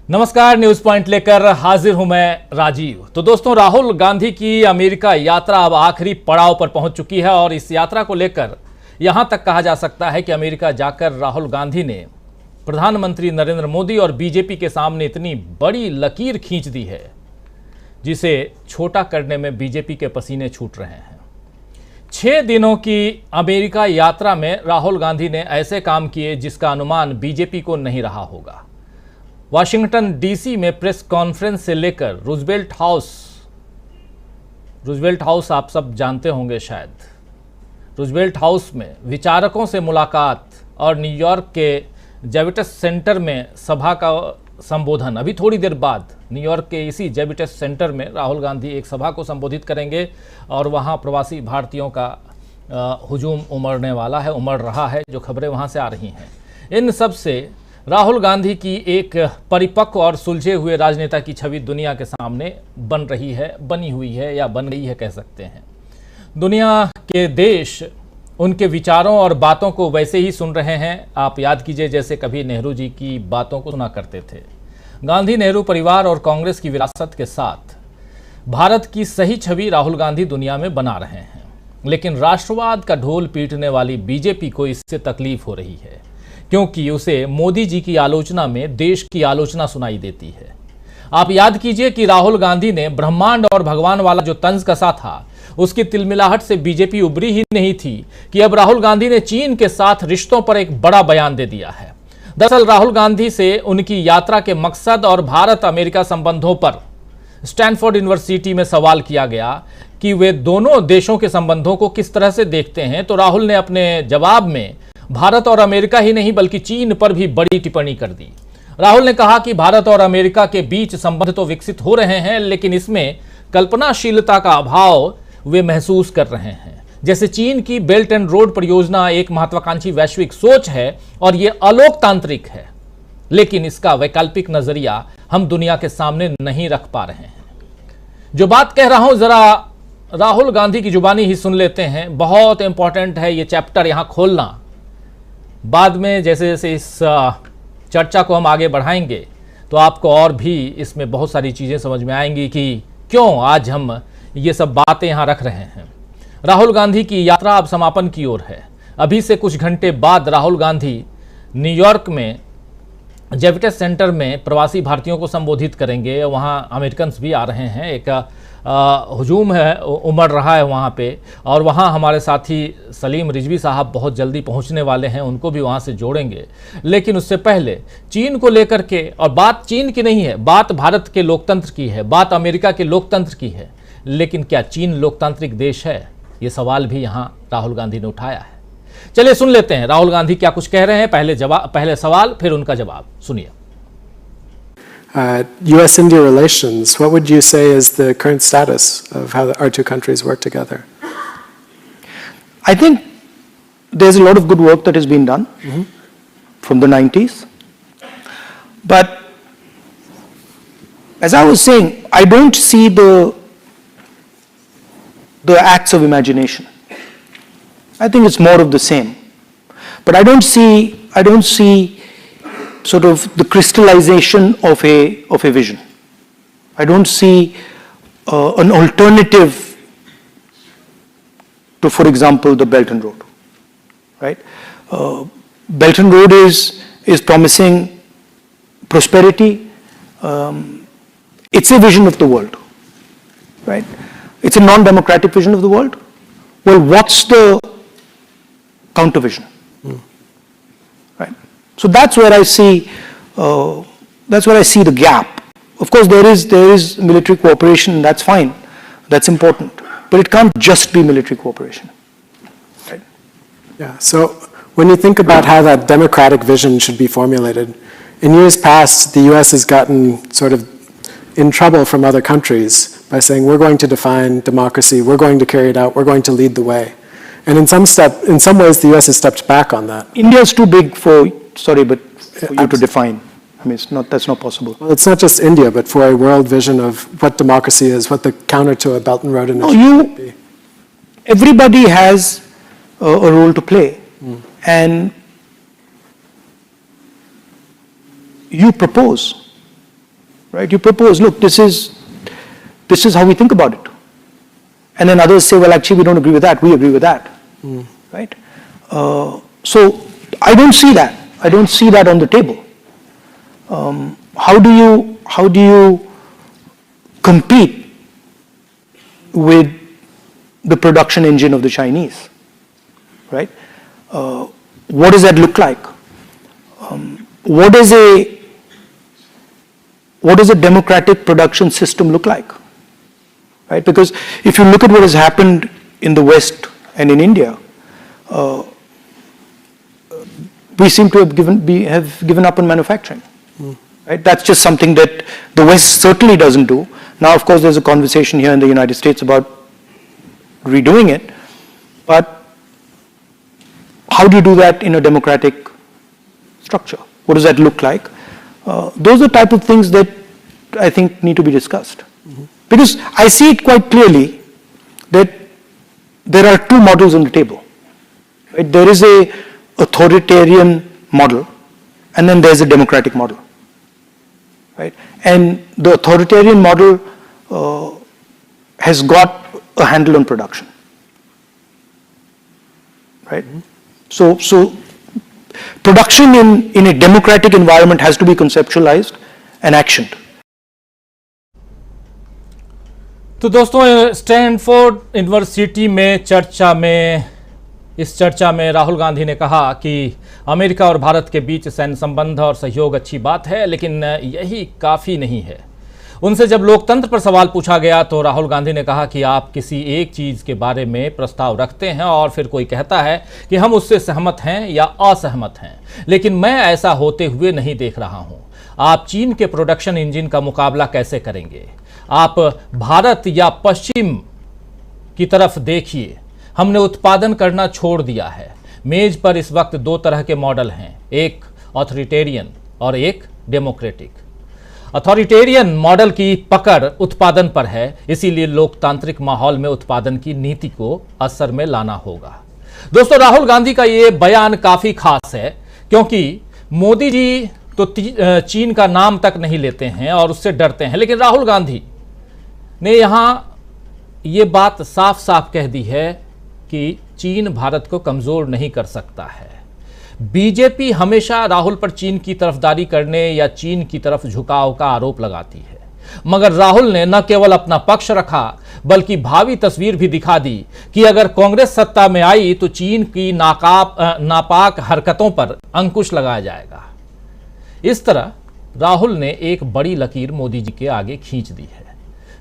नमस्कार, news point लेकर हाजिर हूं मैं राजीव। तो दोस्तों, राहुल गांधी की अमेरिका यात्रा अब आखिरी पड़ाव पर पहुंच चुकी है और इस यात्रा को लेकर यहां तक कहा जा सकता है कि अमेरिका जाकर राहुल गांधी ने प्रधानमंत्री नरेंद्र मोदी और बीजेपी के सामने इतनी बड़ी लकीर खींच दी है जिसे छोटा करने में बीजेपी के पसीने छूट रहे हैं। 6 दिनों की अमेरिका यात्रा में राहुल गांधी ने ऐसे काम किए जिसका अनुमान बीजेपी को नहीं रहा होगा। वाशिंगटन डीसी में प्रेस कॉन्फ्रेंस से लेकर रूजवेल्ट हाउस आप सब जानते होंगे शायद। रूजवेल्ट हाउस में विचारकों से मुलाकात और न्यूयॉर्क के जेविटस सेंटर में सभा का संबोधन। अभी थोड़ी देर बाद न्यूयॉर्क के इसी जेविटस सेंटर में राहुल गांधी एक सभा को संबोधित करेंगे और वहां प्रवासी भारतीयों का हुजूम उमड़ रहा है, जो खबरें वहां से आ रही हैं। इन सब से राहुल गांधी की एक परिपक्व और सुलझे हुए राजनेता की छवि दुनिया के सामने बनी हुई है या बन गई है कह सकते हैं। दुनिया के देश उनके विचारों और बातों को वैसे ही सुन रहे हैं। आप याद कीजिए, जैसे कभी नेहरू जी की बातों को सुना करते थे। गांधी नेहरू परिवार और कांग्रेस की विरासत के साथ भारत की सही छवि राहुल गांधी दुनिया में बना रहे हैं, लेकिन राष्ट्रवाद का ढोल पीटने वाली बीजेपी को इससे तकलीफ हो रही है, क्योंकि उसे मोदी जी की आलोचना में देश की आलोचना सुनाई देती है। आप याद कीजिए कि राहुल गांधी ने ब्रह्मांड और भगवान वाला जो तंज कसा था, उसकी तिलमिलाहट से बीजेपी उबरी ही नहीं थी कि अब राहुल गांधी ने चीन के साथ रिश्तों पर एक बड़ा बयान दे दिया है। दरअसल राहुल गांधी से उनकी यात्रा के मकसद और भारत अमेरिका संबंधों पर स्टैनफोर्ड यूनिवर्सिटी में सवाल किया गया कि वे दोनों देशों के संबंधों को किस तरह से देखते हैं। तो राहुल ने अपने जवाब में भारत और अमेरिका ही नहीं बल्कि चीन पर भी बड़ी टिप्पणी कर दी। राहुल ने कहा कि भारत और अमेरिका के बीच संबंध तो विकसित हो रहे हैं, लेकिन इसमें कल्पनाशीलता का अभाव वे महसूस कर रहे हैं। जैसे चीन की बेल्ट एंड रोड परियोजना एक महत्वाकांक्षी वैश्विक सोच है और यह अलोकतांत्रिक है, लेकिन इसका वैकल्पिक नजरिया हम दुनिया के सामने नहीं रख पा रहे हैं। जो बात कह रहा हूं, जरा राहुल गांधी की जुबानी ही सुन लेते हैं। बहुत इंपॉर्टेंट है ये चैप्टर यहां खोलना। बाद में जैसे जैसे इस चर्चा को हम आगे बढ़ाएंगे तो आपको और भी इसमें बहुत सारी चीज़ें समझ में आएंगी कि क्यों आज हम ये सब बातें यहाँ रख रहे हैं। राहुल गांधी की यात्रा अब समापन की ओर है। अभी से कुछ घंटे बाद राहुल गांधी न्यूयॉर्क में जेविटस सेंटर में प्रवासी भारतीयों को संबोधित करेंगे। वहाँ अमेरिकन्स भी आ रहे हैं, एक हुजूम है उमड़ रहा है वहाँ पे, और वहाँ हमारे साथी सलीम रिजवी साहब बहुत जल्दी पहुँचने वाले हैं, उनको भी वहाँ से जोड़ेंगे। लेकिन उससे पहले चीन को लेकर के, और बात चीन की नहीं है, बात भारत के लोकतंत्र की है, बात अमेरिका के लोकतंत्र की है। लेकिन क्या चीन लोकतांत्रिक देश है? ये सवाल भी यहाँ राहुल गांधी ने उठाया है। चलिए सुन लेते हैं राहुल गांधी क्या कुछ कह रहे हैं। पहले सवाल फिर उनका जवाब सुनिए। U.S.-India relations, what would you say is the current status of how our two countries work together? I think there's a lot of good work that has been done from the 90s. But as I was saying, I don't see the acts of imagination. I think it's more of the same. But I don't see sort of the crystallization of a vision. I don't see an alternative to, for example, the Belt and Road. Right? Belt and Road is promising prosperity. It's a vision of the world. Right? It's a non-democratic vision of the world. Well, what's the counter vision? Right? So that's where I see the gap. Of course, there is military cooperation. That's fine. That's important. But it can't just be military cooperation. Right? Yeah. So when you think about how that democratic vision should be formulated, in years past, the U.S. has gotten sort of in trouble from other countries by saying we're going to define democracy, we're going to carry it out, we're going to lead the way. And in some ways, the U.S. has stepped back on that. India is too big for you to define. I mean, that's not possible. Well, it's not just India, but for a world vision of what democracy is, what the counter to a Belt and Road initiative would be. Everybody has a role to play. And you propose. right? You propose, look, this is how we think about it. And then others say, well, actually, we don't agree with that. We agree with that, right? So I don't see that. I don't see that on the table. How do you compete with the production engine of the Chinese, right? What does that look like? What does a democratic production system look like, right? Because if you look at what has happened in the West and in India, we seem to have given up on manufacturing, right? That's just something that the West certainly doesn't do. Now, of course, there's a conversation here in the United States about redoing it, but how do you do that in a democratic structure? What does that look like? Those are the type of things that I think need to be discussed. Because I see it quite clearly that there are two models on the table. Right? There is a authoritarian model, and then there's a democratic model. Right? And the authoritarian model has got a handle on production. Right? So production in a democratic environment has to be conceptualized and actioned. तो दोस्तों, Stanford university में इस चर्चा में राहुल गांधी ने कहा कि America और भारत के बीच सैन्य संबंध और सहयोग अच्छी बात है, लेकिन यही काफ़ी नहीं है। उनसे जब लोकतंत्र पर सवाल पूछा गया तो राहुल गांधी ने कहा कि आप किसी एक चीज़ के बारे में प्रस्ताव रखते हैं और फिर कोई कहता है कि हम उससे सहमत हैं या असहमत हैं, लेकिन मैं ऐसा होते हुए नहीं देख रहा हूं। आप चीन के प्रोडक्शन इंजन का मुकाबला कैसे करेंगे? आप भारत या पश्चिम की तरफ देखिए, हमने उत्पादन करना छोड़ दिया है। मेज पर इस वक्त दो तरह के मॉडल हैं, एक ऑथोरिटेरियन और एक डेमोक्रेटिक। अथॉरिटेरियन मॉडल की पकड़ उत्पादन पर है, इसीलिए लोकतांत्रिक माहौल में उत्पादन की नीति को असर में लाना होगा। दोस्तों, राहुल गांधी का ये बयान काफी खास है, क्योंकि मोदी जी तो चीन का नाम तक नहीं लेते हैं और उससे डरते हैं, लेकिन राहुल गांधी ने यहां ये बात साफ साफ कह दी है कि चीन भारत को कमजोर नहीं कर सकता है। बीजेपी हमेशा राहुल पर चीन की तरफदारी करने या चीन की तरफ झुकाव का आरोप लगाती है, मगर राहुल ने न केवल अपना पक्ष रखा बल्कि भावी तस्वीर भी दिखा दी कि अगर कांग्रेस सत्ता में आई तो चीन की नापाक हरकतों पर अंकुश लगाया जाएगा। इस तरह राहुल ने एक बड़ी लकीर मोदी जी के आगे खींच दी है।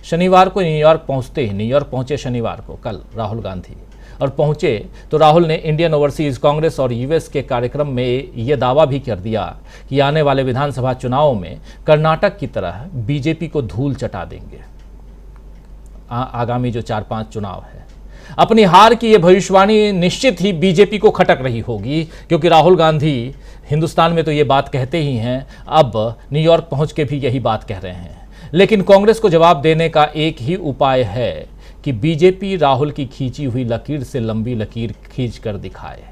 शनिवार को न्यूयॉर्क पहुंचे शनिवार को कल राहुल गांधी, और पहुंचे तो राहुल ने इंडियन ओवरसीज कांग्रेस और यूएस के कार्यक्रम में यह दावा भी कर दिया कि आने वाले विधानसभा चुनावों में कर्नाटक की तरह बीजेपी को धूल चटा देंगे। आगामी जो 4-5 चुनाव है, अपनी हार की यह भविष्यवाणी निश्चित ही बीजेपी को खटक रही होगी, क्योंकि राहुल गांधी हिंदुस्तान में तो ये बात कहते ही हैं, अब न्यूयॉर्क पहुंच के भी यही बात कह रहे हैं। लेकिन कांग्रेस को जवाब देने का एक ही उपाय है कि बीजेपी राहुल की खींची हुई लकीर से लंबी लकीर खींच कर दिखाए।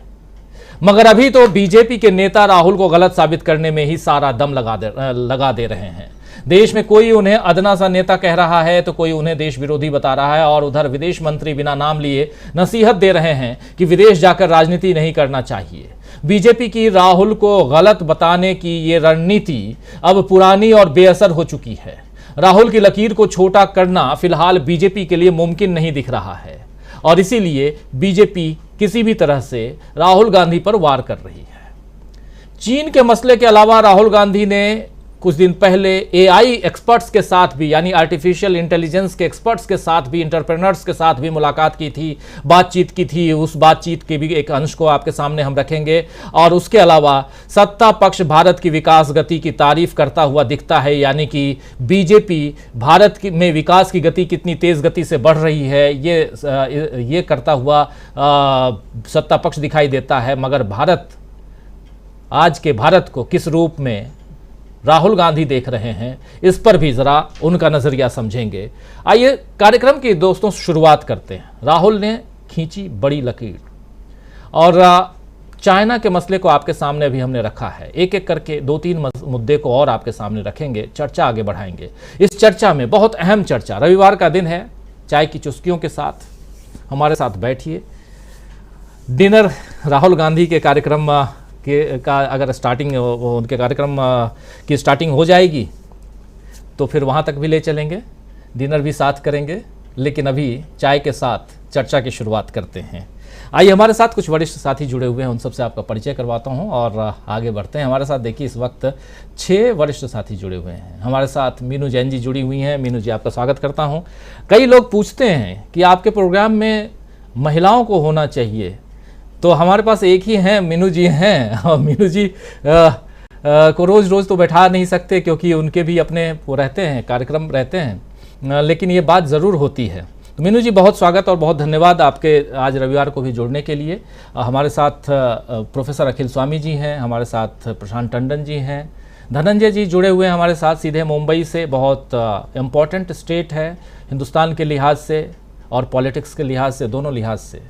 मगर अभी तो बीजेपी के नेता राहुल को गलत साबित करने में ही सारा दम लगा दे रहे हैं। देश में कोई उन्हें अदना सा नेता कह रहा है तो कोई उन्हें देश विरोधी बता रहा है, और उधर विदेश मंत्री बिना नाम लिए नसीहत दे रहे हैं कि विदेश जाकर राजनीति नहीं करना चाहिए। बीजेपी की राहुल को गलत बताने की ये रणनीति अब पुरानी और बेअसर हो चुकी है। राहुल की लकीर को छोटा करना फिलहाल बीजेपी के लिए मुमकिन नहीं दिख रहा है, और इसीलिए बीजेपी किसी भी तरह से राहुल गांधी पर वार कर रही है। चीन के मसले के अलावा राहुल गांधी ने कुछ दिन पहले एआई एक्सपर्ट्स के साथ भी, यानी आर्टिफिशियल इंटेलिजेंस के एक्सपर्ट्स के साथ भी, एंटरप्रेन्योर्स के साथ भी मुलाकात की थी, बातचीत की थी। उस बातचीत के भी एक अंश को आपके सामने हम रखेंगे। और उसके अलावा सत्ता पक्ष भारत की विकास गति की तारीफ करता हुआ दिखता है, यानी कि बीजेपी भारत में विकास की गति कितनी तेज गति से बढ़ रही है ये करता हुआ सत्ता पक्ष दिखाई देता है। मगर भारत, आज के भारत को किस रूप में राहुल गांधी देख रहे हैं, इस पर भी जरा उनका नजरिया समझेंगे। आइए कार्यक्रम की दोस्तों शुरुआत करते हैं। राहुल ने खींची बड़ी लकीर, और चाइना के मसले को आपके सामने भी हमने रखा है। एक एक करके 2-3 मुद्दे को और आपके सामने रखेंगे, चर्चा आगे बढ़ाएंगे। इस चर्चा में बहुत अहम चर्चा, रविवार का दिन है, चाय की चुस्कियों के साथ हमारे साथ बैठिए। डिनर राहुल गांधी के कार्यक्रम का अगर स्टार्टिंग, उनके कार्यक्रम की स्टार्टिंग हो जाएगी तो फिर वहाँ तक भी ले चलेंगे, डिनर भी साथ करेंगे, लेकिन अभी चाय के साथ चर्चा की शुरुआत करते हैं। आइए, हमारे साथ कुछ वरिष्ठ साथी जुड़े हुए हैं, उन सबसे आपका परिचय करवाता हूं और आगे बढ़ते हैं। हमारे साथ देखिए इस वक्त 6 वरिष्ठ साथी जुड़े हुए हैं। हमारे साथ मीनू जैन जी जुड़ी हुई हैं। मीनू जी, आपका स्वागत करता हूं। कई लोग पूछते हैं कि आपके प्रोग्राम में महिलाओं को होना चाहिए, तो हमारे पास एक ही हैं, मीनू जी हैं। और मीनू जी को रोज़ रोज़ तो बैठा नहीं सकते क्योंकि उनके भी अपने वो रहते हैं, कार्यक्रम रहते हैं, लेकिन ये बात ज़रूर होती है। तो मीनू जी, बहुत स्वागत और बहुत धन्यवाद आपके आज रविवार को भी जुड़ने के लिए। हमारे साथ प्रोफेसर अखिल स्वामी जी हैं, हमारे साथ प्रशांत टंडन जी हैं, धनंजय जी जुड़े हुए हैं हमारे साथ सीधे मुंबई से। बहुत इम्पॉर्टेंट स्टेट है हिंदुस्तान के लिहाज से और पॉलिटिक्स के लिहाज से, दोनों लिहाज से।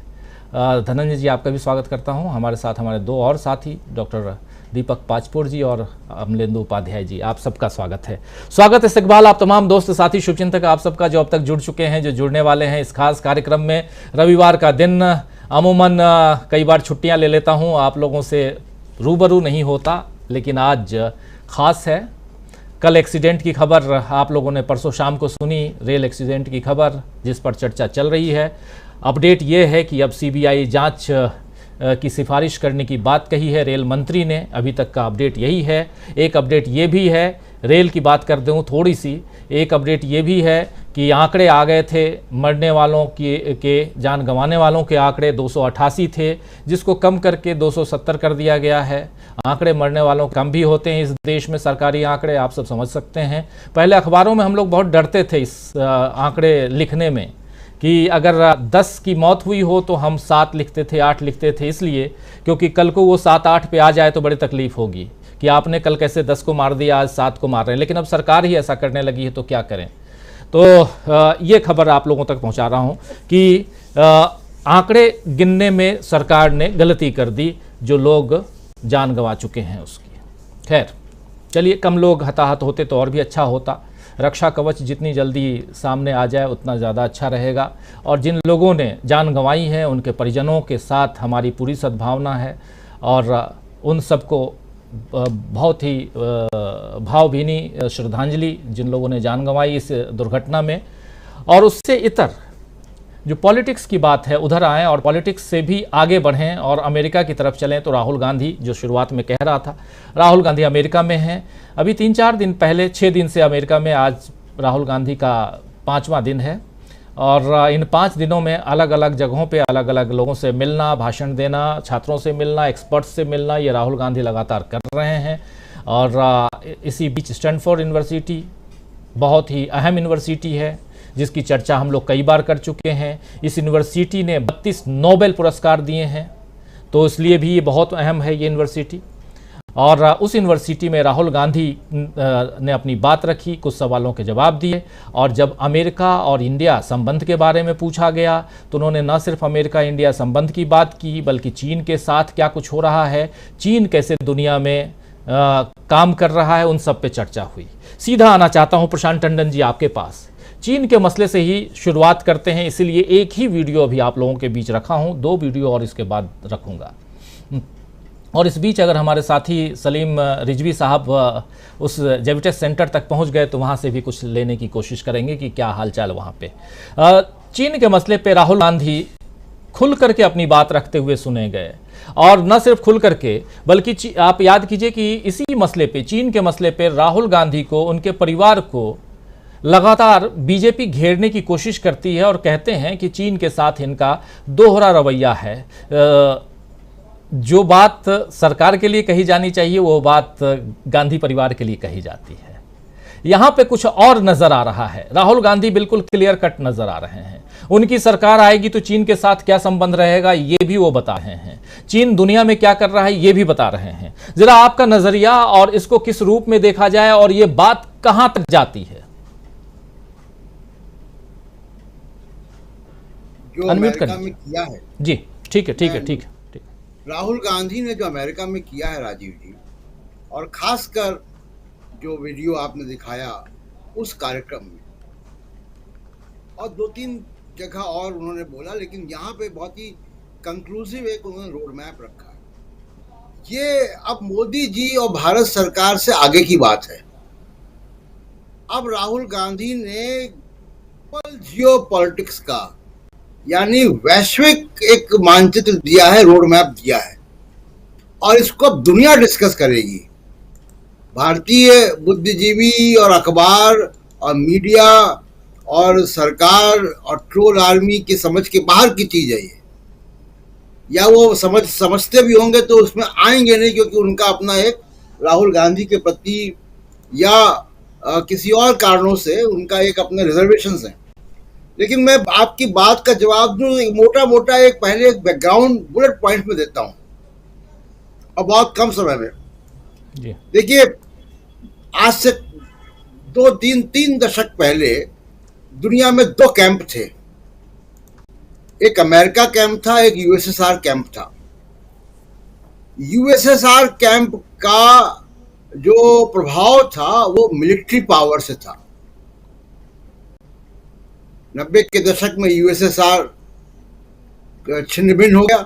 धनंजय जी, आपका भी स्वागत करता हूं। हमारे साथ हमारे 2 और साथी, डॉक्टर दीपक पाचपुर जी और अमलेंदु उपाध्याय जी, आप सबका स्वागत है। स्वागत इस्तकबाल आप तमाम दोस्त साथी शुभचिंतक आप सबका जो अब तक जुड़ चुके हैं, जो जुड़ने वाले हैं इस खास कार्यक्रम में। रविवार का दिन, अमूमन कई बार छुट्टियां ले लेता हूं, आप लोगों से रूबरू नहीं होता, लेकिन आज ख़ास है। कल एक्सीडेंट की खबर आप लोगों ने परसों शाम को सुनी, रेल एक्सीडेंट की खबर जिस पर चर्चा चल रही है। अपडेट ये है कि अब सीबीआई जांच की सिफारिश करने की बात कही है रेल मंत्री ने, अभी तक का अपडेट यही है। एक अपडेट ये भी है, रेल की बात कर दूँ थोड़ी सी, एक अपडेट ये भी है कि आंकड़े आ गए थे मरने वालों के जान गंवाने वालों के आंकड़े 288 थे, जिसको कम करके 270 कर दिया गया है। आंकड़े मरने वालों कम भी होते हैं इस देश में, सरकारी आंकड़े आप सब समझ सकते हैं। पहले अखबारों में हम लोग बहुत डरते थे इस आंकड़े लिखने में कि अगर 10 की मौत हुई हो तो हम 7 लिखते थे, 8 लिखते थे, इसलिए क्योंकि कल को वो 7-8 पे आ जाए तो बड़ी तकलीफ होगी कि आपने कल कैसे 10 को मार दिया, आज 7 को मार रहे हैं। लेकिन अब सरकार ही ऐसा करने लगी है तो क्या करें। तो ये खबर आप लोगों तक पहुंचा रहा हूं कि आंकड़े गिनने में सरकार ने गलती कर दी, जो लोग जान गंवा चुके हैं उसकी। खैर चलिए, कम लोग हताहत होते तो और भी अच्छा होता। रक्षा कवच जितनी जल्दी सामने आ जाए उतना ज़्यादा अच्छा रहेगा। और जिन लोगों ने जान गंवाई है उनके परिजनों के साथ हमारी पूरी सद्भावना है और उन सबको बहुत ही भावभीनी श्रद्धांजलि, जिन लोगों ने जान गंवाई इस दुर्घटना में। और उससे इतर जो पॉलिटिक्स की बात है उधर आएँ और पॉलिटिक्स से भी आगे बढ़ें और अमेरिका की तरफ चलें। तो राहुल गांधी, जो शुरुआत में कह रहा था, राहुल गांधी अमेरिका में हैं अभी 3-4 दिन पहले, 6 दिन से अमेरिका में। आज राहुल गांधी का 5वां दिन है और इन 5 दिनों में अलग अलग जगहों पे अलग अलग लोगों से मिलना, भाषण देना, छात्रों से मिलना, एक्सपर्ट्स से मिलना, ये राहुल गांधी लगातार कर रहे हैं। और इसी बीच स्टैनफोर्ड यूनिवर्सिटी बहुत ही अहम यूनिवर्सिटी है, जिसकी चर्चा हम लोग कई बार कर चुके हैं। इस यूनिवर्सिटी ने 32 नोबेल पुरस्कार दिए हैं, तो इसलिए भी ये बहुत अहम है ये यूनिवर्सिटी। और उस यूनिवर्सिटी में राहुल गांधी ने अपनी बात रखी, कुछ सवालों के जवाब दिए। और जब अमेरिका और इंडिया संबंध के बारे में पूछा गया तो उन्होंने न सिर्फ अमेरिका इंडिया संबंध की बात की, बल्कि चीन के साथ क्या कुछ हो रहा है, चीन कैसे दुनिया में काम कर रहा है, उन सब पे चर्चा हुई। सीधा आना चाहता हूँ प्रशांत टंडन जी आपके पास। चीन के मसले से ही शुरुआत करते हैं, इसीलिए एक ही वीडियो अभी आप लोगों के बीच रखा हूं, 2 वीडियो और इसके बाद रखूंगा। और इस बीच अगर हमारे साथी सलीम रिजवी साहब उस जेविटेस सेंटर तक पहुंच गए तो वहां से भी कुछ लेने की कोशिश करेंगे कि क्या हालचाल वहां पे। चीन के मसले पे राहुल गांधी खुल करके अपनी बात रखते हुए सुने गए, और न सिर्फ खुल करके बल्कि आप याद कीजिए कि इसी मसले पे, चीन के मसले पे राहुल गांधी को, उनके परिवार को लगातार बीजेपी घेरने की कोशिश करती है और कहते हैं कि चीन के साथ इनका दोहरा रवैया है। जो बात सरकार के लिए कही जानी चाहिए वो बात गांधी परिवार के लिए कही जाती है। यहाँ पे कुछ और नजर आ रहा है। राहुल गांधी बिल्कुल क्लियर कट नजर आ रहे हैं। उनकी सरकार आएगी तो चीन के साथ क्या संबंध रहेगा ये भी वो बता रहे हैं। चीन दुनिया में क्या कर रहा है ये भी बता रहे हैं। जरा आपका नजरिया और इसको किस रूप में देखा जाए और ये बात कहां तक जाती है। जो अमेरिका में किया है जी, ठीक है, ठीक है, ठीक है। राहुल गांधी ने जो अमेरिका में किया है राजीव जी, और खासकर जो वीडियो आपने दिखाया उस कार्यक्रम में, और 2-3 जगह और उन्होंने बोला, लेकिन यहाँ पे बहुत ही कंक्लूसिव एक उन्होंने रोड मैप रखा है। ये अब मोदी जी और भारत सरकार से आगे की बात है। अब राहुल गांधी ने जियो पॉलिटिक्स का यानी वैश्विक एक मानचित्र दिया है, रोड मैप दिया है, और इसको अब दुनिया डिस्कस करेगी। भारतीय बुद्धिजीवी और अखबार और मीडिया और सरकार और ट्रोल आर्मी की समझ के बाहर की चीज है ये, या वो समझते भी होंगे तो उसमें आएंगे नहीं, क्योंकि उनका अपना एक राहुल गांधी के प्रति या किसी और कारणों से उनका एक अपने रिजर्वेशंस हैं। लेकिन मैं आपकी बात का जवाब दूं, मोटा मोटा एक पहले एक बैकग्राउंड बुलेट पॉइंट में देता हूं, और बहुत कम समय में। देखिए, आज से 2-3 दशक पहले दुनिया में 2 कैंप थे। एक अमेरिका कैंप था, एक यूएसएसआर कैंप था। यूएसएसआर कैंप का जो प्रभाव था वो मिलिट्री पावर से था। 90 के दशक में यूएसएसआर छिन्न भिन्न हो गया,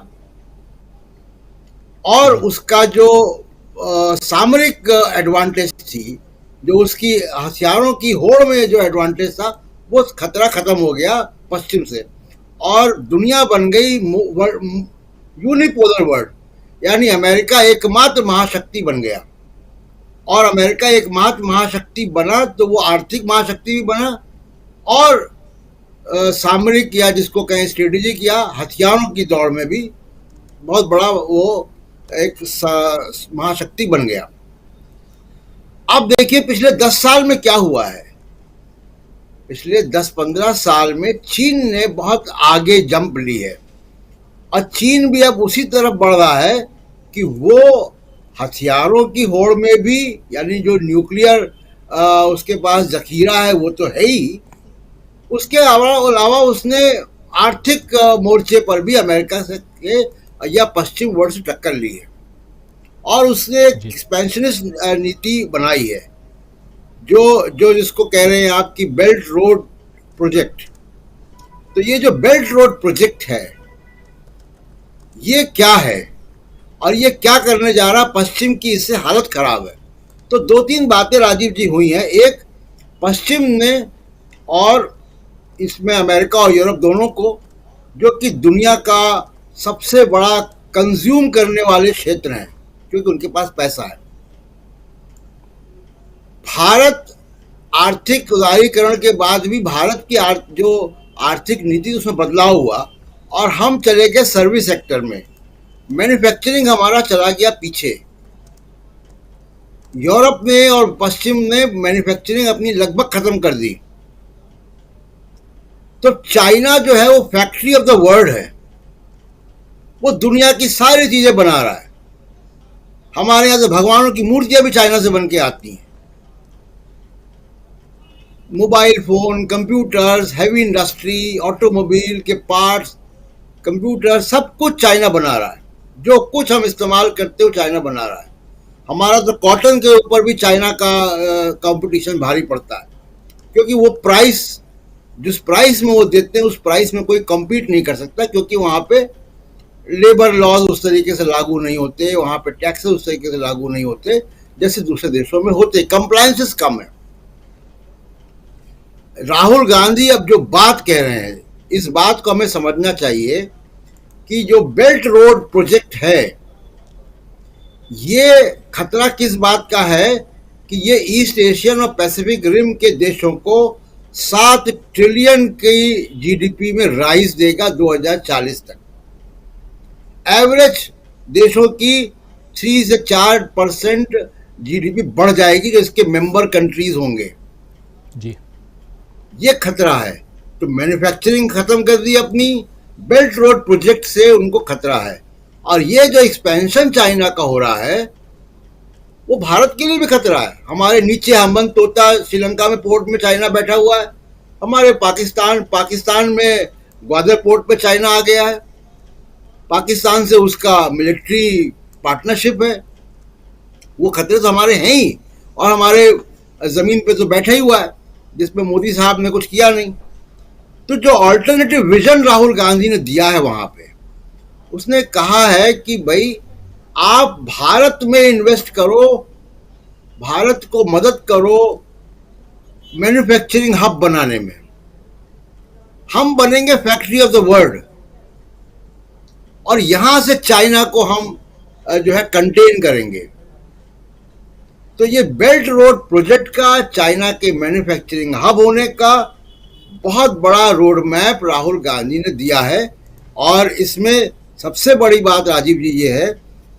और उसका जो सामरिक एडवांटेज थी, जो उसकी हथियारों की होड़ में जो एडवांटेज था, वो खतरा खत्म हो गया पश्चिम से, और दुनिया बन गई यूनिपोलर वर्ल्ड, यानी अमेरिका एकमात्र महाशक्ति बन गया। और अमेरिका एकमात्र महाशक्ति बना तो वो आर्थिक महाशक्ति भी बना, और सामरिक या जिसको कहें स्ट्रेटेजिक या हथियारों की दौड़ में भी बहुत बड़ा वो एक महाशक्ति बन गया। अब देखिए पिछले 10 साल में क्या हुआ है। पिछले 10-15 साल में चीन ने बहुत आगे जंप ली है, और चीन भी अब उसी तरफ बढ़ रहा है कि वो हथियारों की होड़ में भी, यानी जो न्यूक्लियर उसके पास जखीरा है वो तो है ही, उसके अलावा उसने आर्थिक मोर्चे पर भी अमेरिका से या पश्चिम वर्ल्ड से टक्कर ली है, और उसने एक्सपेंशनिस्ट नीति बनाई है, जो जिसको कह रहे हैं आपकी बेल्ट रोड प्रोजेक्ट। तो ये जो बेल्ट रोड प्रोजेक्ट है ये क्या है, और ये क्या करने जा रहा, पश्चिम की इससे हालत खराब है। तो 2-3 बातें राजीव जी हुई हैं। एक, पश्चिम ने, और इसमें अमेरिका और यूरोप दोनों को, जो कि दुनिया का सबसे बड़ा कंज्यूम करने वाले क्षेत्र हैं क्योंकि उनके पास पैसा है। भारत आर्थिक उदारीकरण के बाद भी भारत की जो आर्थिक नीति उसमें बदलाव हुआ, और हम चले गए सर्विस सेक्टर में। मैन्युफैक्चरिंग हमारा चला गया पीछे। यूरोप ने और पश्चिम ने मैन्युफैक्चरिंग अपनी लगभग खत्म कर दी। तो चाइना जो है वो फैक्ट्री ऑफ द वर्ल्ड है, वो दुनिया की सारी चीजें बना रहा है। हमारे यहाँ से भगवानों की मूर्तियां भी चाइना से बन के आती हैं। Mobile phone, computers, heavy industry, automobile के पार्ट्स, कंप्यूटर, सब कुछ चाइना बना रहा है। जो कुछ हम इस्तेमाल करते हो चाइना बना रहा है। हमारा तो कॉटन के ऊपर भी चाइना का कंपटीशन भारी पड़ता है, क्योंकि वो प्राइस, जिस प्राइस में वो देते हैं उस प्राइस में कोई कम्पीट नहीं कर सकता, क्योंकि वहाँ पे लेबर लॉज उस तरीके से लागू नहीं होते, वहाँ पे टैक्सेस उस तरीके से लागू नहीं होते जैसे दूसरे देशों में होते। कंप्लायंसेस कम है। राहुल गांधी अब जो बात कह रहे हैं, इस बात को हमें समझना चाहिए कि जो बेल्ट रोड प्रोजेक्ट है, ये खतरा किस बात का है कि ये ईस्ट एशियन और पैसिफिक रिम के देशों को 7 ट्रिलियन की जीडीपी में राइज देगा 2040 तक। एवरेज देशों की 3 से 4% जीडीपी बढ़ जाएगी जो इसके मेंबर कंट्रीज होंगे जी। ये खतरा है। तो मैन्युफैक्चरिंग खत्म कर दी अपनी, बेल्ट रोड प्रोजेक्ट से उनको खतरा है। और ये जो एक्सपेंशन चाइना का हो रहा है वो भारत के लिए भी खतरा है। हमारे नीचे हम्बनतोता श्रीलंका में पोर्ट में चाइना बैठा हुआ है। हमारे पाकिस्तान में ग्वादर पोर्ट पे चाइना आ गया है। पाकिस्तान से उसका मिलिट्री पार्टनरशिप है। वो खतरे तो हमारे हैं ही, और हमारे जमीन पे तो बैठा ही हुआ है, जिसमें मोदी साहब ने कुछ किया नहीं। तो जो ऑल्टरनेटिव विजन राहुल गांधी ने दिया है वहां पे, उसने कहा है कि भाई आप भारत में इन्वेस्ट करो, भारत को मदद करो मैन्युफैक्चरिंग हब बनाने में, हम बनेंगे फैक्ट्री ऑफ द वर्ल्ड, और यहां से चाइना को हम जो है कंटेन करेंगे। तो ये बेल्ट रोड प्रोजेक्ट का, चाइना के मैन्युफैक्चरिंग हब होने का बहुत बड़ा रोड मैप राहुल गांधी ने दिया है। और इसमें सबसे बड़ी बात राजीव जी ये है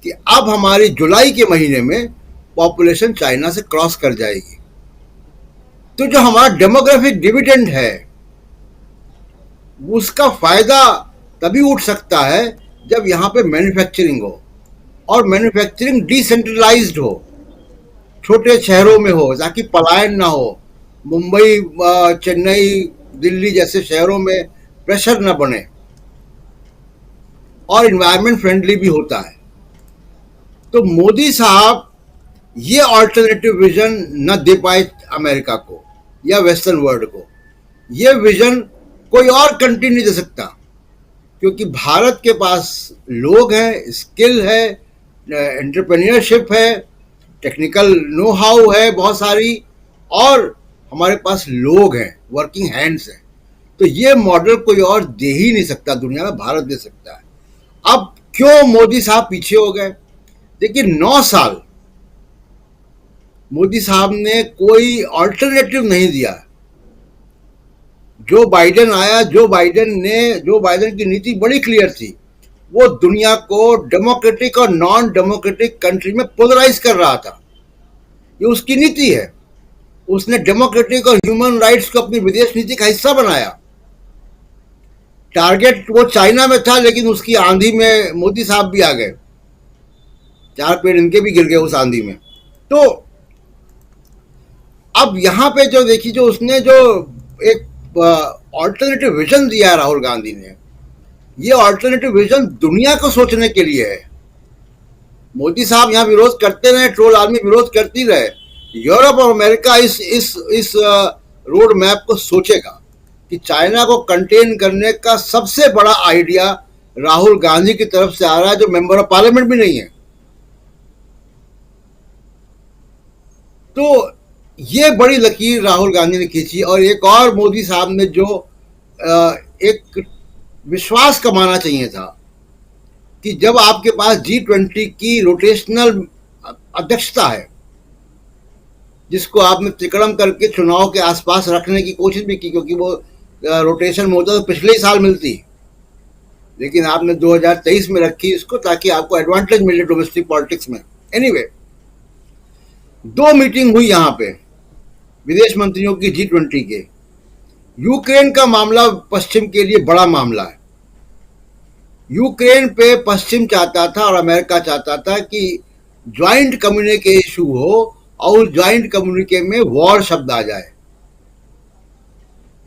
कि अब हमारी जुलाई के महीने में पॉपुलेशन चाइना से क्रॉस कर जाएगी। तो जो हमारा डेमोग्राफिक डिविडेंड है उसका फायदा तभी उठ सकता है जब यहाँ पे मैन्युफैक्चरिंग हो, और मैन्युफैक्चरिंग डिसेंट्रलाइज्ड हो, छोटे शहरों में हो, ताकि पलायन ना हो। मुंबई, चेन्नई, दिल्ली जैसे शहरों में प्रेशर ना बने, और इन्वायरमेंट फ्रेंडली भी होता है। तो मोदी साहब ये ऑल्टरनेटिव विजन न दे पाए अमेरिका को या वेस्टर्न वर्ल्ड को। ये विजन कोई और कंट्री नहीं दे सकता, क्योंकि भारत के पास लोग हैं, स्किल है, एंटरप्रेन्योरशिप है, टेक्निकल नो हाउ है बहुत सारी, और हमारे पास लोग हैं, वर्किंग हैंड्स हैं। तो ये मॉडल कोई और दे ही नहीं सकता दुनिया में, भारत दे सकता है। अब क्यों मोदी साहब पीछे हो गए? देखिए 9 साल मोदी साहब ने कोई ऑल्टरनेटिव नहीं दिया। जो बाइडेन आया, जो बाइडेन की नीति बड़ी क्लियर थी, वो दुनिया को डेमोक्रेटिक और नॉन डेमोक्रेटिक कंट्री में पोलराइज कर रहा था। ये उसकी नीति है। उसने डेमोक्रेटिक और ह्यूमन राइट्स को अपनी विदेश नीति का हिस्सा बनाया। टारगेट वो चाइना में था, लेकिन उसकी आंधी में मोदी साहब भी आ गए, 4 पेड़ इनके भी गिर गए उस आंधी में। तो अब यहां पे जो देखिए, जो उसने जो एक ऑल्टरनेटिव विजन दिया है राहुल गांधी ने, ये ऑल्टरनेटिव विजन दुनिया को सोचने के लिए है। मोदी साहब यहां विरोध करते रहे, ट्रोल आर्मी विरोध करती रहे, यूरोप और अमेरिका इस रोड मैप को सोचेगा कि चाइना को कंटेन करने का सबसे बड़ा आइडिया राहुल गांधी की तरफ से आ रहा है, जो मेंबर ऑफ पार्लियामेंट भी नहीं है। तो ये बड़ी लकीर राहुल गांधी ने खींची। और एक और मोदी साहब ने जो एक विश्वास कमाना चाहिए था कि जब आपके पास G20 की रोटेशनल अध्यक्षता है, जिसको आपने तिकड़म करके चुनाव के आसपास रखने की कोशिश भी की, क्योंकि वो रोटेशन में होता तो पिछले ही साल मिलती, लेकिन आपने 2023 में रखी इसको ताकि आपको एडवांटेज मिले डोमेस्टिक पॉलिटिक्स में। एनीवे, 2 मीटिंग हुई यहाँ पे विदेश मंत्रियों की G20 के। यूक्रेन का मामला पश्चिम के लिए बड़ा मामला है। यूक्रेन पे पश्चिम चाहता था और अमेरिका चाहता था कि ज्वाइंट कम्युनिके इशू हो, और उस ज्वाइंट कम्युनिके में वॉर शब्द आ जाए।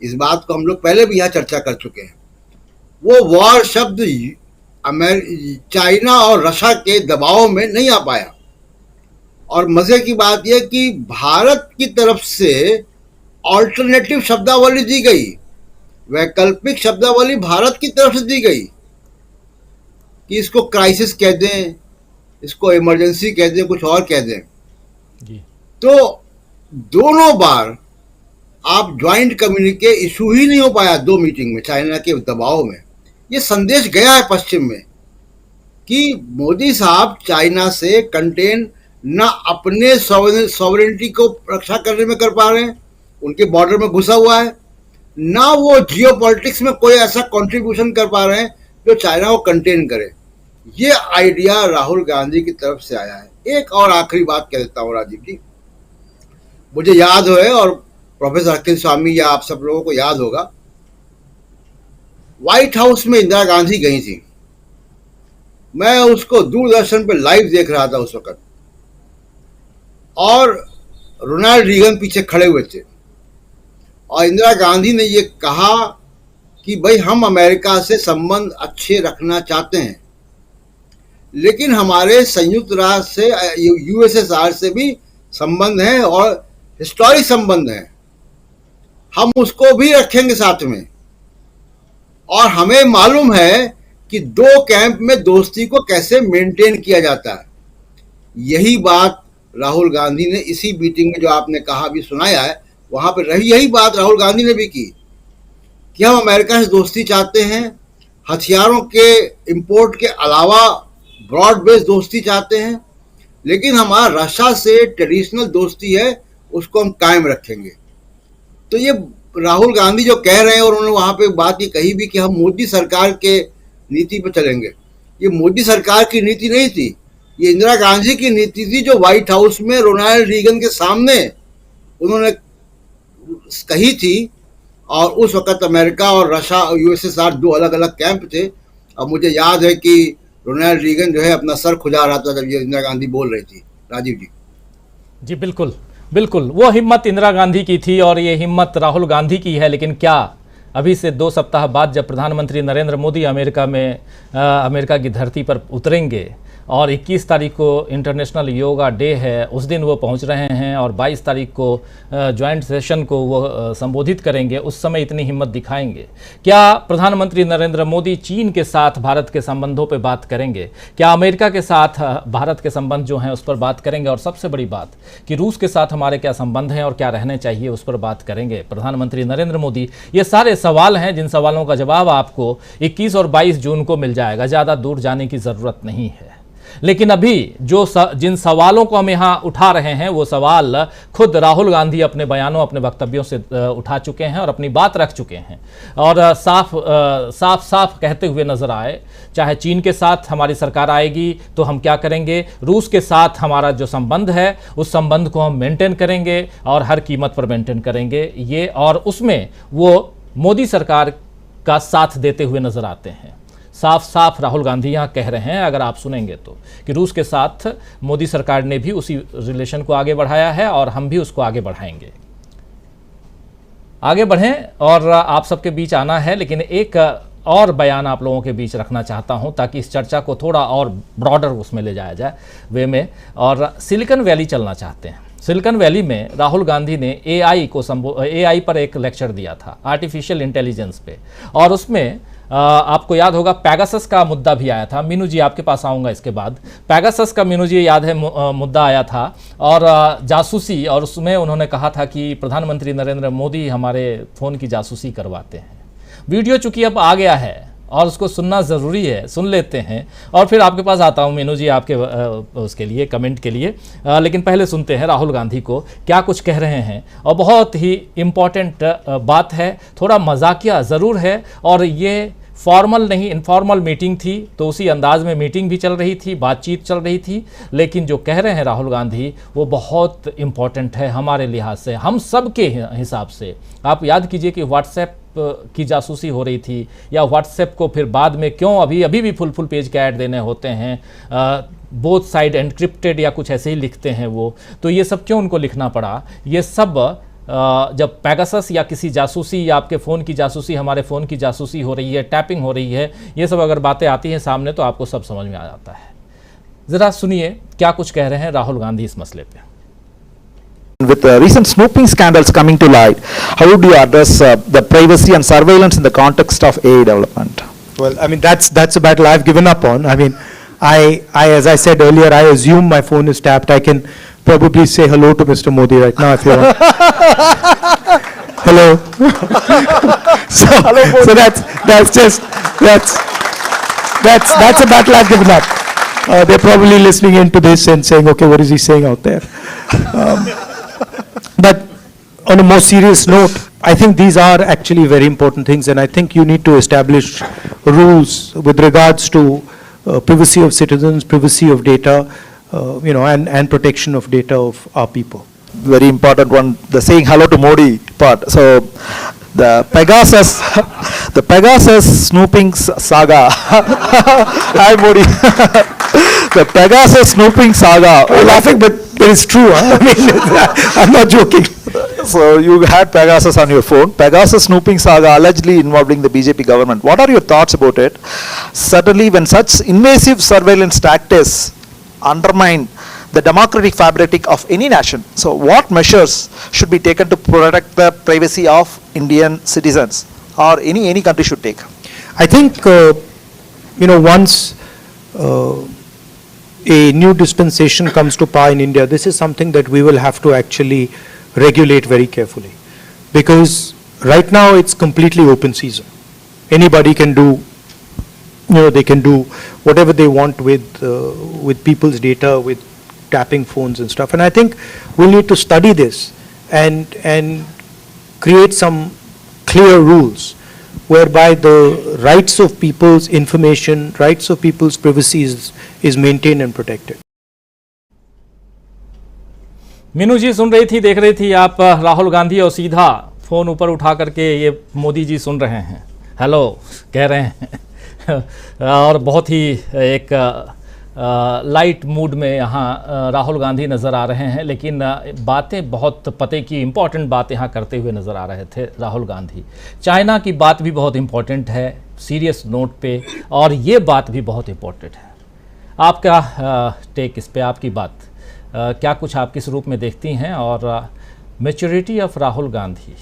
इस बात को हम लोग पहले भी यहाँ चर्चा कर चुके हैं। वो वॉर शब्द चाइना और रशिया के दबाव में नहीं आ पाया। और मजे की बात यह कि भारत की तरफ से ऑल्टरनेटिव शब्दावली दी गई, वैकल्पिक शब्दावली भारत की तरफ से दी गई कि इसको क्राइसिस कह दें, इसको इमरजेंसी कह दें, कुछ और कह दें। तो दोनों बार आप ज्वाइंट कम्युनिके इशू ही नहीं हो पाया 2 मीटिंग में, चाइना के दबाव में। ये संदेश गया है पश्चिम में कि मोदी साहब चाइना से कंटेन ना अपने सॉवरेनिटी को रक्षा करने में कर पा रहे हैं, उनके बॉर्डर में घुसा हुआ है, ना वो जियोपॉलिटिक्स में कोई ऐसा कंट्रीब्यूशन कर पा रहे हैं जो चाइना को कंटेन करे। ये आइडिया राहुल गांधी की तरफ से आया है। एक और आखिरी बात कह देता हूँ राजीव जी, मुझे याद है और प्रोफेसर अखिल स्वामी या आप सब लोगों को याद होगा, व्हाइट हाउस में इंदिरा गांधी गई थी। मैं उसको दूरदर्शन पे लाइव देख रहा था उस वक्त, और रोनाल्ड रीगन पीछे खड़े हुए थे, और इंदिरा गांधी ने ये कहा कि भाई हम अमेरिका से संबंध अच्छे रखना चाहते हैं, लेकिन हमारे संयुक्त राष्ट्र से, यूएसएसआर से भी संबंध है, और हिस्टोरिक संबंध हैं, हम उसको भी रखेंगे साथ में। और हमें मालूम है कि दो कैंप में दोस्ती को कैसे मेंटेन किया जाता है। यही बात राहुल गांधी ने इसी मीटिंग में जो आपने कहा भी सुनाया है, वहां पर रही यही बात राहुल गांधी ने भी की कि हम अमेरिका से दोस्ती चाहते हैं, हथियारों के इंपोर्ट के अलावा ब्रॉड बेस्ड दोस्ती चाहते हैं, लेकिन हमारा रशिया से ट्रेडिशनल दोस्ती है उसको हम कायम रखेंगे। तो ये राहुल गांधी जो कह रहे हैं, और उन्होंने वहां पे बात ये कही भी कि हम मोदी सरकार के नीति पर चलेंगे, ये मोदी सरकार की नीति नहीं थी, ये इंदिरा गांधी की नीति थी जो व्हाइट हाउस में रोनाल्ड रीगन के सामने उन्होंने कही थी। और उस वक्त अमेरिका और रशिया और यूएसएसआर दो अलग अलग कैंप थे। अब मुझे याद है कि रोनाल्ड रीगन जो है अपना सर खुजा रहा था जब ये इंदिरा गांधी बोल रही थी। राजीव जी। जी बिल्कुल बिल्कुल, वो हिम्मत इंदिरा गांधी की थी और ये हिम्मत राहुल गांधी की है। लेकिन क्या अभी से 2 सप्ताह बाद जब प्रधानमंत्री नरेंद्र मोदी अमेरिका की धरती पर उतरेंगे और 21 तारीख को इंटरनेशनल योगा डे है, उस दिन वो पहुंच रहे हैं और 22 तारीख को ज्वाइंट सेशन को वो संबोधित करेंगे, उस समय इतनी हिम्मत दिखाएंगे? क्या प्रधानमंत्री नरेंद्र मोदी चीन के साथ भारत के संबंधों पे बात करेंगे? क्या अमेरिका के साथ भारत के संबंध जो हैं उस पर बात करेंगे? और सबसे बड़ी बात कि रूस के साथ हमारे क्या संबंध हैं और क्या रहने चाहिए, उस पर बात करेंगे प्रधानमंत्री नरेंद्र मोदी? ये सारे सवाल हैं जिन सवालों का जवाब आपको 21 और 22 जून को मिल जाएगा। ज़्यादा दूर जाने की ज़रूरत नहीं है। लेकिन अभी जिन सवालों को हम यहाँ उठा रहे हैं वो सवाल खुद राहुल गांधी अपने बयानों, अपने वक्तव्यों से उठा चुके हैं और अपनी बात रख चुके हैं और साफ कहते हुए नजर आए, चाहे चीन के साथ हमारी सरकार आएगी तो हम क्या करेंगे, रूस के साथ हमारा जो संबंध है उस संबंध को हम मेंटेन करेंगे और हर कीमत पर मेंटेन करेंगे ये, और उसमें वो मोदी सरकार का साथ देते हुए नजर आते हैं। साफ राहुल गांधी यहाँ कह रहे हैं, अगर आप सुनेंगे तो, कि रूस के साथ मोदी सरकार ने भी उसी रिलेशन को आगे बढ़ाया है और हम भी उसको आगे बढ़ाएंगे। आगे बढ़ें और आप सबके बीच आना है, लेकिन एक और बयान आप लोगों के बीच रखना चाहता हूं ताकि इस चर्चा को थोड़ा और ब्रॉडर उसमें ले जाया जाए वे में। और सिलिकॉन वैली चलना चाहते हैं। सिलिकॉन वैली में राहुल गांधी ने एआई पर एक लेक्चर दिया था, आर्टिफिशियल इंटेलिजेंस पे, और उसमें आपको याद होगा पैगासस का मुद्दा भी आया था। मीनू जी आपके पास आऊँगा इसके बाद। पैगासस का मीनू जी याद है मुद्दा आया था और जासूसी, और उसमें उन्होंने कहा था कि प्रधानमंत्री नरेंद्र मोदी हमारे फ़ोन की जासूसी करवाते हैं। वीडियो चूँकि अब आ गया है और उसको सुनना ज़रूरी है, सुन लेते हैं और फिर आपके पास आता हूँ मीनू जी आपके उसके लिए कमेंट के लिए। लेकिन पहले सुनते हैं राहुल गांधी को क्या कुछ कह रहे हैं। और बहुत ही इम्पॉर्टेंट बात है, थोड़ा मजाकिया ज़रूर है और ये फॉर्मल नहीं इनफॉर्मल मीटिंग थी, तो उसी अंदाज में मीटिंग भी चल रही थी, बातचीत चल रही थी, लेकिन जो कह रहे हैं राहुल गांधी वो बहुत इम्पॉर्टेंट है हमारे लिहाज से, हम सब के हिसाब से। आप याद कीजिए कि व्हाट्सएप की जासूसी हो रही थी, या व्हाट्सएप को फिर बाद में क्यों अभी भी फुल पेज के ऐड देने होते हैं, बोथ साइड एनक्रिप्टेड या कुछ ऐसे ही लिखते हैं वो, तो ये सब क्यों उनको लिखना पड़ा? ये सब जब पैगासस या किसी जासूसी या आपके फ़ोन की जासूसी, हमारे फ़ोन की जासूसी हो रही है, टैपिंग हो रही है, ये सब अगर बातें आती हैं सामने तो आपको सब समझ में आ जाता है। ज़रा सुनिए क्या कुछ कह रहे हैं राहुल गांधी इस मसले पे। With recent snooping scandals coming to light, how would you address the privacy and surveillance in the context of AI development? Well, I mean, that's a battle I've given up on. I mean, as I said earlier, I assume my phone is tapped. I can probably say hello to Mr. Modi right now if you want. Hello. so that's a battle I've given up. They're probably listening into this and saying, okay, what is he saying out there? But on a more serious note, I think these are actually very important things, and I think you need to establish rules with regards to privacy of citizens, privacy of data, and protection of data of our people. Very important one, the saying hello to Modi part. So the Pegasus snooping saga. Hi Modi. The Pegasus snooping saga. You're laughing, but it's true. Huh? I mean, I'm not joking. So you had Pegasus on your phone. Pegasus snooping saga allegedly involving the BJP government. What are your thoughts about it? Certainly when such invasive surveillance tactics undermine the democratic fabric of any nation. So what measures should be taken to protect the privacy of Indian citizens, or any country should take? I think, once a new dispensation comes to power in India, this is something that we will have to actually regulate very carefully. Because right now it's completely open season. Anybody can do, they can do whatever they want with people's data, with tapping phones and stuff. And I think we'll need to study this and create some clear rules whereby the rights of people's information, rights of people's privacy is maintained and protected. Meenu जी सुन रही थी, देख रही थी आप राहुल गांधी, और सीधा phone ऊपर उठा करके ये मोदी जी सुन रहे हैं, हेलो कह रहे हैं और बहुत ही एक लाइट मूड में यहाँ राहुल गांधी नज़र आ रहे हैं, लेकिन बातें बहुत पते की इम्पॉर्टेंट बात यहाँ करते हुए नज़र आ रहे थे राहुल गांधी। चाइना की बात भी बहुत इम्पॉर्टेंट है, सीरियस नोट पे, और ये बात भी बहुत इम्पॉर्टेंट है। आपका टेक इस पे, आपकी बात क्या कुछ आप किस रूप में देखती हैं, और मैच्योरिटी ऑफ राहुल गांधी,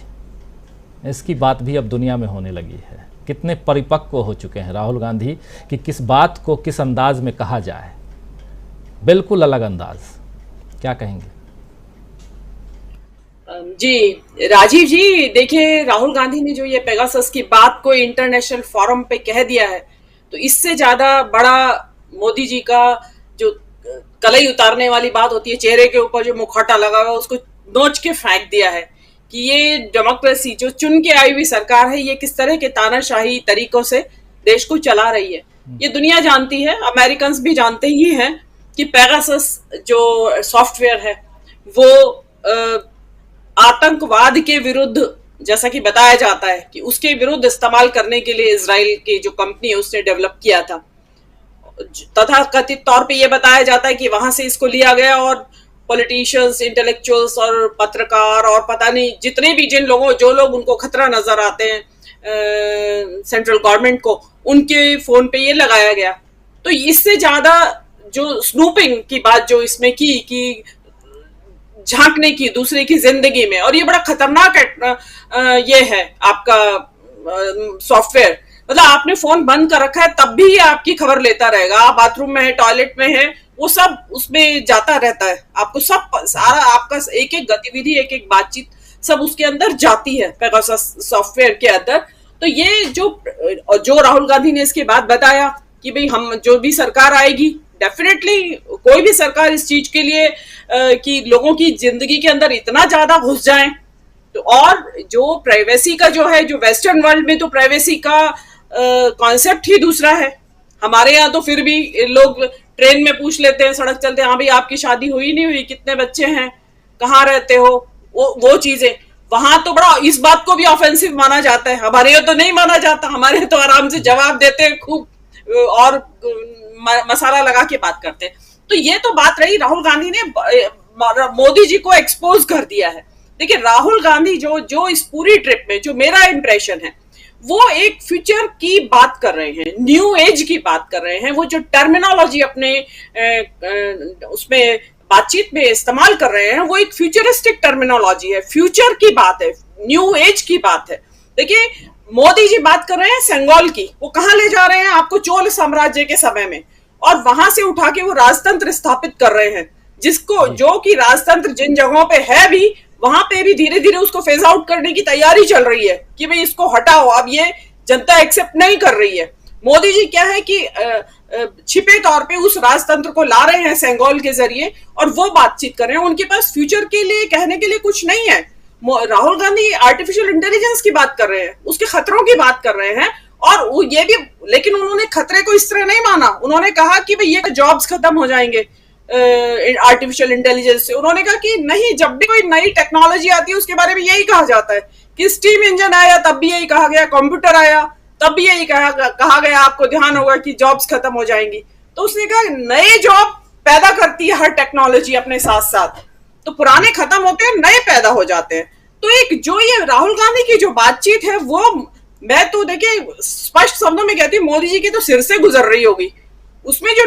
इसकी बात भी अब दुनिया में होने लगी है। कितने परिपक्व हो चुके हैं राहुल गांधी कि किस बात को किस अंदाज में कहा जाए, बिल्कुल अलग अंदाज। क्या कहेंगे? जी राजीव जी, देखिए राहुल गांधी ने जो ये पेगासस की बात को इंटरनेशनल फोरम पे कह दिया है, तो इससे ज्यादा बड़ा मोदी जी का जो कलई उतारने वाली बात होती है, चेहरे के ऊपर जो मुखौटा लगा हुआ है उसको नोच के फेंक दिया है कि ये डेमोक्रेसी जो चुन के आई हुई सरकार है, ये किस तरह के तानाशाही तरीकों से देश को चला रही है। ये दुनिया जानती है, अमेरिकन भी जानते ही हैं कि पेगासस जो सॉफ्टवेयर है वो आतंकवाद के विरुद्ध, जैसा कि बताया जाता है कि उसके विरुद्ध इस्तेमाल करने के लिए इजराइल की जो कंपनी है उसने डेवलप किया था। तथा कथित तौर पे ये बताया जाता है कि वहां से इसको लिया गया और पॉलिटिशियंस, इंटेलेक्चुअल्स और पत्रकार और पता नहीं जितने भी जो लोग उनको खतरा नजर आते हैं सेंट्रल गवर्नमेंट को, उनके फोन पे ये लगाया गया। तो इससे ज्यादा जो स्नूपिंग की बात जो इसमें की कि झांकने की दूसरे की जिंदगी में, और ये बड़ा खतरनाक ये है आपका सॉफ्टवेयर। मतलब आपने फोन बंद कर रखा है तब भी ये आपकी खबर लेता रहेगा, आप बाथरूम में है, टॉयलेट में है, वो सब उसमें जाता रहता है। आपको सब सारा आपका एक एक गतिविधि, एक एक बातचीत सब उसके अंदर जाती है पेगासस सॉफ्टवेयर के अंदर। तो ये जो राहुल गांधी ने इसके बाद बताया कि भाई हम जो भी सरकार आएगी, डेफिनेटली कोई भी सरकार इस चीज के लिए कि लोगों की जिंदगी के अंदर इतना ज्यादा घुस जाए, तो और जो प्राइवेसी का जो है, जो वेस्टर्न वर्ल्ड में तो प्राइवेसी का कॉन्सेप्ट ही दूसरा है। हमारे यहाँ तो फिर भी लोग ट्रेन में पूछ लेते हैं, सड़क चलते हैं, हाँ भाई आपकी शादी हुई नहीं हुई, कितने बच्चे हैं, कहाँ रहते हो, वो चीजें। वहां तो बड़ा इस बात को भी ऑफेंसिव माना जाता है, हमारे यहाँ तो नहीं माना जाता, हमारे यहाँ तो आराम से जवाब देते हैं खूब और मसाला लगा के बात करते हैं। तो ये तो बात रही, राहुल गांधी ने मोदी जी को एक्सपोज कर दिया है। देखिए राहुल गांधी जो इस पूरी ट्रिप में जो मेरा इंप्रेशन है, वो एक फ्यूचर की बात कर रहे हैं, न्यू एज की बात कर रहे हैं। वो जो टर्मिनोलॉजी अपने उसमें बातचीत में इस्तेमाल कर रहे हैं, वो एक फ्यूचरिस्टिक टर्मिनोलॉजी है, फ्यूचर की बात है, न्यू एज की बात है। देखिए मोदी जी बात कर रहे हैं सेंगोल की, वो कहां ले जा रहे हैं आपको? चोल साम्राज्य के समय में, और वहां से उठा के वो राजतंत्र स्थापित कर रहे हैं, जिसको जो कि राजतंत्र जिन जगहों पे है भी, वहां पे भी धीरे धीरे उसको फेज आउट करने की तैयारी चल रही है कि भाई इसको हटाओ, अब ये जनता एक्सेप्ट नहीं कर रही है। मोदी जी क्या है कि छिपे तौर पे उस राजतंत्र को ला रहे हैं सेंगोल के जरिए, और वो बातचीत कर रहे हैं। उनके पास फ्यूचर के लिए कहने के लिए कुछ नहीं है। राहुल गांधी आर्टिफिशियल इंटेलिजेंस की बात कर रहे हैं, उसके खतरों की बात कर रहे हैं, और ये भी, लेकिन उन्होंने खतरे को इस तरह नहीं माना। उन्होंने कहा कि भाई ये जॉब्स खत्म हो जाएंगे आर्टिफिशियल इंटेलिजेंस से। उन्होंने कहा कि नहीं, जब भी कोई नई टेक्नोलॉजी आती है उसके बारे में यही कहा जाता है कि स्टीम इंजन आया तब भी यही कहा गया, कंप्यूटर आया तब भी यही कहा गया, आपको ध्यान होगा कि जॉब्स खत्म हो जाएंगी। तो उसने कहा नए जॉब पैदा करती है हर टेक्नोलॉजी अपने साथ साथ, तो पुराने खत्म होते हैं, नए पैदा हो जाते हैं। तो एक जो ये राहुल गांधी की जो बातचीत है, वो मैं तो देखिए स्पष्ट शब्दों में कहती हूँ, मोदी जी के तो सिर से गुजर रही होगी। उसमें जो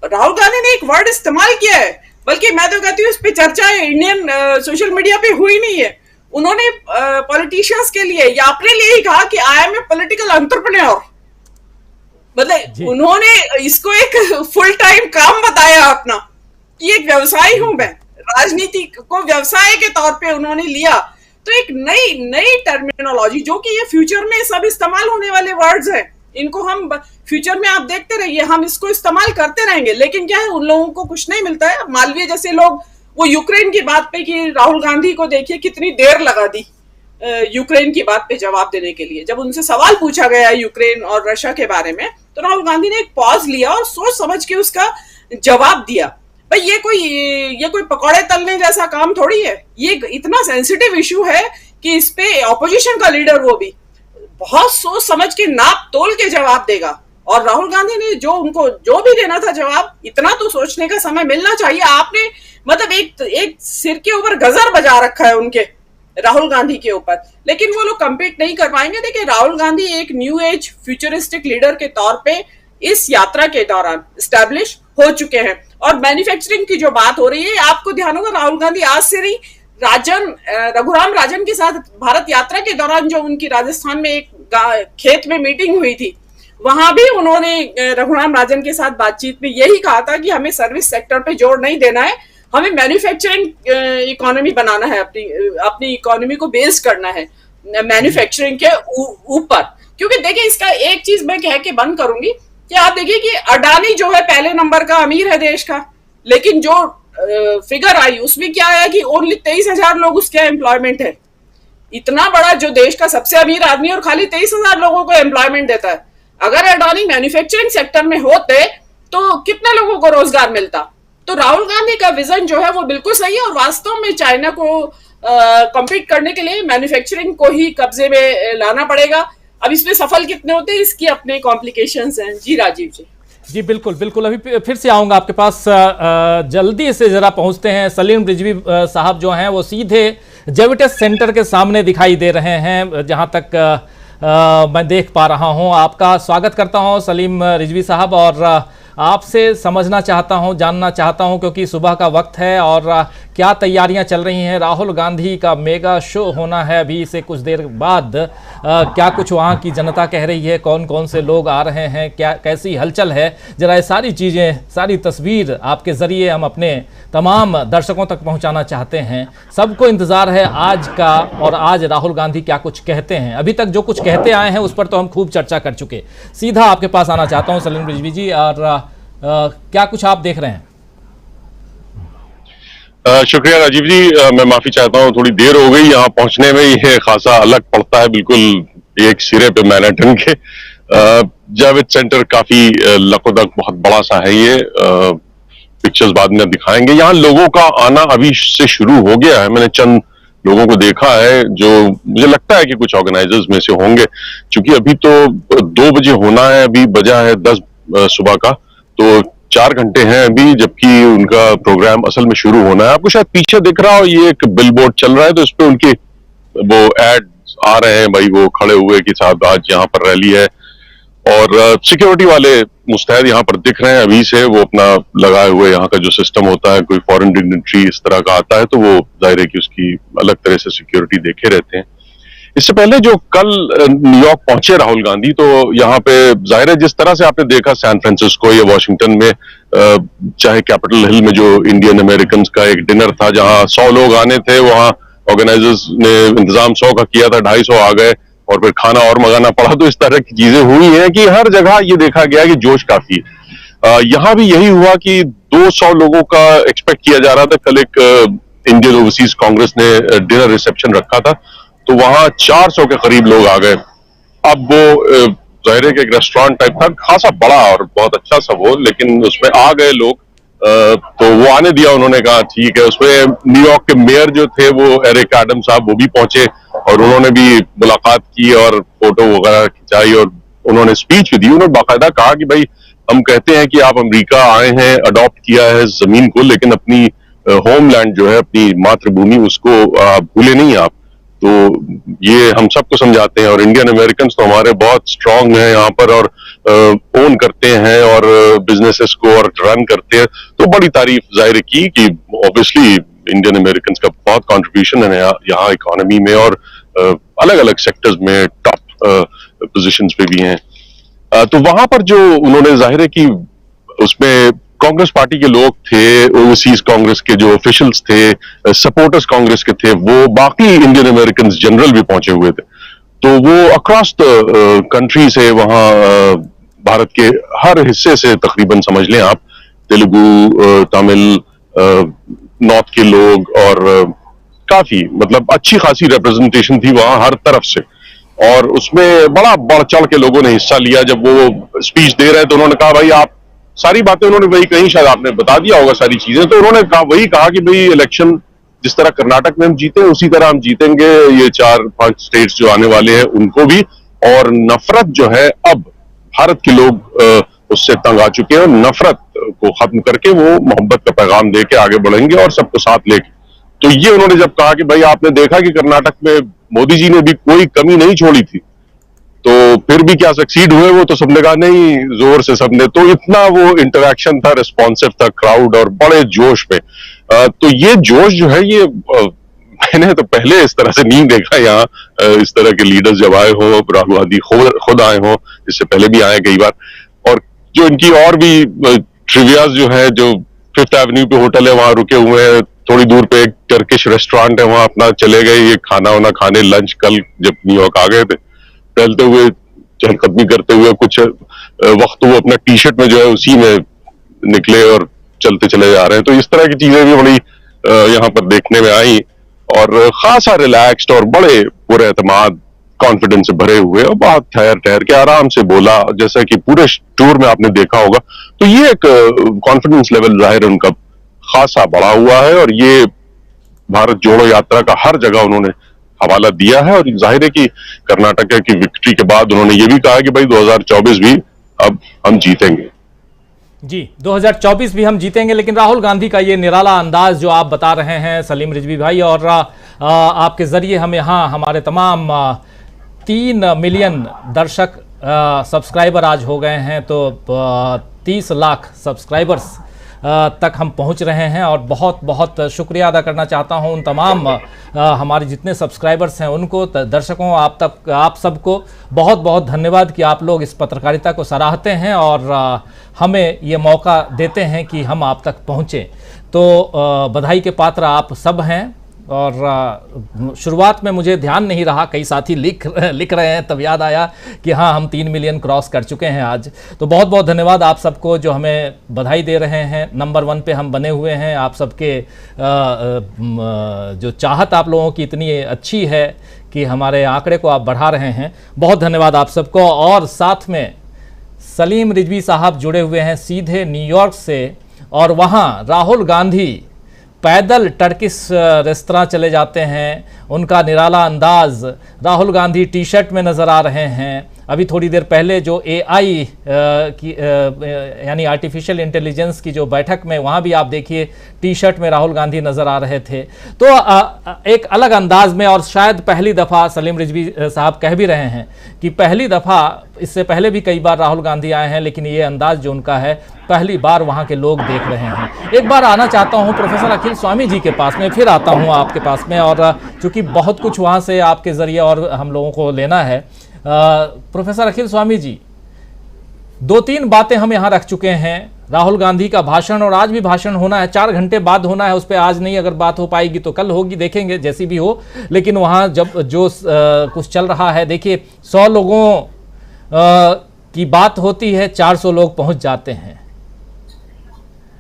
राहुल गांधी ने एक वर्ड इस्तेमाल किया है, बल्कि मैं तो कहती हूँ इस पे चर्चा इंडियन सोशल मीडिया पे हुई नहीं है। उन्होंने पॉलिटिशियंस के लिए या अपने लिए ही कहा कि I am a political entrepreneur. मतलब उन्होंने इसको एक फुल टाइम काम बताया अपना कि एक व्यवसायी हूं मैं, राजनीति को व्यवसाय के तौर पे उन्होंने लिया। तो एक नई टर्मिनोलॉजी, जो कि ये फ्यूचर में सब इस्तेमाल होने वाले वर्ड्स हैं, इनको हम फ्यूचर में आप देखते रहिए, हम इसको इस्तेमाल करते रहेंगे। लेकिन क्या है, उन लोगों को कुछ नहीं मिलता है। मालवीय जैसे लोग, वो यूक्रेन की बात पे, कि राहुल गांधी को देखिए कितनी देर लगा दी यूक्रेन की बात पे जवाब देने के लिए। जब उनसे सवाल पूछा गया यूक्रेन और रशिया के बारे में, तो राहुल गांधी ने एक पॉज लिया और सोच समझ के उसका जवाब दिया। भाई ये कोई पकौड़े तलने जैसा काम थोड़ी है। ये इतना सेंसिटिव इशू है कि इस पे ऑपोजिशन का लीडर वो भी बहुत सोच समझ के नाप तोल के जवाब देगा। और राहुल गांधी ने जो उनको जो भी देना था जवाब, इतना तो सोचने का समय मिलना चाहिए। आपने मतलब एक सिर के ऊपर गजर बजा रखा है उनके, राहुल गांधी के ऊपर, लेकिन वो लोग कंपीट नहीं कर पाएंगे। देखिए, राहुल गांधी एक न्यू एज फ्यूचरिस्टिक लीडर के तौर पे इस यात्रा के दौरान स्टैब्लिश हो चुके हैं। और मैन्युफैक्चरिंग की जो बात हो रही है, आपको ध्यान होगा राहुल गांधी आज से नहीं, रघुराम राजन के साथ भारत यात्रा के दौरान जो उनकी राजस्थान में एक खेत में मीटिंग हुई थी, वहां भी उन्होंने रघुराम राजन के साथ बातचीत में यही कहा था कि हमें सर्विस सेक्टर पे जोर नहीं देना है, हमें मैन्युफैक्चरिंग इकोनॉमी बनाना है, अपनी इकोनॉमी को बेस करना है मैन्युफैक्चरिंग के ऊपर। क्योंकि देखिए, इसका एक चीज मैं कह के बंद करूंगी कि आप देखिए कि अडानी जो है पहले नंबर का अमीर है देश का, लेकिन जो फिगर आई उसमें क्या आया कि ओनली 23,000 लोग उसके एम्प्लॉयमेंट है। इतना बड़ा जो देश का सबसे अमीर आदमी और खाली 23,000 लोगों को एम्प्लॉयमेंट देता है। अगर अडानी मैन्युफैक्चरिंग सेक्टर में होते तो कितने लोगों को रोजगार मिलता। तो राहुल गांधी का विजन जो है वो बिल्कुल सही है, और वास्तव में चाइना को कम्पीट करने के लिए मैन्युफैक्चरिंग को ही कब्जे में लाना पड़ेगा। अब इसमें सफल कितने होते हैं, इसकी अपने कॉम्प्लिकेशंस हैं। जी राजीव जी। जी बिल्कुल बिल्कुल, अभी फिर से आऊँगा आपके पास। जल्दी से ज़रा पहुँचते हैं। सलीम रिजवी साहब जो हैं वो सीधे जेविटस सेंटर के सामने दिखाई दे रहे हैं, जहाँ तक मैं देख पा रहा हूँ। आपका स्वागत करता हूँ सलीम रिजवी साहब, और आपसे समझना चाहता हूं, जानना चाहता हूं, क्योंकि सुबह का वक्त है और क्या तैयारियां चल रही हैं। राहुल गांधी का मेगा शो होना है अभी से कुछ देर बाद। क्या कुछ वहां की जनता कह रही है, कौन कौन से लोग आ रहे हैं, क्या कैसी हलचल है, जरा ये सारी चीज़ें, सारी तस्वीर आपके ज़रिए हम अपने तमाम दर्शकों तक पहुंचाना चाहते हैं। सबको इंतज़ार है आज का, और आज राहुल गांधी क्या कुछ कहते हैं। अभी तक जो कुछ कहते आए हैं उस पर तो हम खूब चर्चा कर चुके। सीधा आपके पास आना चाहता हूं सलीम रिजवी जी, और क्या कुछ आप देख रहे हैं? शुक्रिया राजीव जी, मैं माफी चाहता हूँ, थोड़ी देर हो गई यहाँ पहुंचने में। ये खासा अलग पड़ता है, बिल्कुल एक सिरे पे मैनहट्टन के। जावेद सेंटर काफी लकोदक बहुत बड़ा सा है। ये पिक्चर्स बाद में दिखाएंगे। यहाँ लोगों का आना अभी से शुरू हो गया है। मैंने चंद लोगों को देखा है जो मुझे लगता है कि कुछ ऑर्गेनाइजर्स में से होंगे, क्योंकि अभी तो 2 बजे होना है, अभी बजा है 10 सुबह का, तो 4 घंटे हैं अभी, जबकि उनका प्रोग्राम असल में शुरू होना है। आपको शायद पीछे दिख रहा हो, ये एक बिलबोर्ड चल रहा है, तो इस पे उनके वो एड आ रहे हैं भाई, वो खड़े हुए कि साहब आज यहाँ पर रैली है। और सिक्योरिटी वाले मुस्तैद यहाँ पर दिख रहे हैं अभी से, वो अपना लगाए हुए यहाँ का जो सिस्टम होता है, कोई फॉरेन डिग्नेटरी इस तरह का आता है तो वो जाहिर है कि उसकी अलग तरह से सिक्योरिटी देखे रहते हैं। इससे पहले जो कल न्यूयॉर्क पहुंचे राहुल गांधी, तो यहाँ पे जाहिर है जिस तरह से आपने देखा सैन फ्रांसिस्को या वॉशिंगटन में, चाहे कैपिटल हिल में जो इंडियन अमेरिकन का एक डिनर था जहां 100 लोग आने थे, वहां ऑर्गेनाइजर्स ने इंतजाम 100 का किया था, 250 आ गए और फिर खाना और मंगाना पड़ा। तो इस तरह की चीजें हुई हैं कि हर जगह ये देखा गया कि जोश काफी है। यहाँ भी यही हुआ कि 200 लोगों का एक्सपेक्ट किया जा रहा था। कल एक इंडियन ओवरसीज कांग्रेस ने डिनर रिसेप्शन रखा था, तो वहां 400 के करीब लोग आ गए। अब वो जाहिर है कि एक रेस्टोरेंट टाइप था, खासा बड़ा और बहुत अच्छा सा वो, लेकिन उसमें आ गए लोग, तो वो आने दिया। उन्होंने कहा ठीक है। उसमें न्यूयॉर्क के मेयर जो थे वो एरिक एडम्स साहब, वो भी पहुंचे और उन्होंने भी मुलाकात की और फोटो वगैरह खिंचाई और उन्होंने स्पीच भी दी। उन्होंने बाकायदा कहा कि भाई हम कहते हैं कि आप अमेरिका आए हैं, अडॉप्ट किया है जमीन को, लेकिन अपनी होमलैंड जो है, अपनी मातृभूमि, उसको भूले नहीं आप। तो ये हम सबको समझाते हैं, और इंडियन अमेरिकन तो हमारे बहुत स्ट्रांग हैं यहाँ पर, और ओन करते हैं और बिजनेसेस को और रन करते हैं। तो बड़ी तारीफ जाहिर की कि ऑब्वियसली इंडियन अमेरिकन का बहुत कंट्रीब्यूशन है यहाँ इकोनॉमी में, और अलग अलग सेक्टर्स में टॉप पोजीशंस पे भी हैं। तो वहां पर जो उन्होंने जाहिर है कि उसमें कांग्रेस पार्टी के लोग थे, ओवरसीज कांग्रेस के जो ऑफिशियल्स थे, सपोर्टर्स कांग्रेस के थे, वो बाकी इंडियन अमेरिकन जनरल भी पहुंचे हुए थे। तो वो अक्रॉस द कंट्री से वहां भारत के हर हिस्से से तकरीबन समझ लें आप, तेलुगु, तमिल, नॉर्थ के लोग, और काफी मतलब अच्छी खासी रिप्रेजेंटेशन थी वहां हर तरफ से। और उसमें बड़ा बढ़ चढ़ के लोगों ने हिस्सा लिया। जब वो स्पीच दे रहे तो उन्होंने कहा भाई आप सारी बातें, उन्होंने वही कहीं, शायद आपने बता दिया होगा सारी चीजें, तो उन्होंने वही कहा कि भाई इलेक्शन जिस तरह कर्नाटक में हम जीते उसी तरह हम जीतेंगे ये 4-5 स्टेट्स जो आने वाले हैं उनको भी। और नफरत जो है, अब भारत के लोग उससे तंग आ चुके हैं, और नफरत को खत्म करके वो मोहब्बत का पैगाम देके आगे बढ़ेंगे और सबको साथ लेके। तो ये उन्होंने जब कहा कि भाई आपने देखा कि कर्नाटक में मोदी जी ने भी कोई कमी नहीं छोड़ी थी, तो फिर भी क्या सक्सीड हुए वो, तो सबने कहा नहीं, जोर से सबने। तो इतना वो इंटरेक्शन था, रिस्पॉन्सिव था क्राउड, और बड़े जोश में। तो ये जोश जो है, ये मैंने तो पहले इस तरह से नहीं देखा यहाँ। इस तरह के लीडर्स जब आए हो, राहुल गांधी खुद आए हो, इससे पहले भी आए कई बार। और जो इनकी और भी ट्रिवियाज जो है, जो 5th एवेन्यू पे होटल है वहां रुके हुए हैं, थोड़ी दूर पे एक टर्किश रेस्टोरेंट है, वहां अपना चले गए ये खाना वाना खाने, लंच, कल जब न्यूयॉर्क आ गए थे, टहलते हुए, चहलकदमी करते हुए, कुछ वक्त वो अपना टी शर्ट में जो है उसी में निकले और चलते चले जा रहे हैं। तो इस तरह की चीजें भी बड़ी यहाँ पर देखने में आई, और खासा रिलैक्स्ड और बड़े पूरे एतमाद, कॉन्फिडेंस से भरे हुए, और बहुत ठहर के आराम से बोला, जैसा कि पूरे टूर में आपने देखा होगा। तो ये एक कॉन्फिडेंस लेवल जाहिर उनका खासा बढ़ा हुआ है, और ये भारत जोड़ो यात्रा का हर जगह उन्होंने हवाला दिया है। और जाहिर है कि कर्नाटक की विक्ट्री के बाद उन्होंने ये भी कहा कि भाई 2024 भी अब हम जीतेंगे। जी, 2024 भी हम जीतेंगे। लेकिन राहुल गांधी का ये निराला अंदाज जो आप बता रहे हैं सलीम रिजवी भाई, और आपके जरिए हम यहाँ हमारे तमाम 3 मिलियन दर्शक सब्सक्राइबर आज हो गए हैं, तो 30 लाख सब्सक्राइबर्स तक हम पहुंच रहे हैं। और बहुत बहुत शुक्रिया अदा करना चाहता हूं उन तमाम हमारे जितने सब्सक्राइबर्स हैं उनको, दर्शकों, आप सबको बहुत बहुत धन्यवाद कि आप लोग इस पत्रकारिता को सराहते हैं और हमें ये मौका देते हैं कि हम आप तक पहुँचें। तो बधाई के पात्र आप सब हैं। और शुरुआत में मुझे ध्यान नहीं रहा, कई साथी लिख रहे हैं, तब याद आया कि हाँ, हम 3 मिलियन क्रॉस कर चुके हैं आज। तो बहुत बहुत धन्यवाद आप सबको जो हमें बधाई दे रहे हैं। नंबर 1 पे हम बने हुए हैं। आप सबके जो चाहत आप लोगों की इतनी अच्छी है कि हमारे आंकड़े को आप बढ़ा रहे हैं, बहुत धन्यवाद आप सबको। और साथ में सलीम रिजवी साहब जुड़े हुए हैं सीधे न्यूयॉर्क से, और वहाँ राहुल गांधी पैदल टर्किश रेस्तरां चले जाते हैं। उनका निराला अंदाज, राहुल गांधी टी शर्ट में नज़र आ रहे हैं। अभी थोड़ी देर पहले जो AI की यानी आर्टिफिशियल इंटेलिजेंस की जो बैठक में, वहाँ भी आप देखिए टी शर्ट में राहुल गांधी नज़र आ रहे थे। तो एक अलग अंदाज में, और शायद पहली दफ़ा सलीम रिजवी साहब कह भी रहे हैं कि पहली दफ़ा, इससे पहले भी कई बार राहुल गांधी आए हैं, लेकिन ये अंदाज जो उनका है पहली बार वहाँ के लोग देख रहे हैं। एक बार आना चाहता हूँ प्रोफेसर अखिल स्वामी जी के पास में, फिर आता हूँ आपके पास में, और चूँकि बहुत कुछ वहाँ से आपके ज़रिए और हम लोगों को लेना है। प्रोफेसर अखिल स्वामी जी, 2-3 बातें हम यहाँ रख चुके हैं। राहुल गांधी का भाषण, और आज भी भाषण होना है, 4 घंटे बाद होना है, उस पर आज नहीं अगर बात हो पाएगी तो कल होगी, देखेंगे जैसी भी हो। लेकिन वहाँ जब जो कुछ चल रहा है, देखिए 100 लोगों की बात होती है, 400 लोग पहुँच जाते हैं।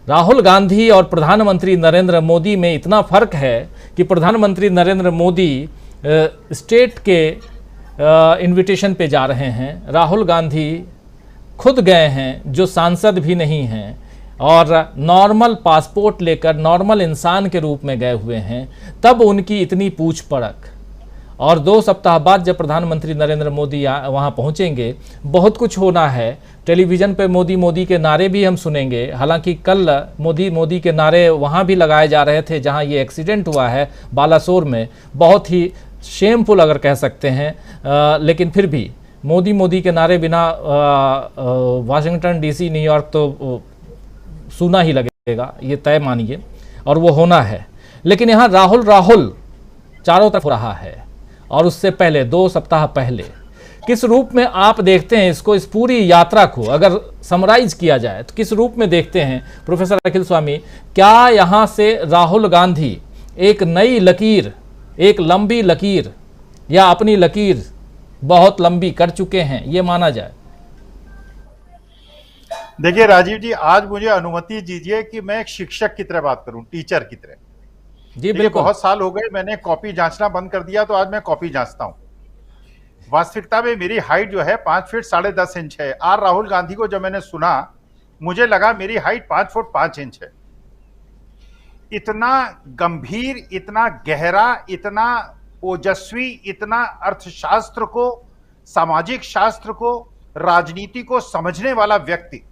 राहुल गांधी और प्रधानमंत्री नरेंद्र मोदी में इतना फ़र्क है कि प्रधानमंत्री नरेंद्र मोदी स्टेट के इनविटेशन पे जा रहे हैं, राहुल गांधी खुद गए हैं जो सांसद भी नहीं हैं, और नॉर्मल पासपोर्ट लेकर नॉर्मल इंसान के रूप में गए हुए हैं, तब उनकी इतनी पूछ पड़क। और 2 सप्ताह बाद जब प्रधानमंत्री नरेंद्र मोदी वहाँ पहुँचेंगे, बहुत कुछ होना है। टेलीविज़न पे मोदी मोदी के नारे भी हम सुनेंगे। हालांकि कल मोदी मोदी के नारे वहाँ भी लगाए जा रहे थे जहाँ ये एक्सीडेंट हुआ है बालासोर में। बहुत ही शेमफुल अगर कह सकते हैं, लेकिन फिर भी मोदी के नारे बिना वाशिंगटन डीसी न्यूयॉर्क तो सूना ही लगेगा, ये तय मानिए, और वो होना है। लेकिन यहाँ राहुल चारों तरफ हो रहा है, और उससे पहले 2 सप्ताह पहले किस रूप में आप देखते हैं इसको, इस पूरी यात्रा को अगर समराइज किया जाए तो किस रूप में देखते हैं प्रोफेसर अखिल स्वामी? क्या यहाँ से राहुल गांधी एक नई लकीर, एक लंबी लकीर, या अपनी लकीर बहुत लंबी कर चुके हैं, ये माना जाए? देखिए राजीव जी, आज मुझे अनुमति दीजिए कि मैं एक शिक्षक की तरह बात करूं, टीचर की तरह। जी बिल्कुल। बहुत साल हो गए मैंने कॉपी जांचना बंद कर दिया, तो आज मैं कॉपी जांचता हूं। वास्तविकता में मेरी हाइट जो है 5 फीट 10.5 इंच है। आर राहुल गांधी को जब मैंने सुना, मुझे लगा मेरी हाइट 5 फुट 5 इंच है। इतना गंभीर, इतना गहरा, इतना ओजस्वी, इतना अर्थशास्त्र को, सामाजिक शास्त्र को, राजनीति को समझने वाला व्यक्ति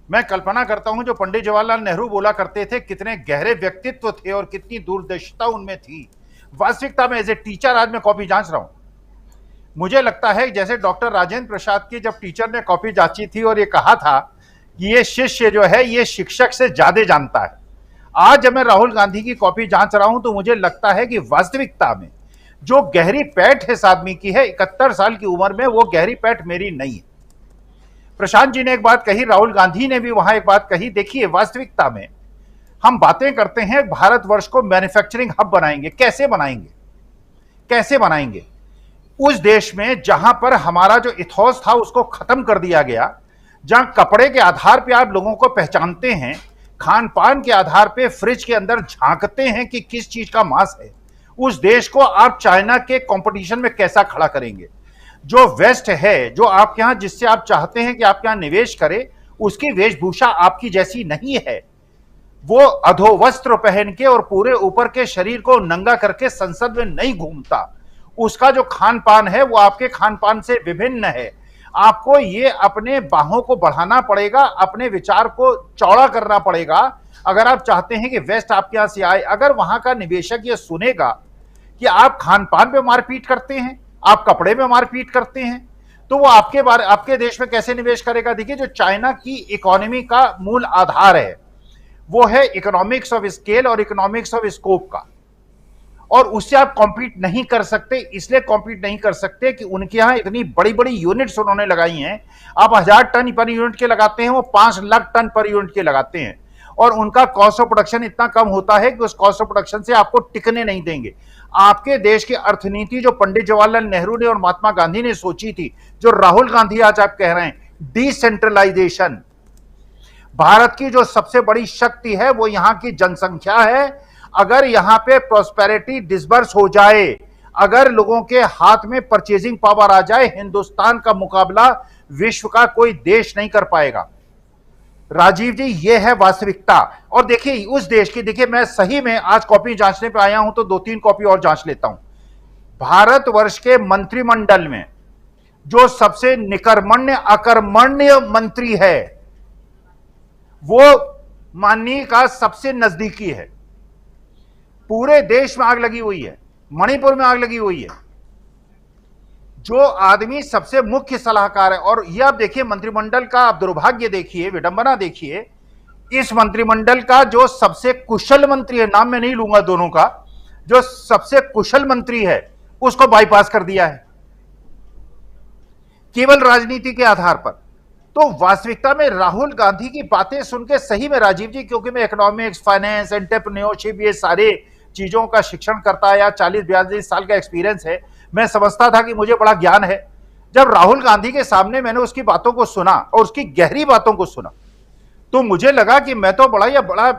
मैं कल्पना करता हूं। जो पंडित जवाहरलाल नेहरू बोला करते थे, कितने गहरे व्यक्तित्व थे और कितनी दूरदर्शिता उनमें थी। वास्तविकता में एज ए टीचर आज मैं कॉपी जांच रहा हूं। मुझे लगता है जैसे डॉक्टर राजेंद्र प्रसाद की जब टीचर ने कॉपी जांची थी और ये कहा था कि ये शिष्य जो है ये शिक्षक से ज्यादा जानता है, आज जब मैं राहुल गांधी की कॉपी जांच रहा हूं तो मुझे लगता है कि वास्तविकता में जो गहरी पैठ इस आदमी की है 71 साल की उम्र में, वो गहरी पैठ मेरी नहीं है। प्रशांत जी ने एक बात कही, राहुल गांधी ने भी वहां एक बात कही। देखिए वास्तविकता में हम बातें करते हैं भारतवर्ष को मैन्युफैक्चरिंग हब बनाएंगे। कैसे बनाएंगे? कैसे बनाएंगे? उस देश में जहां पर हमारा जो इथोस था उसको खत्म कर दिया गया, जहां कपड़े के आधार पे आप लोगों को पहचानते हैं, खान पान के आधार पे फ्रिज के अंदर झांकते हैं कि किस चीज का मांस है, उस देश को आप चाइना के कंपटीशन में कैसा खड़ा करेंगे? जो वेस्ट है, जो आपके यहां, जिससे आप चाहते हैं कि आपके यहां निवेश करे, उसकी वेशभूषा आपकी जैसी नहीं है। वो अधोवस्त्र पहन के और पूरे ऊपर के शरीर को नंगा करके संसद में नहीं घूमता। उसका जो खान पान है वो आपके खान पान से विभिन्न है। आपको ये अपने बाहों को बढ़ाना पड़ेगा, अपने विचार को चौड़ा करना पड़ेगा अगर आप चाहते हैं कि वेस्ट आपके यहां से आए। अगर वहां का निवेशक ये सुनेगा कि आप खान पान पे मारपीट करते हैं, आप कपड़े में मारपीट करते हैं, तो वो आपके देश में कैसे निवेश करेगा? देखिए, जो चाइना की इकोनॉमी का मूल आधार है वो है इकोनॉमिक्स ऑफ स्केल और इकोनॉमिक्स ऑफ स्कोप का, और उससे आप कॉम्पीट नहीं कर सकते। इसलिए कॉम्पीट नहीं कर सकते कि उनके यहां इतनी बड़ी बड़ी यूनिट्स उन्होंने लगाई हैं। आप 1000 टन पर यूनिट के लगाते हैं, वो 5 लाख टन पर यूनिट के लगाते हैं, और उनका कॉस्ट ऑफ प्रोडक्शन इतना कम होता है कि उस कॉस्ट ऑफ प्रोडक्शन से आपको टिकने नहीं देंगे। आपके देश की अर्थनीति जो पंडित जवाहरलाल नेहरू ने और महात्मा गांधी ने सोची थी, जो राहुल गांधी आज आप कह रहे हैं, डिसेंट्रलाइजेशन। भारत की जो सबसे बड़ी शक्ति है वो यहां की जनसंख्या है। अगर यहां पे प्रोस्पेरिटी डिसबर्स हो जाए, अगर लोगों के हाथ में परचेजिंग पावर आ जाए, हिंदुस्तान का मुकाबला विश्व का कोई देश नहीं कर पाएगा। राजीव जी, ये है वास्तविकता। और देखिए उस देश की, देखिए मैं सही में आज कॉपी जांचने पे आया हूं तो 2-3 कॉपी और जांच लेता हूं। भारतवर्ष के मंत्रिमंडल में जो सबसे निकर्मण्य अकर्मण्य मंत्री है वो माननीय का सबसे नजदीकी है। पूरे देश में आग लगी हुई है, मणिपुर में आग लगी हुई है। जो आदमी सबसे मुख्य सलाहकार है, और यह आप देखिए मंत्रिमंडल का आप दुर्भाग्य देखिए, विडंबना देखिए, इस मंत्रिमंडल का जो सबसे कुशल मंत्री है, नाम मैं नहीं लूंगा दोनों का, जो सबसे कुशल मंत्री है उसको बाईपास कर दिया है केवल राजनीति के आधार पर। तो वास्तविकता में राहुल गांधी की बातें सुन के सही में राजीव जी, क्योंकि मैं इकोनॉमिक्स, फाइनेंस, एंटरप्रेन्योरशिप, ये सारे चीजों का शिक्षण करता है, या 40-42 साल का एक्सपीरियंस है, मैं समझता था कि मुझे बड़ा ज्ञान है। जब राहुल गांधी के सामने मैंने उसकी बातों को सुना और उसकी गहरी बातों को सुना, तो मुझे लगा कि मैं तो बड़ा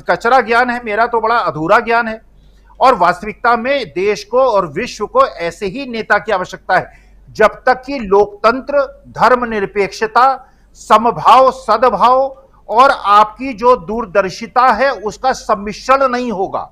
कचरा ज्ञान है मेरा, तो बड़ा अधूरा ज्ञान है। और वास्तविकता में देश को और विश्व को ऐसे ही नेता की आवश्यकता है, जब तक कि लोकतंत्र, धर्मनिरपेक्षता, समभाव, सद्भाव और आपकी जो दूरदर्शिता है उसका सम्मिश्रण नहीं होगा,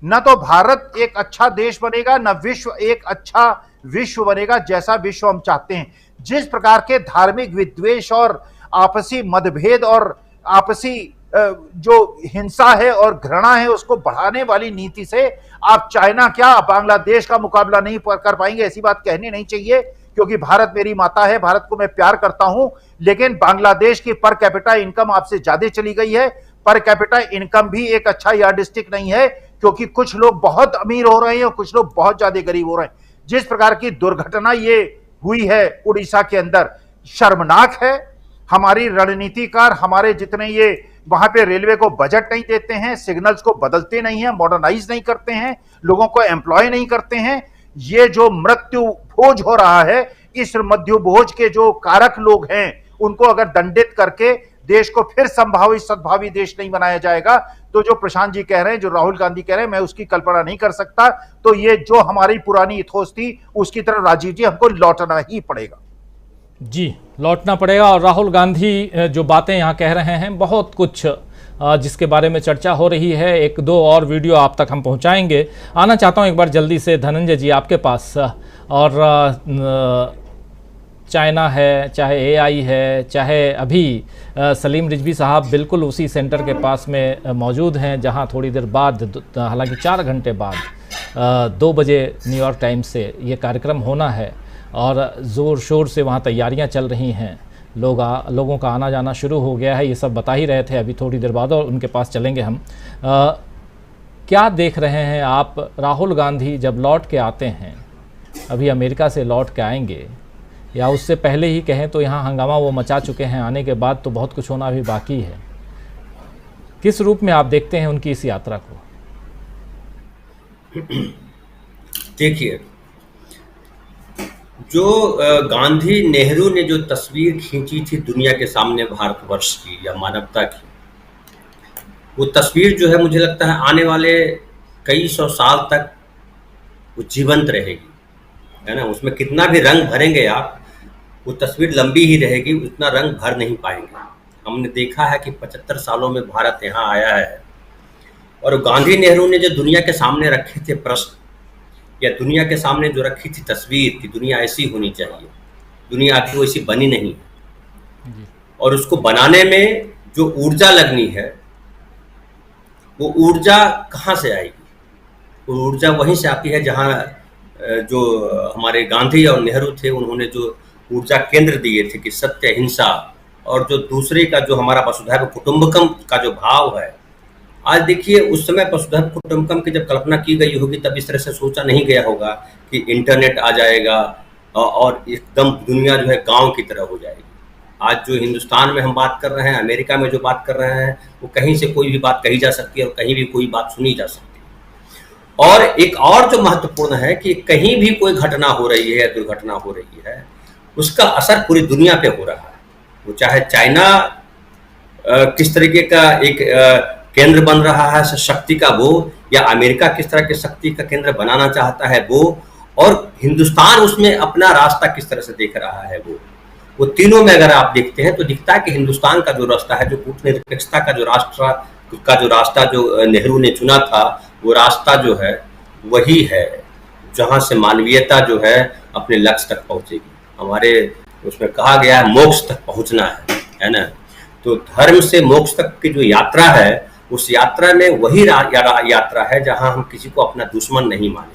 न तो भारत एक अच्छा देश बनेगा, न विश्व एक अच्छा विश्व बनेगा जैसा विश्व हम चाहते हैं। जिस प्रकार के धार्मिक विद्वेष और आपसी मतभेद और आपसी जो हिंसा है और घृणा है उसको बढ़ाने वाली नीति से आप चाइना क्या बांग्लादेश का मुकाबला नहीं कर पाएंगे, ऐसी बात कहनी नहीं चाहिए, क्योंकि भारत मेरी माता है, भारत को मैं प्यार करता हूं, लेकिन बांग्लादेश की पर कैपिटा इनकम आपसे ज्यादा चली गई है। पर कैपिटा इनकम भी एक अच्छा यार्डस्टिक नहीं है, क्योंकि कुछ लोग बहुत अमीर हो रहे हैं और कुछ लोग बहुत ज्यादा गरीब हो रहे हैं। जिस प्रकार की दुर्घटना ये हुई है उड़ीसा के अंदर, शर्मनाक है। हमारी रणनीतिकार, हमारे जितने ये वहां पे रेलवे को बजट नहीं देते हैं, सिग्नल्स को बदलते नहीं हैं, मॉडर्नाइज नहीं करते हैं, लोगों को एम्प्लॉय नहीं करते हैं। ये जो मृत्यु भोज हो रहा है, इस मृत्यु भोज के जो कारक लोग हैं उनको अगर दंडित करके देश को फिर संभावित सद्भावी देश नहीं बनाया जाएगा, तो जो प्रशांत जी कह रहे हैं, जो राहुल गांधी कह रहे हैं, मैं उसकी कल्पना नहीं कर सकता। तो ये जो हमारी पुरानी इथोस थी उसकी तरह राजीव जी हमको लौटना ही पड़ेगा। जी, लौटना पड़ेगा। और राहुल गांधी जो बातें यहाँ कह रहे हैं, बहुत कुछ जिसके बारे में चर्चा हो रही है, एक दो और वीडियो आप तक हम पहुँचाएंगे। आना चाहता हूँ एक बार जल्दी से धनंजय जी आपके पास। और चाइना है, चाहे एआई है, चाहे अभी सलीम रिजवी साहब बिल्कुल उसी सेंटर के पास में मौजूद हैं, जहां थोड़ी देर बाद, हालांकि 4 घंटे बाद 2 बजे न्यूयॉर्क टाइम से ये कार्यक्रम होना है और ज़ोर शोर से वहां तैयारियां चल रही हैं। लोगों का आना जाना शुरू हो गया है, ये सब बता ही रहे थे अभी थोड़ी देर बाद, और उनके पास चलेंगे हम। क्या देख रहे हैं आप? राहुल गांधी जब लौट के आते हैं, अभी अमेरिका से लौट के आएंगे या उससे पहले ही कहें तो यहाँ हंगामा वो मचा चुके हैं, आने के बाद तो बहुत कुछ होना अभी बाकी है। किस रूप में आप देखते हैं उनकी इस यात्रा को? देखिए, जो गांधी नेहरू ने जो तस्वीर खींची थी दुनिया के सामने भारतवर्ष की या मानवता की, वो तस्वीर जो है मुझे लगता है आने वाले कई सौ साल तक वो जीवंत रहेगी, है ना। उसमें कितना भी रंग भरेंगे आप, वो तस्वीर लंबी ही रहेगी, उतना रंग भर नहीं पाएंगे। हमने देखा है कि 75 सालों में भारत यहाँ आया है, और गांधी नेहरू ने जो दुनिया के सामने रखे थे प्रश्न, या दुनिया के सामने जो रखी थी तस्वीर कि दुनिया ऐसी होनी चाहिए, दुनिया आखिर वैसी बनी नहीं, और उसको बनाने में जो ऊर्जा लगनी है, वो ऊर्जा कहाँ से आएगी? वो ऊर्जा वहीं से आती है जहाँ जो हमारे गांधी और नेहरू थे, उन्होंने जो ऊर्जा केंद्र दिए थे कि सत्य, हिंसा और जो दूसरे का जो हमारा वसुधैव कुटुंबकम का जो भाव है। आज देखिए, उस समय वसुधैव कुटुंबकम की जब कल्पना की गई होगी तब इस तरह से सोचा नहीं गया होगा कि इंटरनेट आ जाएगा और एकदम दुनिया जो है गांव की तरह हो जाएगी। आज जो हिंदुस्तान में हम बात कर रहे हैं, अमेरिका में जो बात कर रहे हैं, वो कहीं से कोई भी बात कही जा सकती है और कहीं भी कोई बात सुनी जा सकती है। और एक और जो महत्वपूर्ण है कि कहीं भी कोई घटना हो रही है या दुर्घटना हो रही है, उसका असर पूरी दुनिया पे हो रहा है। वो चाहे चाइना किस तरीके का एक केंद्र बन रहा है शक्ति का वो, या अमेरिका किस तरह के शक्ति का केंद्र बनाना चाहता है वो, और हिंदुस्तान उसमें अपना रास्ता किस तरह से देख रहा है वो तीनों में अगर आप देखते हैं तो दिखता है कि हिंदुस्तान का जो रास्ता है, जो कूटनिरपेक्षता का जो रास्ता जो नेहरू ने चुना था, वो रास्ता जो है वही है जहां से मानवीयता जो है अपने लक्ष्य तक पहुंचेगी। हमारे उसमें कहा गया है मोक्ष तक पहुंचना है ना। तो धर्म से मोक्ष तक की जो यात्रा है, उस यात्रा में वही यात्रा है जहां हम किसी को अपना दुश्मन नहीं माने,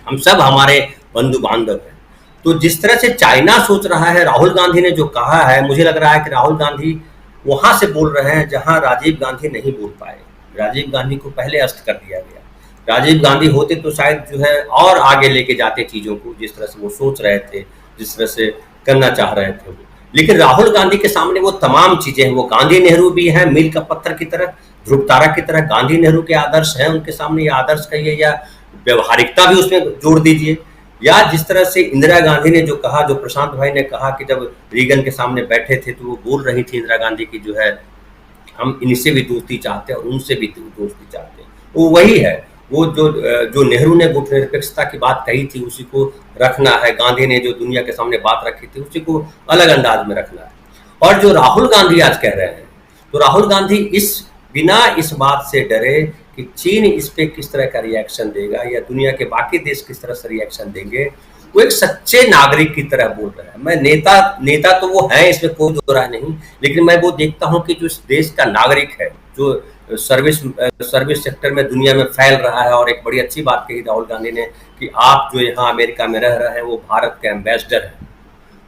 हम सब हमारे बंधु बांधव हैं। तो जिस तरह से चाइना सोच रहा है, राहुल गांधी ने जो कहा है, मुझे लग रहा है कि राहुल गांधी वहां से बोल रहे हैं जहां राजीव गांधी नहीं बोल पाए। राजीव गांधी को पहले अस्त कर दिया गया। राजीव गांधी होते तो शायद जो है और आगे लेके जाते चीजों को, जिस तरह से वो सोच रहे थे, जिस तरह से करना चाह रहे थे वो। लेकिन राहुल गांधी के सामने वो तमाम चीजें हैं। वो गांधी नेहरू भी हैं, मील का पत्थर की तरह, ध्रुव तारा की तरह। गांधी नेहरू के आदर्श हैं उनके सामने, ये आदर्श कहिए या व्यवहारिकता भी उसमें जोड़ दीजिए, या जिस तरह से इंदिरा गांधी ने जो कहा, जो प्रशांत भाई ने कहा कि जब रीगन के सामने बैठे थे तो वो बोल रही थी इंदिरा गांधी की जो है हम इनसे भी दोस्ती चाहते हैं और उनसे भी दोस्ती चाहते हैं, वो वही है। वो जो नेहरू ने गुटनिरपेक्षता की बात कही थी उसी को रखना है, गांधी ने जो दुनिया के सामने बात रखी थी उसी को अलग अंदाज में रखना है। और जो राहुल गांधी आज कह रहे हैं, तो राहुल गांधी बिना इस बात से डरे कि चीन इस पे किस तरह का रिएक्शन देगा या दुनिया के बाकी देश किस तरह से रिएक्शन देंगे, वो एक सच्चे नागरिक की तरह बोल रहे हैं। मैं नेता तो वो है, इसमें कोई दो राय नहीं, लेकिन मैं वो देखता हूं कि जो इस देश का नागरिक है, जो सर्विस सेक्टर में दुनिया में फैल रहा है। और एक बड़ी अच्छी बात कही राहुल गांधी ने कि आप जो यहाँ अमेरिका में रह रहे हैं वो भारत के एम्बेसडर हैं।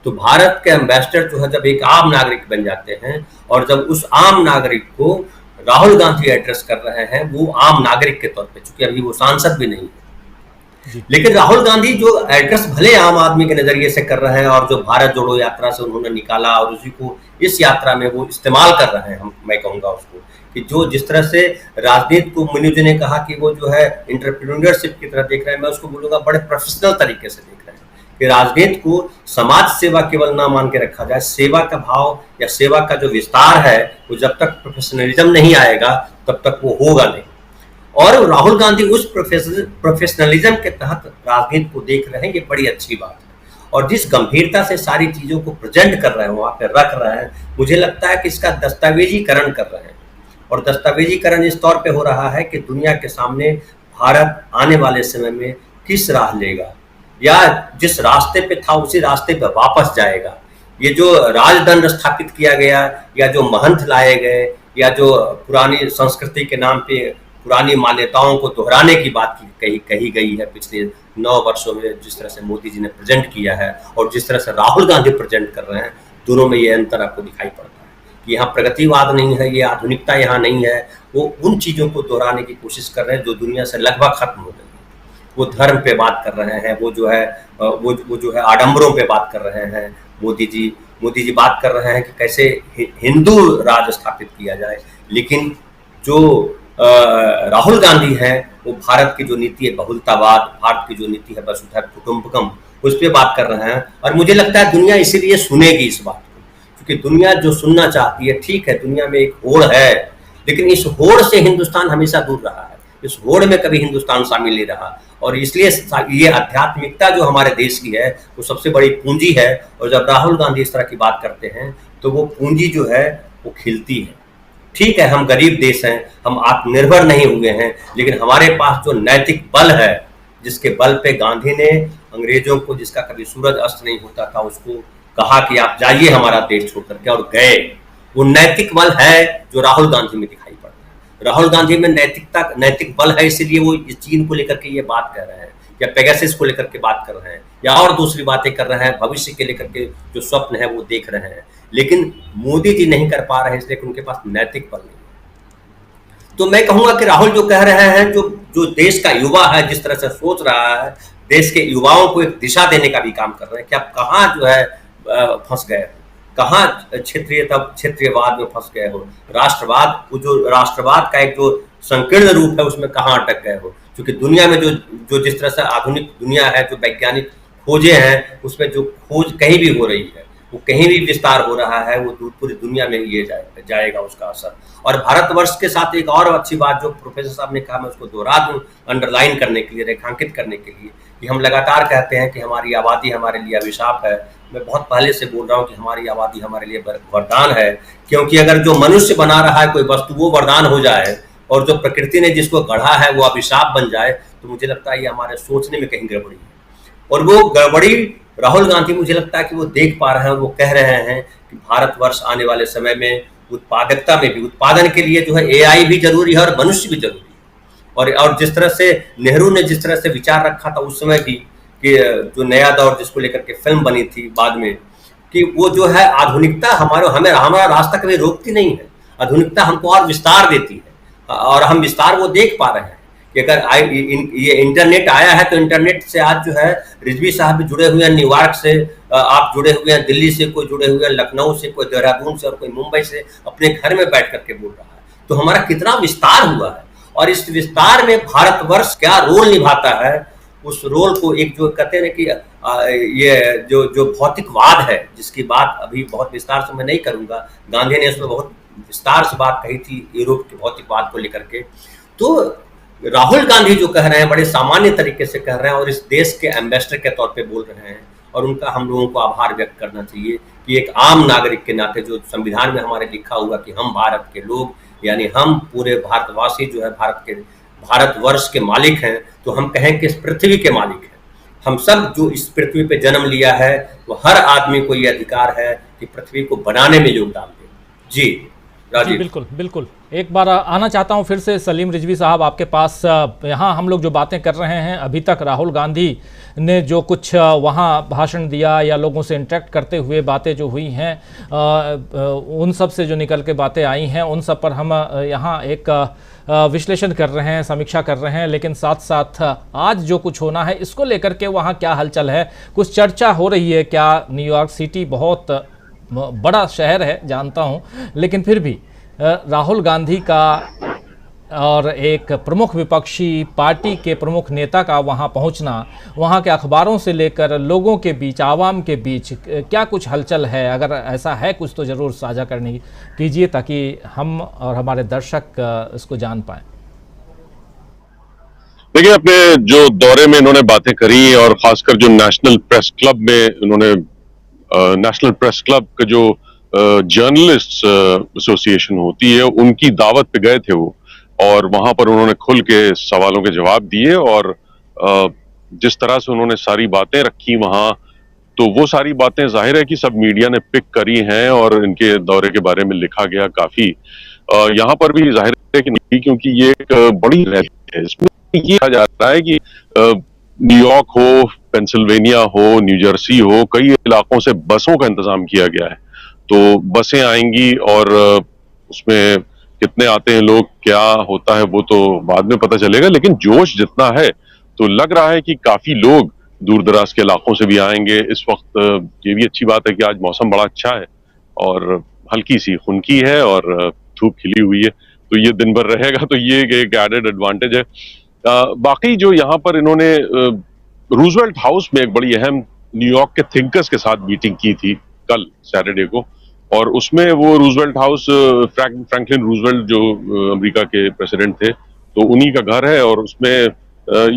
तो भारत के एम्बेसडर जो है जब एक आम नागरिक बन जाते हैं, और जब उस आम नागरिक को राहुल गांधी एड्रेस कर रहे हैं वो आम नागरिक के तौर पे, चूंकि अभी वो सांसद भी नहीं है, लेकिन राहुल गांधी जो एड्रेस भले आम आदमी के नजरिए से कर रहे हैं, और जो भारत जोड़ो यात्रा से उन्होंने निकाला और उसी को इस यात्रा में वो इस्तेमाल कर रहे हैं, मैं कहूँगा उसको कि जो जिस तरह से राजनीति को मनु जी ने कहा कि वो जो है एंटरप्रेन्योरशिप की तरह देख रहे हैं, मैं उसको बोलूँगा बड़े प्रोफेशनल तरीके से देख रहे हैं कि राजनीति को समाज सेवा केवल ना मान के रखा जाए, सेवा का भाव या सेवा का जो विस्तार है वो जब तक प्रोफेशनलिज्म नहीं आएगा तब तक वो होगा नहीं। और राहुल गांधी उस प्रोफेशनलिज्म के तहत राजनीति को देख रहे हैं, ये बड़ी अच्छी बात है। और जिस गंभीरता से सारी चीजों को प्रेजेंट कर रहे हैं, वहां पे रख रहे हैं, मुझे लगता है कि इसका दस्तावेजीकरण कर रहे हैं। और दस्तावेजीकरण इस तौर पे हो रहा है कि दुनिया के सामने भारत आने वाले समय में किस राह लेगा, या जिस रास्ते पे था उसी रास्ते पे वापस जाएगा। ये जो राजदंड स्थापित किया गया, या जो महंत लाए गए, या जो पुरानी संस्कृति के नाम पे पुरानी मान्यताओं को दोहराने की बात कही गई है पिछले 9 वर्षों में, जिस तरह से मोदी जी ने प्रेजेंट किया है और जिस तरह से राहुल गांधी प्रेजेंट कर रहे हैं, दोनों में ये अंतर आपको दिखाई पड़ता है कि यहाँ प्रगतिवाद नहीं है, ये आधुनिकता यहाँ नहीं है। वो उन चीज़ों को दोहराने की कोशिश कर रहे हैं जो दुनिया से लगभग खत्म हो गई है। वो धर्म पे बात कर रहे हैं, वो जो है आडंबरों पे बात कर रहे हैं। मोदी जी बात कर रहे हैं कि कैसे हिंदू राज स्थापित किया जाए, लेकिन जो राहुल गांधी है वो भारत की जो नीति है बहुलतावाद, भारत की जो नीति है वसुधैव कुटुंबकम, उस पर बात कर रहे हैं। और मुझे लगता है दुनिया इसीलिए सुनेगी इस बात को, क्योंकि दुनिया जो सुनना चाहती है, ठीक है दुनिया में एक होड़ है, लेकिन इस होड़ से हिंदुस्तान हमेशा दूर रहा है, इस होड़ में कभी हिंदुस्तान शामिल नहीं रहा। और इसलिए ये आध्यात्मिकता जो हमारे देश की है वो सबसे बड़ी पूंजी है। और जब राहुल गांधी इस तरह की बात करते हैं तो वो पूंजी जो है वो खिलती है। ठीक है, हम गरीब देश हैं, हम आत्मनिर्भर नहीं हुए हैं, लेकिन हमारे पास जो नैतिक बल है, जिसके बल पे गांधी ने अंग्रेजों को, जिसका कभी सूरज अस्त नहीं होता था, उसको कहा कि आप जाइए हमारा देश छोड़ करके, और गए। वो नैतिक बल है जो राहुल गांधी में दिखाई पड़ता है। राहुल गांधी में नैतिक बल है, इसीलिए वो चीन को लेकर के ये बात कह रहे हैं, या पेगासस को लेकर के बात कर रहे हैं, या और दूसरी बातें कर रहे हैं, भविष्य के लेकर के जो स्वप्न है वो देख रहे हैं। लेकिन मोदी जी नहीं कर पा रहे हैं, इसलिए उनके पास नैतिक बल नहीं है। तो मैं कहूंगा कि राहुल जो कह रहे हैं, जो देश का युवा है, जिस तरह से सोच रहा है, देश के युवाओं को एक दिशा देने का भी काम कर रहे हैं कि आप कहाँ जो है फंस गए हो, कहाँ क्षेत्रीयवाद में फंस गए हो, राष्ट्रवाद, वो जो राष्ट्रवाद का एक जो संकीर्ण रूप है उसमें कहाँ अटक गए हो। क्योंकि दुनिया में जो जिस तरह से आधुनिक दुनिया है, जो वैज्ञानिक खोजें हैं, उसमें जो खोज कहीं भी हो रही है, वो कहीं भी विस्तार हो रहा है, वो पूरी दुनिया में ये जाएगा उसका असर। और भारतवर्ष के साथ एक और अच्छी बात जो प्रोफेसर साहब ने कहा, मैं उसको दोहरा दूं अंडरलाइन करने के लिए, रेखांकित करने के लिए, कि हम लगातार कहते हैं कि हमारी आबादी हमारे लिए अभिशाप है। मैं बहुत पहले से बोल रहा हूँ कि हमारी आबादी हमारे लिए वरदान है, क्योंकि अगर जो मनुष्य बना रहा है कोई वस्तु वो वरदान हो जाए, और जो प्रकृति ने जिसको गढ़ा है वो अभिशाप बन जाए, तो मुझे लगता है ये हमारे सोचने में कहीं गड़बड़ी है। और वो गड़बड़ी राहुल गांधी मुझे लगता है कि वो देख पा रहे हैं। वो कह रहे हैं कि भारतवर्ष आने वाले समय में उत्पादकता में भी, उत्पादन के लिए जो है AI भी जरूरी है और मनुष्य भी जरूरी है। और जिस तरह से नेहरू ने जिस तरह से विचार रखा था उस समय भी, कि जो नया दौर जिसको लेकर के फिल्म बनी थी बाद में, कि वो जो है आधुनिकता हमारा रास्ता कभी रोकती नहीं है, आधुनिकता हमको और विस्तार देती है। और हम विस्तार वो देख पा रहे हैं कि अगर ये इंटरनेट आया है, तो इंटरनेट से आज जो है रिजवी साहब भी जुड़े हुए हैं, न्यूयॉर्क से आप जुड़े हुए हैं, दिल्ली से कोई जुड़े हुए हैं, लखनऊ से, कोई देहरादून से, और कोई मुंबई से अपने घर में बैठ करके बोल रहा है। तो हमारा कितना विस्तार हुआ है, और इस विस्तार में भारतवर्ष क्या रोल निभाता है, उस रोल को एक जो कहते हैं कि ये जो भौतिकवाद है, जिसकी बात अभी बहुत विस्तार से मैं नहीं करूंगा, गांधी ने इसमें बहुत विस्तार से बात कही थी यूरोप के भौतिकवाद को लेकर के। तो राहुल गांधी जो कह रहे हैं बड़े सामान्य तरीके से कह रहे हैं, और इस देश के एम्बेसडर के तौर पे बोल रहे हैं, और उनका हम लोगों को आभार व्यक्त करना चाहिए कि एक आम नागरिक के नाते, जो संविधान में हमारे लिखा हुआ कि हम भारत के लोग, यानी हम पूरे भारतवासी जो है भारतवर्ष के मालिक हैं, तो हम कहें कि इस पृथ्वी के मालिक हैं, हम सब जो इस पृथ्वी पे जन्म लिया है, वो हर आदमी को ये अधिकार है कि पृथ्वी को बनाने में योगदान दे। जी जी राजीव। बिल्कुल बिल्कुल। एक बार आना चाहता हूं फिर से सलीम रिजवी साहब आपके पास। यहाँ हम लोग जो बातें कर रहे हैं, अभी तक राहुल गांधी ने जो कुछ वहाँ भाषण दिया या लोगों से इंटरेक्ट करते हुए बातें जो हुई हैं, उन सब से जो निकल के बातें आई हैं, उन सब पर हम यहाँ एक विश्लेषण कर रहे हैं, समीक्षा कर रहे हैं। लेकिन साथ साथ आज जो कुछ होना है इसको लेकर के वहाँ क्या हलचल है, कुछ चर्चा हो रही है क्या? न्यूयॉर्क सिटी बहुत बड़ा शहर है जानता हूँ, लेकिन फिर भी राहुल गांधी का और एक प्रमुख विपक्षी पार्टी के प्रमुख नेता का वहां पहुंचना, वहां के अखबारों से लेकर लोगों के बीच, आवाम के बीच क्या कुछ हलचल है? अगर ऐसा है कुछ तो ज़रूर साझा करनी कीजिए ताकि हम और हमारे दर्शक इसको जान पाएं। देखिए, अपने जो दौरे में इन्होंने बातें करी और खासकर जो नेशनल प्रेस क्लब में इन्होंने नेशनल प्रेस क्लब का जो जर्नलिस्ट एसोसिएशन होती है उनकी दावत पे गए थे वो, और वहां पर उन्होंने खुल के सवालों के जवाब दिए और जिस तरह से उन्होंने सारी बातें रखी वहां, तो वो सारी बातें जाहिर है कि सब मीडिया ने पिक करी हैं और इनके दौरे के बारे में लिखा गया काफी। यहाँ पर भी जाहिर है कि नहीं, क्योंकि ये एक बड़ी रैली है। इसमें ये कहा जा रहा है कि न्यूयॉर्क हो, पेंसिल्वेनिया हो, न्यू जर्सी हो, कई इलाकों से बसों का इंतजाम किया गया है। तो बसें आएंगी और उसमें कितने आते हैं लोग, क्या होता है वो तो बाद में पता चलेगा, लेकिन जोश जितना है तो लग रहा है कि काफी लोग दूर दराज के इलाकों से भी आएंगे। इस वक्त ये भी अच्छी बात है कि आज मौसम बड़ा अच्छा है और हल्की सी खुनकी है और धूप खिली हुई है, तो ये दिन भर रहेगा, तो ये एक एडेड एडवांटेज है। बाकी जो यहाँ पर इन्होंने रूजवेल्ट हाउस में एक बड़ी अहम न्यूयॉर्क के थिंकर्स के साथ मीटिंग की थी कल सैटरडे को, और उसमें वो रूजवेल्ट हाउस फ्रैंकलिन रूजवेल्ट जो अमेरिका के प्रेसिडेंट थे, तो उन्हीं का घर है और उसमें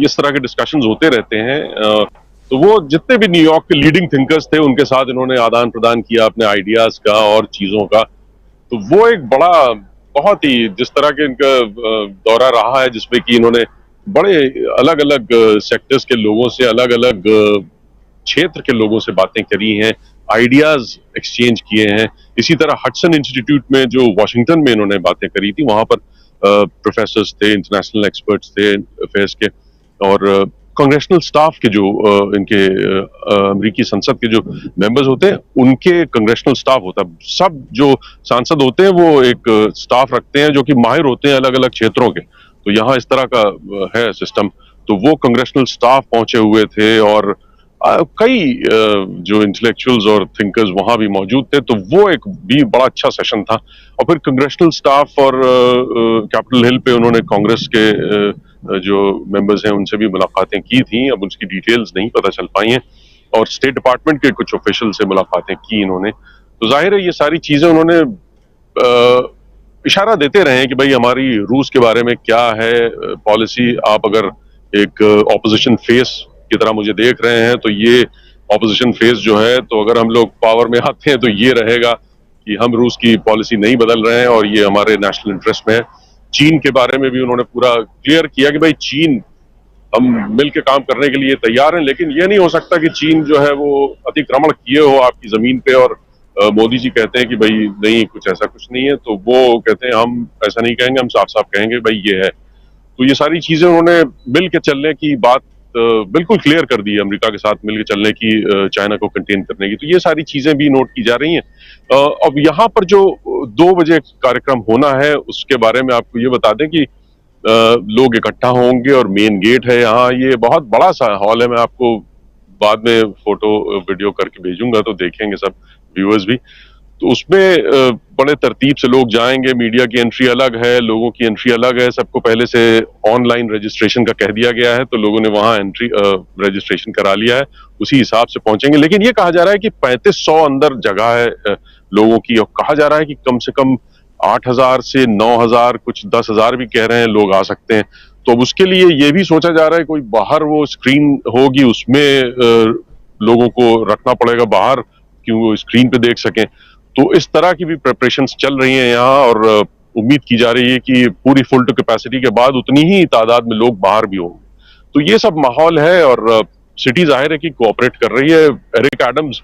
इस तरह के डिस्कशंस होते रहते हैं। तो वो जितने भी न्यूयॉर्क के लीडिंग थिंकर्स थे उनके साथ इन्होंने आदान प्रदान किया अपने आइडियाज का और चीजों का। तो वो एक बड़ा, बहुत ही, जिस तरह के इनका दौरा रहा है जिसमें कि इन्होंने बड़े अलग अलग सेक्टर्स के लोगों से, अलग अलग क्षेत्र के लोगों से बातें करी हैं, आइडियाज एक्सचेंज किए हैं। इसी तरह हडसन इंस्टीट्यूट में जो वॉशिंगटन में इन्होंने बातें करी थी, वहां पर प्रोफेसर्स थे, इंटरनेशनल एक्सपर्ट्स थे अफेयर्स के, और कांग्रेशनल स्टाफ के जो इनके अमेरिकी संसद के जो मेंबर्स होते हैं उनके कांग्रेशनल स्टाफ होता है। सब जो सांसद होते हैं वो एक स्टाफ रखते हैं जो कि माहिर होते हैं अलग अलग क्षेत्रों के। तो यहाँ इस तरह का है सिस्टम। तो वो कांग्रेशनल स्टाफ पहुंचे हुए थे और कई जो इंटेलेक्चुअल्स और थिंकर्स वहां भी मौजूद थे। तो वो एक भी बड़ा अच्छा सेशन था। और फिर कांग्रेशनल स्टाफ और कैपिटल हिल पे उन्होंने कांग्रेस के जो मेंबर्स हैं उनसे भी मुलाकातें की थी। अब उसकी डिटेल्स नहीं पता चल पाई हैं। और स्टेट डिपार्टमेंट के कुछ ऑफिशियल से मुलाकातें की इन्होंने। तो जाहिर है ये सारी चीजें उन्होंने इशारा देते रहे कि भाई हमारी रूस के बारे में क्या है पॉलिसी। आप अगर एक ऑपोजिशन फेस की तरह मुझे देख रहे हैं तो ये ऑपोजिशन फेस जो है, तो अगर हम लोग पावर में आते हैं तो ये रहेगा कि हम रूस की पॉलिसी नहीं बदल रहे हैं और ये हमारे नेशनल इंटरेस्ट में है। चीन के बारे में भी उन्होंने पूरा क्लियर किया कि भाई चीन, हम मिलकर काम करने के लिए तैयार हैं, लेकिन ये नहीं हो सकता कि चीन जो है वो अतिक्रमण किए हो आपकी जमीन पे और मोदी जी कहते हैं कि भाई नहीं, कुछ ऐसा कुछ नहीं है। तो वो कहते हैं हम ऐसा नहीं कहेंगे, हम साफ साफ कहेंगे भाई ये है। तो ये सारी चीजें उन्होंने मिल के चलने की बात बिल्कुल क्लियर कर दी है, अमेरिका के साथ मिलकर चलने की, चाइना को कंटेन करने की। तो ये सारी चीजें भी नोट की जा रही हैं। अब यहाँ पर जो 2 बजे कार्यक्रम होना है उसके बारे में आपको ये बता दें कि लोग इकट्ठा होंगे और मेन गेट है यहाँ, ये बहुत बड़ा सा हॉल है। मैं आपको बाद में फोटो वीडियो करके भेजूंगा तो देखेंगे सब व्यूअर्स भी। तो उसमें बड़े तरतीब से लोग जाएंगे। मीडिया की एंट्री अलग है, लोगों की एंट्री अलग है। सबको पहले से ऑनलाइन रजिस्ट्रेशन का कह दिया गया है, तो लोगों ने वहां एंट्री रजिस्ट्रेशन करा लिया है, उसी हिसाब से पहुंचेंगे। लेकिन ये कहा जा रहा है कि 3500 अंदर जगह है लोगों की, और कहा जा रहा है कि कम से कम 8000 से 9000, कुछ 10,000 भी कह रहे हैं लोग आ सकते हैं। तो अब उसके लिए ये भी सोचा जा रहा है कोई बाहर वो स्क्रीन होगी, उसमें लोगों को रखना पड़ेगा बाहर कि वो स्क्रीन पे देख सकें। तो इस तरह की भी प्रिपरेशंस चल रही हैं यहाँ, और उम्मीद की जा रही है कि पूरी फुल टू कैपेसिटी के बाद उतनी ही तादाद में लोग बाहर भी होंगे। तो ये सब माहौल है। और सिटी जाहिर है कि कोऑपरेट कर रही है। एरिक एडम्स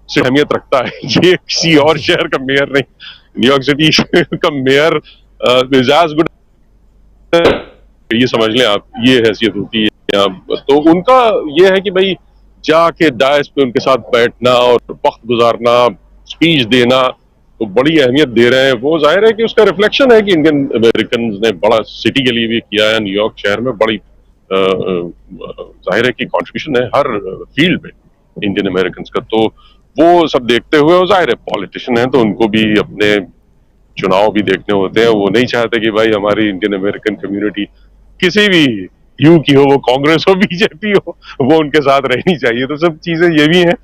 से अहमियत रखता है, ये किसी और शहर का मेयर नहीं, न्यूयॉर्क सिटी का मेयर इज एज गुड, ये समझ लें आप, ये हैसियत होती है। तो उनका ये है कि भाई जाके डायस पे उनके साथ बैठना और वक्त गुजारना, स्पीच देना, तो बड़ी अहमियत दे रहे हैं। वो जाहिर है कि उसका रिफ्लेक्शन है कि इंडियन अमेरिकन ने बड़ा सिटी के लिए भी किया है, न्यूयॉर्क शहर में बड़ी जाहिर है कि कंट्रीब्यूशन है हर फील्ड में इंडियन अमेरिकन का। तो वो सब देखते हुए, वो जाहिर है पॉलिटिशियन है तो उनको भी अपने चुनाव भी देखने होते हैं। वो नहीं चाहते कि भाई हमारी इंडियन अमेरिकन कम्युनिटी किसी भी ह्यू की हो, वो कांग्रेस हो बीजेपी हो, वो उनके साथ रहनी चाहिए। तो सब चीजें ये भी हैं।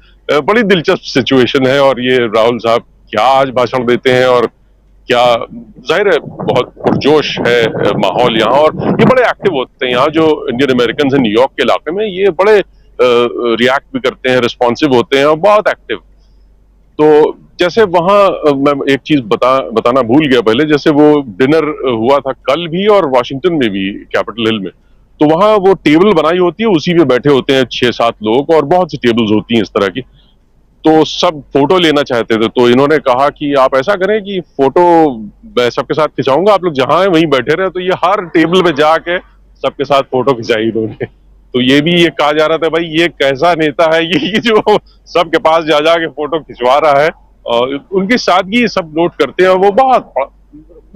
बड़ी दिलचस्प सिचुएशन है। और ये राहुल साहब क्या आज भाषण देते हैं और क्या, जाहिर है बहुत पुरजोश है माहौल यहाँ, और ये बड़े एक्टिव होते हैं यहाँ जो इंडियन अमेरिकन है न्यूयॉर्क के इलाके में। ये बड़े रिएक्ट भी करते हैं, रिस्पॉन्सिव होते हैं और बहुत एक्टिव। तो जैसे वहां मैं एक चीज बताना भूल गया पहले, जैसे वो डिनर हुआ था कल भी और वाशिंगटन में भी, कैपिटल हिल में, तो वहां वो टेबल बनाई होती है, उसी पे बैठे होते हैं 6-7 लोग, और बहुत सी टेबल्स होती हैं इस तरह की। तो सब फोटो लेना चाहते थे, तो इन्होंने कहा कि आप ऐसा करें कि फोटो मैं सबके साथ खिंचाऊंगा, आप लोग जहां हैं वहीं बैठे रहे। तो ये हर टेबल पे जाके सबके साथ फोटो खिंचाई इन्होंने। तो ये भी ये कहा जा रहा था भाई ये कैसा नेता है ये जो सबके पास जा जाके फोटो खिंचवा रहा है। और उनकी सादगी सब नोट करते हैं। वो बहुत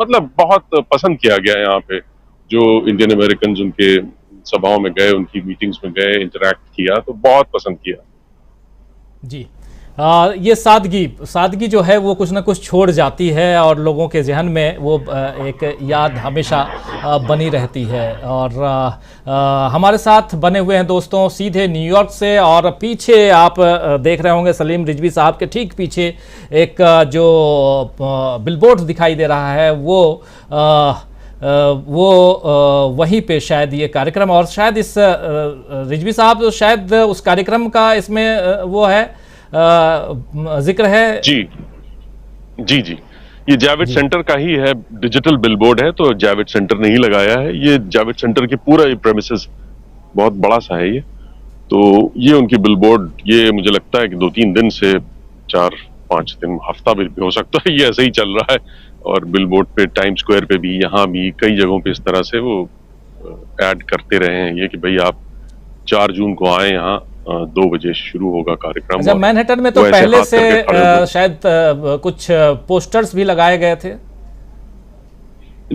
मतलब बहुत पसंद किया गया यहाँ पे, जो इंडियन अमेरिकन उनके सभाओं में गए, उनकी मीटिंग्स में गए, इंटरैक्ट किया, तो बहुत पसंद किया। जी, ये सादगी जो है वो कुछ ना कुछ छोड़ जाती है और लोगों के जहन में वो एक याद हमेशा बनी रहती है। और हमारे साथ बने हुए हैं दोस्तों सीधे न्यूयॉर्क से, और पीछे आप देख रहे होंगे सलीम रिजवी साहब के ठीक पीछे एक जो बिलबोर्ड दिखाई दे रहा है वो वहीं पे शायद ये कार्यक्रम, और शायद इस रिजवी साहब शायद उस कार्यक्रम का इसमें वो है जिक्र है। जी, ये जावेद सेंटर का ही है, डिजिटल बिलबोर्ड है, तो जावेद सेंटर ने ही लगाया है। ये जावेद सेंटर की पूरा प्रेमिसेस बहुत बड़ा सा है ये। तो ये उनकी बिलबोर्ड, ये मुझे लगता है कि 2-3 दिन से 4-5 दिन, हफ्ता भी हो सकता है, ये ऐसे ही चल रहा है। और बिलबोर्ड पे, टाइम स्क्वायर पे भी, यहाँ भी कई जगहों पे इस तरह से वो ऐड करते रहे हैं ये कि भाई आप 4 जून को आए यहाँ, 2 बजे शुरू होगा कार्यक्रम। अच्छा, मैनहट्टन में तो पहले से शायद कुछ पोस्टर्स भी लगाए गए थे।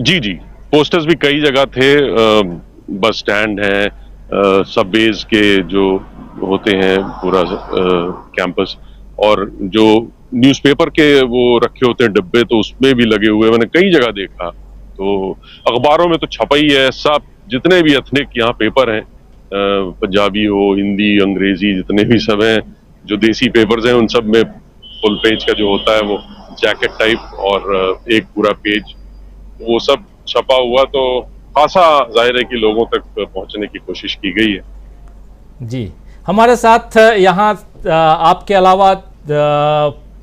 जी, पोस्टर्स भी कई जगह थे। बस स्टैंड है, सबवेज के जो होते हैं पूरा कैंपस, और जो न्यूज़पेपर के वो रखे होते हैं डिब्बे, तो उसमें भी लगे हुए मैंने कई जगह देखा। तो अखबारों में तो छपा ही है, सब जितने भी एथनिक यहाँ पेपर हैं, पंजाबी हो, हिंदी, अंग्रेजी, जितने भी सब हैं, जो देसी पेपर्स हैं, उन सब में फुल पेज का जो होता है वो जैकेट टाइप और एक पूरा पेज, वो सब छपा हुआ। तो खासा जाहिर है कि लोगों तक पहुंचने की कोशिश की गई है। जी, हमारे साथ यहाँ आपके अलावा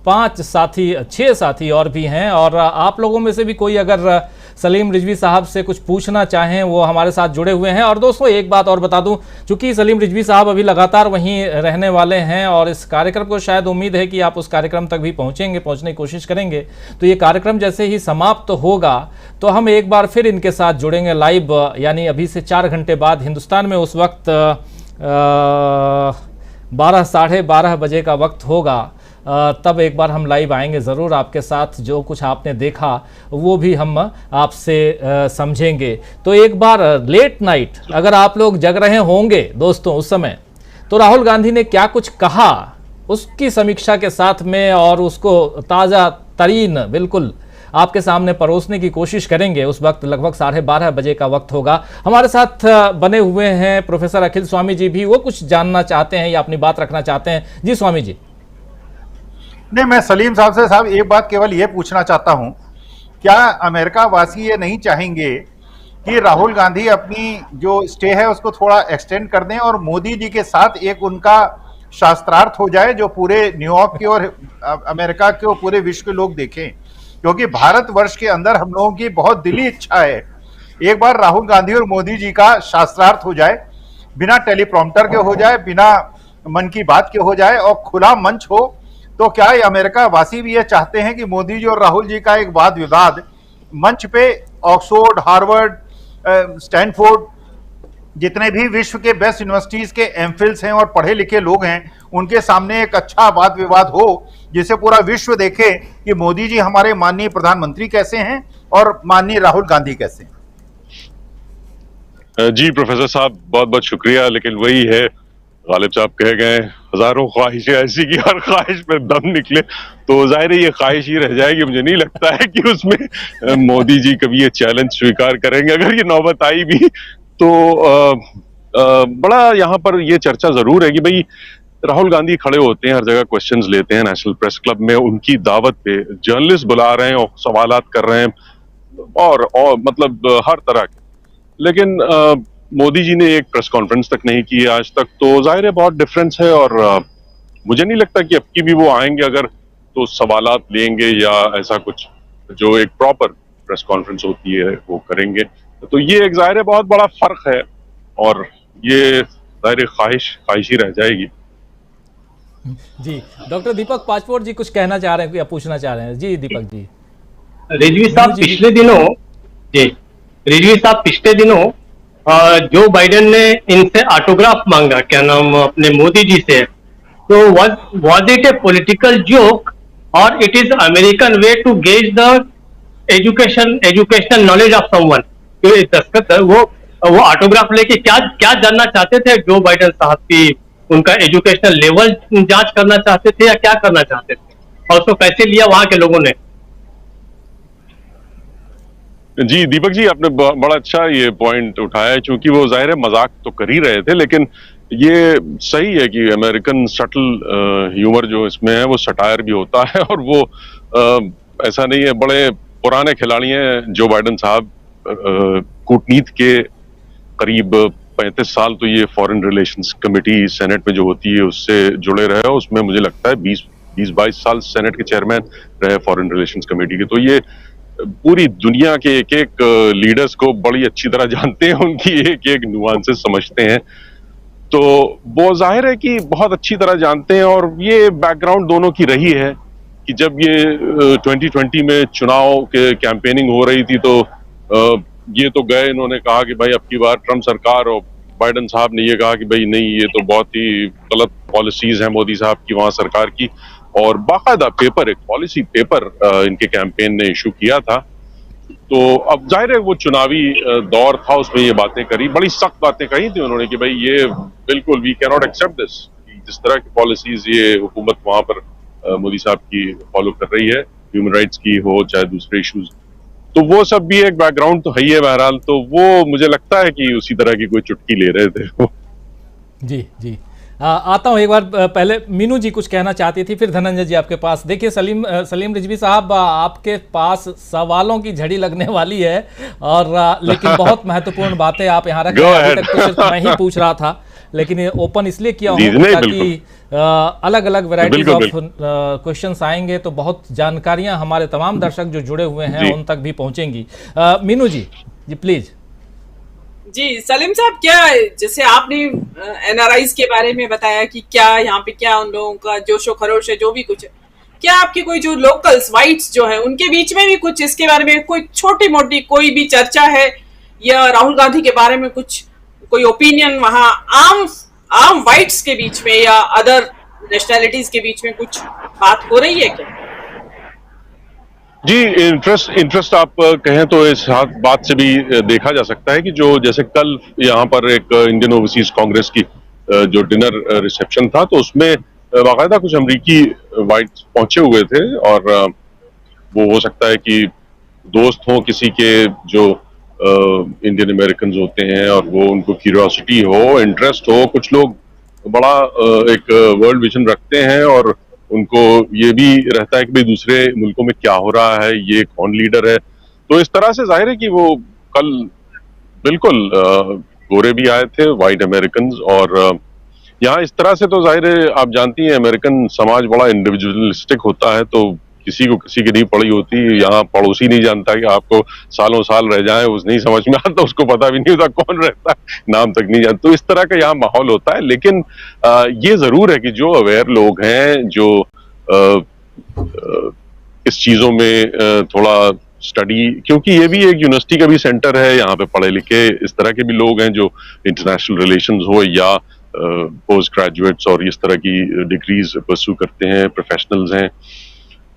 6 साथी और भी हैं, और आप लोगों में से भी कोई अगर सलीम रिजवी साहब से कुछ पूछना चाहें वो हमारे साथ जुड़े हुए हैं। और दोस्तों एक बात और बता दूं, चूंकि सलीम रिजवी साहब अभी लगातार वहीं रहने वाले हैं और इस कार्यक्रम को शायद उम्मीद है कि आप उस कार्यक्रम तक भी पहुंचने की कोशिश करेंगे, तो ये कार्यक्रम जैसे ही समाप्त होगा तो हम एक बार फिर इनके साथ जुड़ेंगे लाइव, यानी अभी से 4 घंटे बाद। हिंदुस्तान में उस वक्त 12 साढ़े 12 बजे का वक्त होगा, तब एक बार हम लाइव आएंगे ज़रूर आपके साथ। जो कुछ आपने देखा वो भी हम आपसे समझेंगे। तो एक बार लेट नाइट अगर आप लोग जग रहे होंगे दोस्तों उस समय, तो राहुल गांधी ने क्या कुछ कहा उसकी समीक्षा के साथ में, और उसको ताज़ा तरीन बिल्कुल आपके सामने परोसने की कोशिश करेंगे। उस वक्त लगभग 12:30 बजे का वक्त होगा। हमारे साथ बने हुए हैं प्रोफेसर अखिल स्वामी जी भी, वो कुछ जानना चाहते हैं या अपनी बात रखना चाहते हैं। जी स्वामी जी। नहीं, मैं सलीम साहब से साहब एक बात केवल ये पूछना चाहता हूं, क्या अमेरिका वासी ये नहीं चाहेंगे कि राहुल गांधी अपनी जो स्टे है उसको थोड़ा एक्सटेंड कर दें और मोदी जी के साथ एक उनका शास्त्रार्थ हो जाए जो पूरे न्यूयॉर्क के और अमेरिका के और पूरे विश्व के लोग देखें? क्योंकि भारतवर्ष के अंदर हम लोगों की बहुत दिली इच्छा है एक बार राहुल गांधी और मोदी जी का शास्त्रार्थ हो जाए, बिना टेलीप्रॉम्प्टर के हो जाए, बिना मन की बात के हो जाए और खुला मंच हो। तो क्या ये अमेरिका वासी भी ये चाहते हैं कि मोदी जी और राहुल जी का एक वाद विवाद मंच पे ऑक्सफोर्ड, हार्वर्ड, स्टैनफोर्ड, जितने भी विश्व के बेस्ट यूनिवर्सिटीज के एमफिल्स हैं और पढ़े लिखे लोग हैं, उनके सामने एक अच्छा वाद विवाद हो जिसे पूरा विश्व देखे कि मोदी जी हमारे माननीय प्रधानमंत्री कैसे हैं और माननीय राहुल गांधी कैसे हैं। जी प्रोफेसर साहब, बहुत बहुत शुक्रिया। लेकिन वही है, गालिब साहब कह गए हजारों ख्वाहिशें ऐसी कि हर ख्वाहिश में दम निकले, तो जाहिर है ये ख्वाहिश ही रह जाएगी। मुझे नहीं लगता है कि उसमें मोदी जी कभी ये चैलेंज स्वीकार करेंगे। अगर ये नौबत आई भी तो बड़ा यहाँ पर ये चर्चा जरूर है कि भाई राहुल गांधी खड़े होते हैं, हर जगह क्वेश्चंस लेते हैं, नेशनल प्रेस क्लब में उनकी दावत पे जर्नलिस्ट बुला रहे हैं और सवालात कर रहे हैं और मतलब हर तरह के। लेकिन मोदी जी ने एक प्रेस कॉन्फ्रेंस तक नहीं की आज तक, तो जाहिर है बहुत डिफरेंस है। और मुझे नहीं लगता कि अब की भी वो आएंगे अगर तो सवालात लेंगे या ऐसा कुछ जो एक प्रॉपर प्रेस कॉन्फ्रेंस होती है वो करेंगे। तो ये एक जाहिर है बहुत बड़ा फर्क है और ये जाहिर ख्वाहिश ही रह जाएगी। जी डॉक्टर दीपक पासपोर्ट जी कुछ कहना चाह रहे हैं या पूछना चाह रहे हैं? जी दीपक जी। रिजवी साहब पिछले दिनों जो बाइडेन ने इनसे ऑटोग्राफ मांगा, क्या नाम, अपने मोदी जी से, तो was it a political joke or it is American way to gauge the educational knowledge of someone? दस्तखत वो ऑटोग्राफ लेके क्या जानना चाहते थे जो बाइडेन साहब की, उनका एजुकेशनल लेवल जांच करना चाहते थे या क्या करना चाहते थे, और उसको कैसे लिया वहां के लोगों ने? जी दीपक जी, आपने बड़ा अच्छा ये पॉइंट उठाया है, क्योंकि वो जाहिर है मजाक तो कर ही रहे थे, लेकिन ये सही है कि अमेरिकन सटल ह्यूमर जो इसमें है वो सटायर भी होता है और वो ऐसा नहीं है। बड़े पुराने खिलाड़ी हैं जो बाइडेन साहब, कूटनीति के करीब 35 साल तो ये फॉरेन रिलेशंस कमेटी सेनेट में जो होती है उससे जुड़े रहे, उसमें मुझे लगता है 20-22 साल सेनेट के चेयरमैन रहे फॉरेन रिलेशंस कमेटी के। तो ये पूरी दुनिया के एक एक लीडर्स को बड़ी अच्छी तरह जानते हैं, उनकी एक एक नुआंसेस समझते हैं, तो वो जाहिर है कि बहुत अच्छी तरह जानते हैं। और ये बैकग्राउंड दोनों की रही है कि जब ये 2020 में चुनाव के कैंपेनिंग हो रही थी तो ये तो गए, इन्होंने कहा कि भाई अब की बार ट्रम्प सरकार, और बाइडेन साहब ने ये कहा कि भाई नहीं, ये तो बहुत ही गलत पॉलिसीज हैं मोदी साहब की वहां सरकार की, और बाकायदा पेपर, एक पॉलिसी पेपर इनके कैंपेन ने इशू किया था। तो अब जाहिर है वो चुनावी दौर था, उसमें ये बातें करी, बड़ी सख्त बातें कही थी उन्होंने कि भाई ये बिल्कुल we can not accept this, जिस तरह की पॉलिसीज ये हुकूमत वहां पर मोदी साहब की फॉलो कर रही है, ह्यूमन राइट्स की हो चाहे दूसरे इश्यूज, तो वो सब भी एक बैकग्राउंड तो है ही है बहरहाल। तो वो मुझे लगता है कि उसी तरह की कोई चुटकी ले रहे थे। जी जी, आता हूँ एक बार, पहले मीनू जी कुछ कहना चाहती थी, फिर धनंजय जी आपके पास। देखिए सलीम रिजवी साहब, आपके पास सवालों की झड़ी लगने वाली है, और लेकिन बहुत महत्वपूर्ण बातें आप यहाँ रख रहे हैं। अभी तक तो सिर्फ मैं ही पूछ रहा था, लेकिन ये ओपन इसलिए किया हूँ ताकि अलग अलग वैरायटीज ऑफ क्वेश्चंस आएंगे तो बहुत जानकारियां हमारे तमाम दर्शक जो जुड़े हुए हैं उन तक भी पहुंचेंगी। मीनू जी प्लीज। जी सलीम साहब, क्या जैसे आपने एनआरआईज के बारे में बताया कि क्या यहाँ पे क्या उन लोगों का जोशो खरोश है, जो भी कुछ है, क्या आपके कोई जो लोकल्स वाइट्स जो है उनके बीच में भी कुछ इसके बारे में कोई छोटी मोटी कोई भी चर्चा है, या राहुल गांधी के बारे में कुछ कोई ओपिनियन वहाँ आम वाइट्स के बीच में या अदर नेशनैलिटीज के बीच में कुछ बात हो रही है क्या? जी इंटरेस्ट आप कहें तो इस बात से भी देखा जा सकता है कि जो जैसे कल यहाँ पर एक इंडियन ओवरसीज कांग्रेस की जो डिनर रिसेप्शन था, तो उसमें बाकायदा कुछ अमरीकी वाइट्स पहुंचे हुए थे, और वो हो सकता है कि दोस्त हों किसी के जो इंडियन अमेरिकन होते हैं, और वो उनको क्यूरियोसिटी हो, इंटरेस्ट हो। कुछ लोग बड़ा एक वर्ल्ड विजन रखते हैं और उनको ये भी रहता है कि भाई दूसरे मुल्कों में क्या हो रहा है, ये कौन लीडर है। तो इस तरह से जाहिर है कि वो कल बिल्कुल गोरे भी आए थे, वाइट अमेरिकन, और यहाँ इस तरह से तो जाहिर है आप जानती हैं अमेरिकन समाज बड़ा इंडिविजुअलिस्टिक होता है, तो किसी को किसी की नहीं पड़ी होती। यहाँ पड़ोसी नहीं जानता कि आपको सालों साल रह जाए, उस नहीं समझ में आता, उसको पता भी नहीं होता कौन रहता है, नाम तक नहीं जानता। तो इस तरह का यहाँ माहौल होता है। लेकिन ये जरूर है कि जो अवेयर लोग हैं, जो इस चीजों में थोड़ा स्टडी, क्योंकि ये भी एक यूनिवर्सिटी का भी सेंटर है, यहाँ पे पढ़े लिखे इस तरह के भी लोग हैं जो इंटरनेशनल रिलेशंस हो या पोस्ट ग्रेजुएट्स और इस तरह की डिग्रीज परस्यू करते हैं, प्रोफेशनल्स हैं,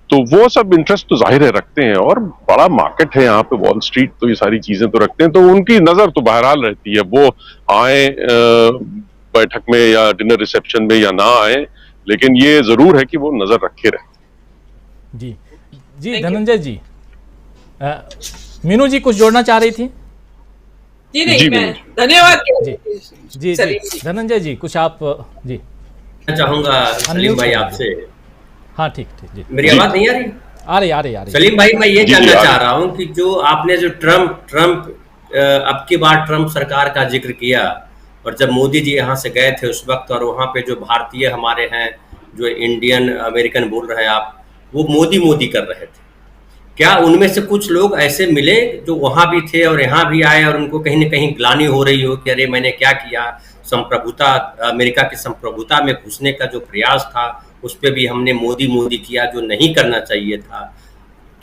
तो वो सब इंटरेस्ट तो जाहिर है रखते हैं। और बड़ा मार्केट है यहाँ पे, वॉल स्ट्रीट, तो ये सारी चीजें तो रखते हैं, तो उनकी नजर तो बहरहाल रहती है। वो आए बैठक में या डिनर रिसेप्शन में या ना आए, लेकिन ये जरूर है कि वो नजर रखे रहे। जी जी धनंजय जी, मीनू जी कुछ जोड़ना चाह रही थी? जी नहीं, मैं धन्यवाद जी धनंजय जी कुछ आप जी चाहूंगा सलीम भाई आपसे। हाँ ठीक जी। मेरी आवाज नहीं आ रही? आ रही। सलीम भाई, मैं ये जानना चाह रहा हूँ कि जो आपने जो ट्रम्प अब की बार ट्रम्प सरकार का जिक्र किया, और जब मोदी जी यहाँ से गए थे उस वक्त, और वहाँ पे जो भारतीय हमारे हैं, जो इंडियन अमेरिकन बोल रहे हैं आप, वो मोदी कर रहे थे, क्या उनमें से कुछ लोग ऐसे मिले जो वहाँ भी थे और यहाँ भी आए और उनको कहीं ना कहीं ग्लानि हो रही हो कि अरे मैंने क्या किया, संप्रभुता, अमेरिका की संप्रभुता में घुसने का जो प्रयास था उस पर भी हमने मोदी किया जो नहीं करना चाहिए था?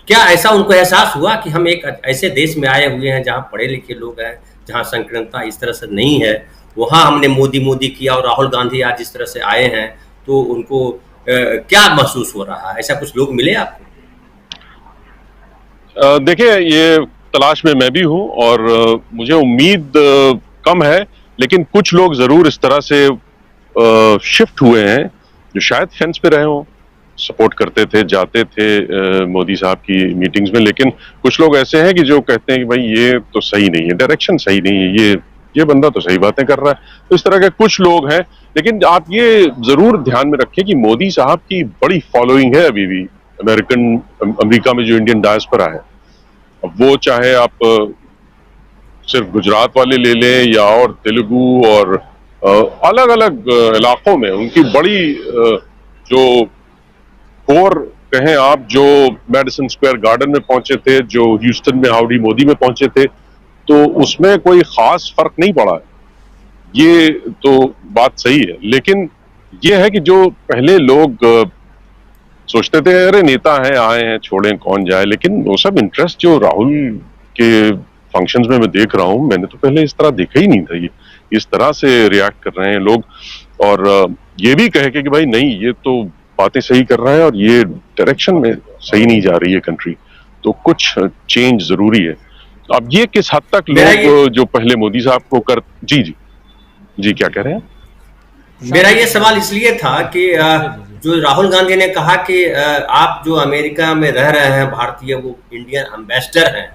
क्या ऐसा उनको एहसास हुआ कि हम एक ऐसे देश में आए हुए हैं जहाँ पढ़े लिखे लोग हैं, जहाँ संकीर्णता इस तरह से नहीं है, वहाँ हमने मोदी किया, और राहुल गांधी आज इस तरह से आए हैं तो उनको क्या महसूस हो रहा है? ऐसा कुछ लोग मिले आपको? देखिए, ये तलाश में मैं भी हूं और मुझे उम्मीद कम है, लेकिन कुछ लोग जरूर इस तरह से शिफ्ट हुए हैं जो शायद फेंस पे रहे हों, सपोर्ट करते थे, जाते थे मोदी साहब की मीटिंग्स में, लेकिन कुछ लोग ऐसे हैं कि जो कहते हैं कि भाई ये तो सही नहीं है, डायरेक्शन सही नहीं है, ये बंदा तो सही बातें कर रहा है। तो इस तरह के कुछ लोग हैं। लेकिन आप ये जरूर ध्यान में रखें कि मोदी साहब की बड़ी फॉलोइंग है अभी भी अमेरिका में जो इंडियन डायस्पोरा है। अब वो चाहे आप सिर्फ गुजरात वाले ले लें या और तेलुगु और अलग अलग इलाकों में उनकी बड़ी जो कोर कहें आप, जो मैडिसन स्क्वायर गार्डन में पहुंचे थे, जो ह्यूस्टन में हाउडी मोदी में पहुंचे थे, तो उसमें कोई खास फर्क नहीं पड़ा है। ये तो बात सही है, लेकिन ये है कि जो पहले लोग सोचते थे अरे नेता हैं, आए हैं, छोड़ें कौन जाए, लेकिन वो सब इंटरेस्ट जो राहुल के फंक्शंस में मैं देख रहा हूं, मैंने तो पहले इस तरह देखा ही नहीं था। ये इस तरह से रिएक्ट कर रहे हैं लोग, और ये भी कहे कि भाई नहीं, ये तो बातें सही कर रहा है और ये डायरेक्शन में सही नहीं जा रही है कंट्री, तो कुछ चेंज जरूरी है। अब ये किस हद तक लोग जो पहले मोदी साहब को कर जी क्या कह रहे हैं? मेरा ये सवाल इसलिए था कि जो राहुल गांधी ने कहा कि आप जो अमेरिका में रह रहे हैं भारतीय, वो इंडियन एम्बेसडर हैं,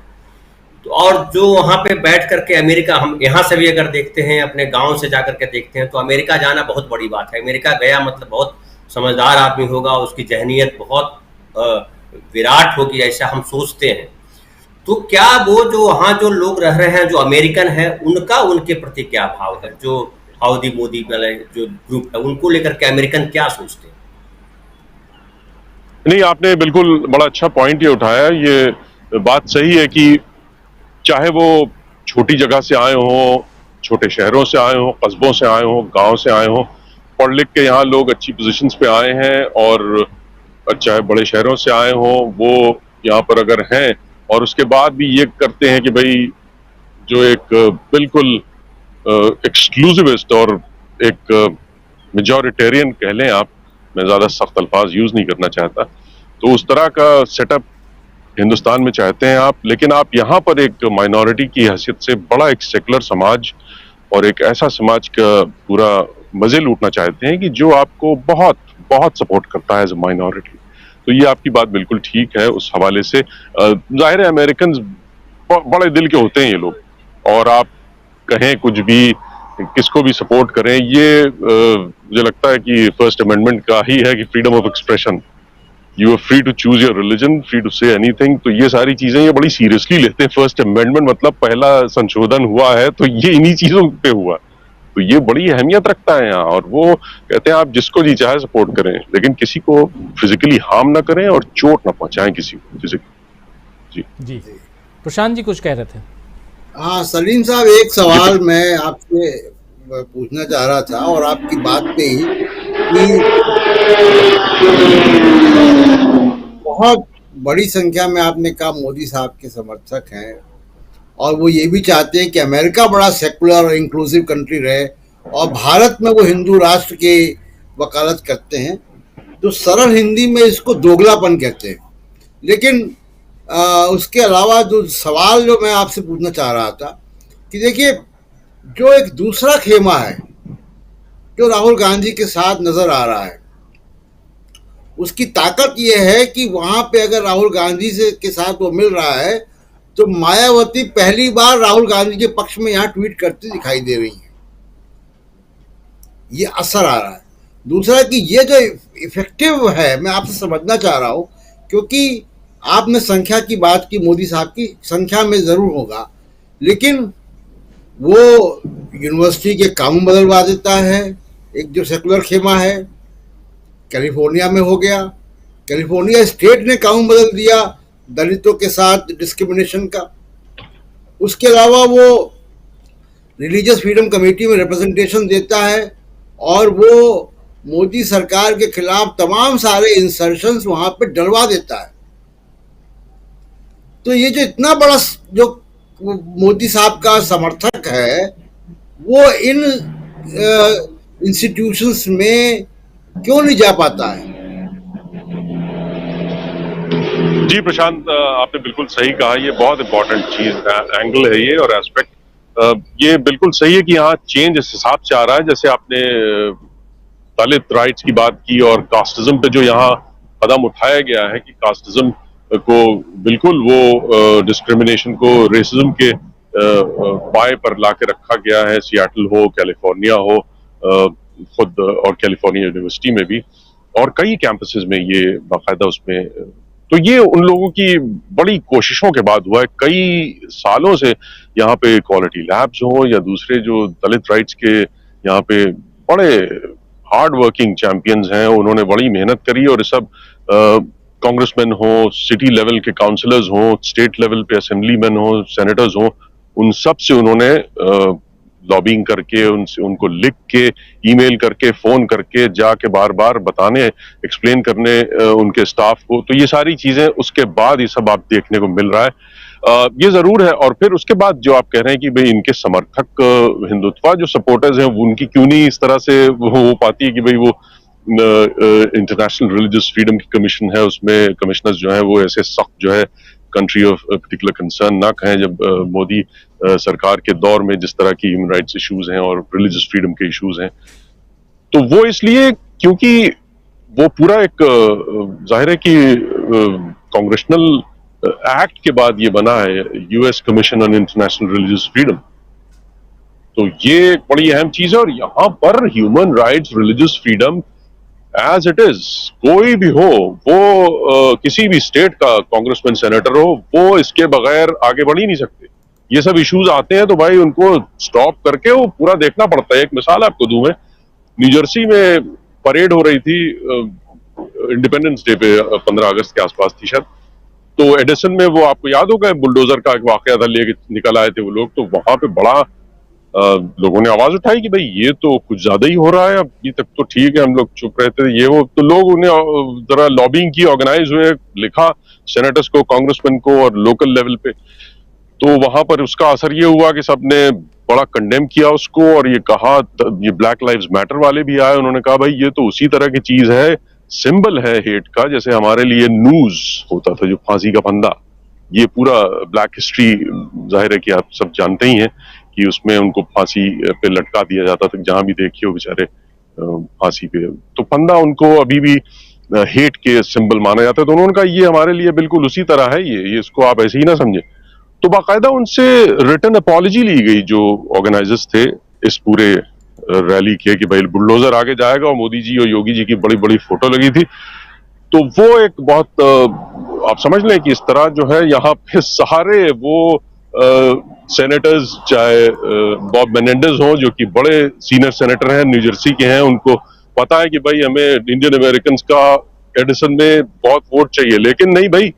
तो और जो वहां पे बैठ करके अमेरिका, हम यहाँ से भी अगर देखते हैं, अपने गांव से जाकर के देखते हैं, तो अमेरिका जाना बहुत बड़ी बात है। अमेरिका गया मतलब बहुत समझदार आदमी होगा, उसकी जहनीत बहुत विराट होगी, ऐसा हम सोचते हैं। तो क्या वो जो वहाँ जो लोग रह रहे हैं, जो अमेरिकन है, उनका उनके प्रति क्या भाव है? जो हाउडी मोदी वाले जो ग्रुप है, उनको लेकर के अमेरिकन क्या सोचते हैं? नहीं, आपने बिल्कुल बड़ा अच्छा पॉइंट ये उठाया। ये बात सही है कि चाहे वो छोटी जगह से आए हों, छोटे शहरों से आए हों, कस्बों से आए हों, गांव से आए हों, पढ़ लिख के यहाँ लोग अच्छी पोजीशंस पे आए हैं, और चाहे बड़े शहरों से आए हों, वो यहाँ पर अगर हैं और उसके बाद भी ये करते हैं कि भाई जो एक बिल्कुल एक्सक्लूसिविस्ट और एक मेजॉरिटेरियन कह लें आप, मैं ज़्यादा सख्त अल्फाज यूज़ नहीं करना चाहता, तो उस तरह का सेटअप हिंदुस्तान में चाहते हैं आप। लेकिन आप यहाँ पर एक माइनॉरिटी की हैसियत से बड़ा एक सेकुलर समाज और एक ऐसा समाज का पूरा मजे लूटना चाहते हैं कि जो आपको बहुत बहुत सपोर्ट करता है एज ए माइनॉरिटी। तो ये आपकी बात बिल्कुल ठीक है। उस हवाले से जाहिर है अमेरिकन बड़े दिल के होते हैं ये लोग, और आप कहें कुछ भी, किसको भी सपोर्ट करें, ये मुझे लगता है कि फर्स्ट अमेंडमेंट का ही है कि freedom of expression, you are free to choose your religion, free to say anything. तो ये सारी चीजें ये बड़ी सीरियसली लेते हैं। फर्स्ट अमेंडमेंट मतलब पहला संशोधन हुआ है तो ये इन्हीं चीजों पे हुआ, तो ये बड़ी अहमियत रखता है यहाँ। और वो कहते हैं आप जिसको जी चाहे सपोर्ट करें, लेकिन किसी को फिजिकली हार्म ना करें और चोट ना पहुंचाएं किसी को फिजिकली। जी प्रशांत जी कुछ कह रहे थे। हाँ सलीम साहब, एक सवाल मैं आपसे पूछना चाह रहा था और आपकी बात पे ही कि बहुत बड़ी संख्या में आपने कहा मोदी साहब के समर्थक हैं और वो ये भी चाहते हैं कि अमेरिका बड़ा सेकुलर और इंक्लूसिव कंट्री रहे और भारत में वो हिंदू राष्ट्र की वकालत करते हैं। तो सरल हिंदी में इसको दोगलापन कहते हैं। लेकिन उसके अलावा जो सवाल जो मैं आपसे पूछना चाह रहा था कि देखिए, जो एक दूसरा खेमा है जो राहुल गांधी के साथ नजर आ रहा है, उसकी ताकत यह है कि वहां पे अगर राहुल गांधी से के साथ वो मिल रहा है तो मायावती पहली बार राहुल गांधी के पक्ष में यहाँ ट्वीट करती दिखाई दे रही है। ये असर आ रहा है। दूसरा कि ये जो इफेक्टिव है, मैं आपसे समझना चाह रहा हूं, क्योंकि आपने संख्या की बात की, मोदी साहब की संख्या में जरूर होगा, लेकिन वो यूनिवर्सिटी के कानून बदलवा देता है। एक जो सेकुलर खेमा है कैलिफोर्निया में हो गया, कैलिफोर्निया स्टेट ने कानून बदल दिया दलितों के साथ डिस्क्रिमिनेशन का। उसके अलावा वो रिलीजियस फ्रीडम कमेटी में रिप्रेजेंटेशन देता है और वो मोदी सरकार के खिलाफ तमाम सारे इंसर्शंस वहां पे डलवा देता है। तो ये जो इतना बड़ा जो मोदी साहब का समर्थक है, वो इन इंस्टीट्यूशंस में क्यों नहीं जा पाता है? जी प्रशांत, आपने बिल्कुल सही कहा। ये बहुत इंपॉर्टेंट चीज एंगल है ये और एस्पेक्ट। ये बिल्कुल सही है कि यहाँ चेंज इस हिसाब से आ रहा है, जैसे आपने दलित राइट्स की बात की और कास्टिज्म पे जो यहाँ कदम उठाया गया है कि कास्टिज्म को बिल्कुल वो डिस्क्रिमिनेशन को रेसिज्म के पाए पर लाके रखा गया है। सियाटल हो, कैलिफोर्निया हो, खुद और कैलिफोर्निया यूनिवर्सिटी में भी और कई कैंपसेस में ये बाकायदा उसमें। तो ये उन लोगों की बड़ी कोशिशों के बाद हुआ है। कई सालों से यहाँ पे इक्वालिटी लैब्स हो या दूसरे जो दलित राइट्स के यहाँ पे बड़े हार्ड वर्किंग चैंपियंस हैं, उन्होंने बड़ी मेहनत करी और सब कांग्रेसमैन हो, सिटी लेवल के काउंसलर्स हो, स्टेट लेवल पे असेंबलीमैन हो, सेनेटर्स हो, उन सब से उन्होंने लॉबिंग करके उनको लिख के, ईमेल करके, फोन करके, जाके बार बार बताने, एक्सप्लेन करने उनके स्टाफ को। तो ये सारी चीजें उसके बाद ये सब आप देखने को मिल रहा है। ये जरूर है। और फिर उसके बाद जो आप कह रहे हैं कि भाई इनके समर्थक हिंदुत्व जो सपोर्टर्स हैं, उनकी क्यों नहीं इस तरह से हो पाती है कि भाई वो इंटरनेशनल रिलीजियस फ्रीडम की कमीशन है, उसमें कमिश्नर्स जो है वो ऐसे सख्त जो है कंट्री ऑफ पर्टिकुलर कंसर्न ना कहें। जब मोदी सरकार के दौर में जिस तरह की ह्यूमन राइट्स इश्यूज हैं और रिलीजियस फ्रीडम के इश्यूज हैं, तो वो इसलिए क्योंकि वो पूरा एक जाहिर है कि कांग्रेशनल एक्ट के बाद ये बना है, US commission on international religious freedom. तो ये बड़ी अहम चीज है और यहाँ पर human rights, religious freedom as it is, कोई भी हो, वो किसी भी स्टेट का कांग्रेसमैन, सेनेटर हो, वो इसके बगैर आगे बढ़ ही नहीं सकते। ये सब इश्यूज आते हैं तो भाई उनको स्टॉप करके वो पूरा देखना पड़ता है। एक मिसाल आपको दूं मैं, न्यूजर्सी में परेड हो रही थी इंडिपेंडेंस डे पे, 15 अगस्त के आसपास थी शायद। तो एडिसन में वो आपको याद होगा बुलडोजर का एक वाकया था, लेके निकल आए थे वो लोग। तो वहां पे बड़ा लोगों ने आवाज उठाई कि भाई ये तो कुछ ज्यादा ही हो रहा है, अभी तक तो ठीक है, हम लोग चुप रहते थे, ये वो। तो लोग उन्हें जरा लॉबिंग की, ऑर्गेनाइज हुए, लिखा सेनेटर्स को, कांग्रेसमैन को और लोकल लेवल पे। तो वहां पर उसका असर ये हुआ कि सबने बड़ा कंडेम किया उसको और ये कहा, ये ब्लैक लाइव्स मैटर वाले भी आए, उन्होंने कहा भाई ये तो उसी तरह की चीज है, सिंबल है हेट का, जैसे हमारे लिए नूज होता था जो फांसी का फंदा। ये पूरा ब्लैक हिस्ट्री जाहिर है कि आप सब जानते ही हैं कि उसमें उनको फांसी पे लटका दिया जाता था, जहां भी देखिए बेचारे फांसी पे। तो फंदा उनको अभी भी हेट के सिंबल माना जाता है। तो उन्होंने कहा ये हमारे लिए बिल्कुल उसी तरह है, ये इसको आप ऐसे ही ना समझे। तो बाकायदा उनसे रिटन अपॉलजी ली गई जो ऑर्गेनाइजर्स थे इस पूरे रैली के, कि भाई बुलडोजर आगे जाएगा, और मोदी जी और योगी जी की बड़ी बड़ी फोटो लगी थी। तो वो एक बहुत आप समझ लें कि इस तरह जो है यहाँ पे सारे वो सेनेटर्स, चाहे बॉब मेनेंडेज हों जो कि बड़े सीनियर सेनेटर हैं, न्यू जर्सी के हैं, उनको पता है कि भाई हमें इंडियन अमेरिकन का एडिसन में बहुत वोट चाहिए, लेकिन नहीं भाई,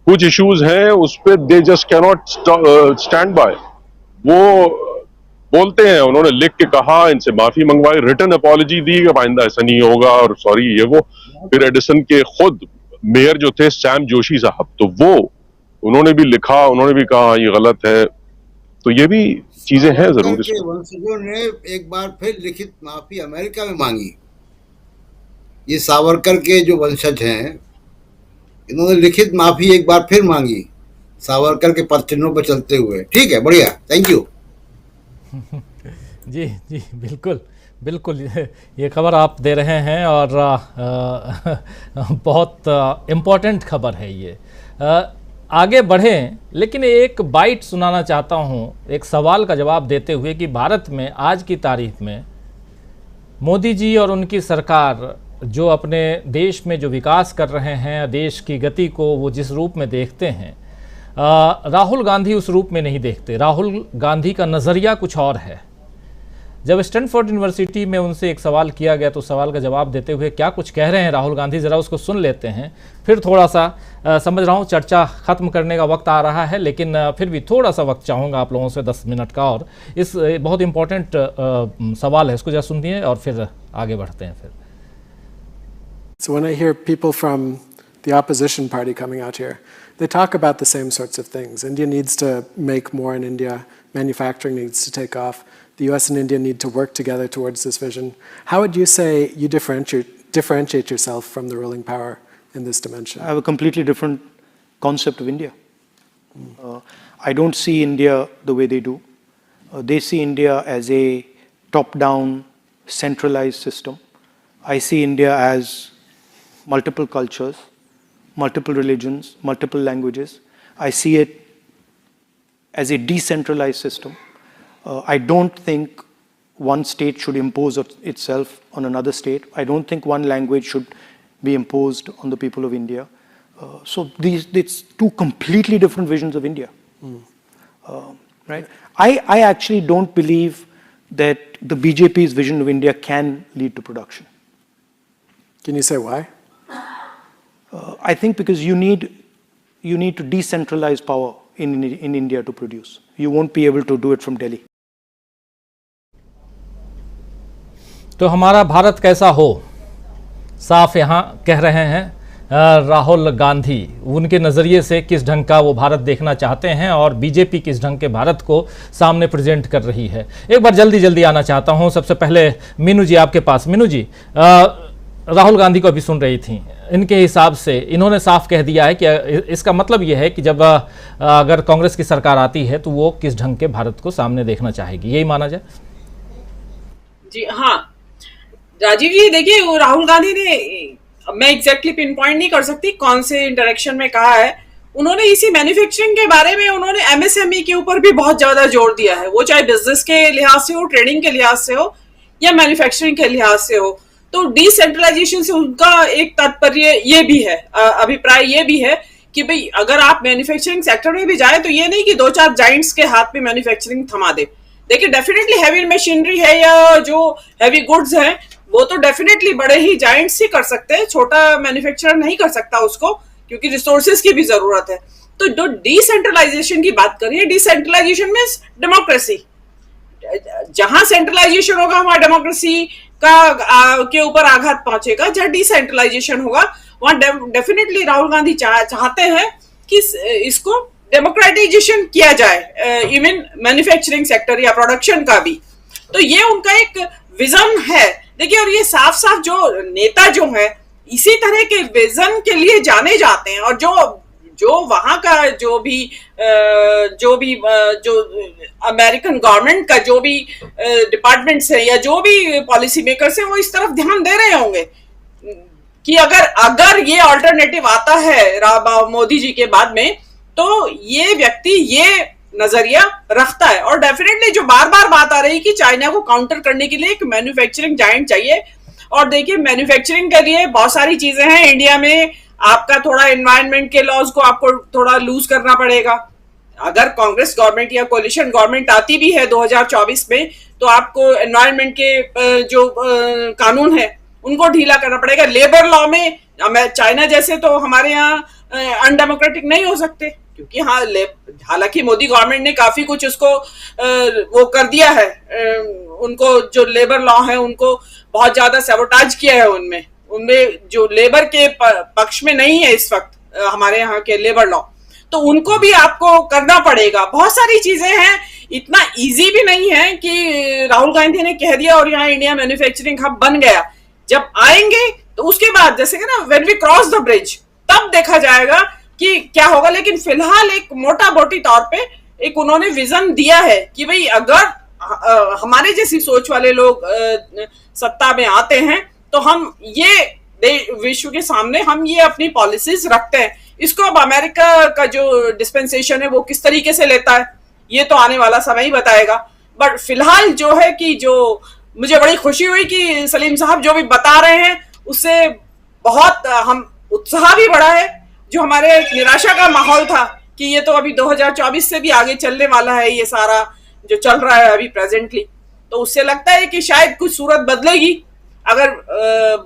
कुछ इश्यूज हैं उस पर they just cannot stand by. वो बोलते हैं, उन्होंने लिख के कहा, इनसे माफी मंगवाई, रिटर्न अपॉलजी दी कि आइंदा ऐसा नहीं होगा और सॉरी ये वो। फिर एडिसन के खुद मेयर जो थे सैम जोशी साहब, तो वो उन्होंने भी लिखा, उन्होंने भी कहा ये गलत है। तो ये भी चीजें हैं जरूर। के वंशजों ने एक बार फिर लिखित माफी अमेरिका में मांगी। ये सावरकर के जो वंशज हैं, इन्होंने लिखित माफी एक बार फिर मांगी सावरकर के पदचिन्हों पर चलते हुए। ठीक है, बढ़िया, थैंक यू। जी जी, बिल्कुल बिल्कुल, ये खबर आप दे रहे हैं और बहुत इम्पोर्टेंट खबर है ये। आगे बढ़ें, लेकिन एक बाइट सुनाना चाहता हूँ एक सवाल का जवाब देते हुए कि भारत में आज की तारीख में मोदी जी और उनकी सरकार जो अपने देश में जो विकास कर रहे हैं, देश की गति को वो जिस रूप में देखते हैं, राहुल गांधी उस रूप में नहीं देखते। राहुल गांधी का नज़रिया कुछ और है। जब स्टैनफोर्ड यूनिवर्सिटी में उनसे एक सवाल किया गया तो सवाल का जवाब देते हुए क्या कुछ कह रहे हैं राहुल गांधी, ज़रा उसको सुन लेते हैं। फिर थोड़ा सा समझ रहा हूँ चर्चा ख़त्म करने का वक्त आ रहा है, लेकिन फिर भी थोड़ा सा वक्त चाहूँगा आप लोगों से 10 मिनट का। और इस बहुत इम्पोर्टेंट सवाल है, इसको जरा सुनिए और फिर आगे बढ़ते हैं। फिर So when I hear people from the opposition party coming out here, they talk about the same sorts of things. India needs to make more in India. Manufacturing needs to take off. The US and India need to work together towards this vision. How would you say you differentiate yourself from the ruling power in this dimension? I have a completely different concept of India. I don't see India the way they do. They see India as a top-down, centralized system. I see India as multiple cultures, multiple religions, multiple languages. I see it as a decentralized system. I don't think one state should impose itself on another state. I don't think one language should be imposed on the people of India. So it's two completely different visions of India. Right? I actually don't believe that the BJP's vision of India can lead to production. Can you say why? I think because you need to decentralize power in India to produce. You won't be able to do it from Delhi. तो हमारा भारत कैसा हो, साफ यहाँ कह रहे हैं राहुल गांधी। उनके नज़रिए से किस ढंग का वो भारत देखना चाहते हैं और बीजेपी किस ढंग के भारत को सामने प्रेजेंट कर रही है। एक बार जल्दी आना चाहता हूँ सबसे पहले मीनू जी आपके पास। मीनू जी, राहुल गांधी को अभी सुन रही थी, इनके हिसाब से इन्होंने साफ कह दिया है कि इसका मतलब यह है कि जब अगर कांग्रेस की सरकार आती है तो वो किस ढंग के भारत को सामने देखना चाहेगी, यही माना जाए? जी हाँ राजीव जी, देखिए राहुल गांधी ने, मैं एग्जैक्टली पिन पॉइंट नहीं कर सकती कौन से इंटरेक्शन में कहा है, उन्होंने इसी मैन्युफैक्चरिंग के बारे में उन्होंने एमएसएमई के ऊपर भी बहुत ज्यादा जोर दिया है। वो चाहे बिजनेस के लिहाज से हो, ट्रेडिंग के लिहाज से हो या मैन्युफैक्चरिंग के लिहाज से हो। तो डिसेंट्रलाइजेशन से उनका एक तात्पर्य ये भी है, अभिप्राय ये भी है कि भाई अगर आप मैन्युफैक्चरिंग सेक्टर में भी जाए तो ये नहीं कि 2-4 जाइंट्स के हाथ में मैन्युफैक्चरिंग थमा दे। देखिए डेफिनेटली हैवी मशीनरी है या जो हैवी गुड्स है वो तो डेफिनेटली बड़े ही जाइंट्स ही कर सकते हैं, छोटा मैन्युफैक्चरर नहीं कर सकता उसको, क्योंकि रिसोर्सेज की भी जरूरत है। तो जो डिसेंट्रलाइजेशन की बात करिए, डिसेंट्रलाइजेशन मींस डेमोक्रेसी। जहां सेंट्रलाइजेशन होगा वहां डेमोक्रेसी का के ऊपर आघात पहुंचेगा। जहां डिसेंट्रलाइजेशन होगा वहां डेफिनेटली राहुल गांधी चाहते हैं कि इसको डेमोक्रेटाइजेशन किया जाए, इवन मैन्युफैक्चरिंग सेक्टर या प्रोडक्शन का भी। तो ये उनका एक विजन है। देखिए, और ये साफ साफ जो नेता जो है इसी तरह के विजन के लिए जाने जाते हैं, और जो वहां का जो अमेरिकन गवर्नमेंट का जो भी डिपार्टमेंट्स है या जो भी पॉलिसी मेकर्स है वो इस तरफ ध्यान दे रहे होंगे कि अगर ये ऑल्टरनेटिव आता है मोदी जी के बाद में तो ये व्यक्ति ये नजरिया रखता है। और डेफिनेटली जो बार बार बात आ रही कि चाइना को काउंटर करने के लिए एक मैन्युफैक्चरिंग जायंट चाहिए। और देखिए मैन्युफैक्चरिंग के लिए बहुत सारी चीजें हैं। इंडिया में आपका थोड़ा एनवायरनमेंट के लॉज को आपको थोड़ा लूज करना पड़ेगा, अगर कांग्रेस गवर्नमेंट या कोलिशन गवर्नमेंट आती भी है 2024 में, तो आपको एनवायरनमेंट के जो कानून है उनको ढीला करना पड़ेगा। लेबर लॉ में चाइना जैसे तो हमारे यहाँ अनडेमोक्रेटिक नहीं हो सकते, क्योंकि हालांकि मोदी गवर्नमेंट ने काफी कुछ उसको वो कर दिया है, उनको जो लेबर लॉ है उनको बहुत ज्यादा सैबोटाज किया है। उनमें जो लेबर के पक्ष में नहीं है इस वक्त हमारे यहाँ के लेबर लॉ, तो उनको भी आपको करना पड़ेगा। बहुत सारी चीजें हैं, इतना इजी भी नहीं है कि राहुल गांधी ने कह दिया और यहाँ इंडिया मैन्युफैक्चरिंग हब बन गया। जब आएंगे तो उसके बाद जैसे कि ना when we cross the bridge, तब देखा जाएगा कि क्या होगा। लेकिन फिलहाल एक मोटा मोटी तौर पे एक उन्होंने विजन दिया है कि भाई अगर हमारे जैसी सोच वाले लोग सत्ता में आते हैं तो हम ये विश्व के सामने हम ये अपनी पॉलिसीज रखते हैं। इसको अब अमेरिका का जो डिस्पेंसेशन है वो किस तरीके से लेता है ये तो आने वाला समय ही बताएगा। बट फिलहाल जो है कि जो मुझे बड़ी खुशी हुई कि सलीम साहब जो भी बता रहे हैं उससे बहुत हम उत्साह भी बढ़ा है। जो हमारे एक निराशा का माहौल था कि ये तो अभी 2024 से भी आगे चलने वाला है, ये सारा जो चल रहा है अभी प्रेजेंटली, तो उससे लगता है कि शायद कुछ सूरत बदलेगी। अगर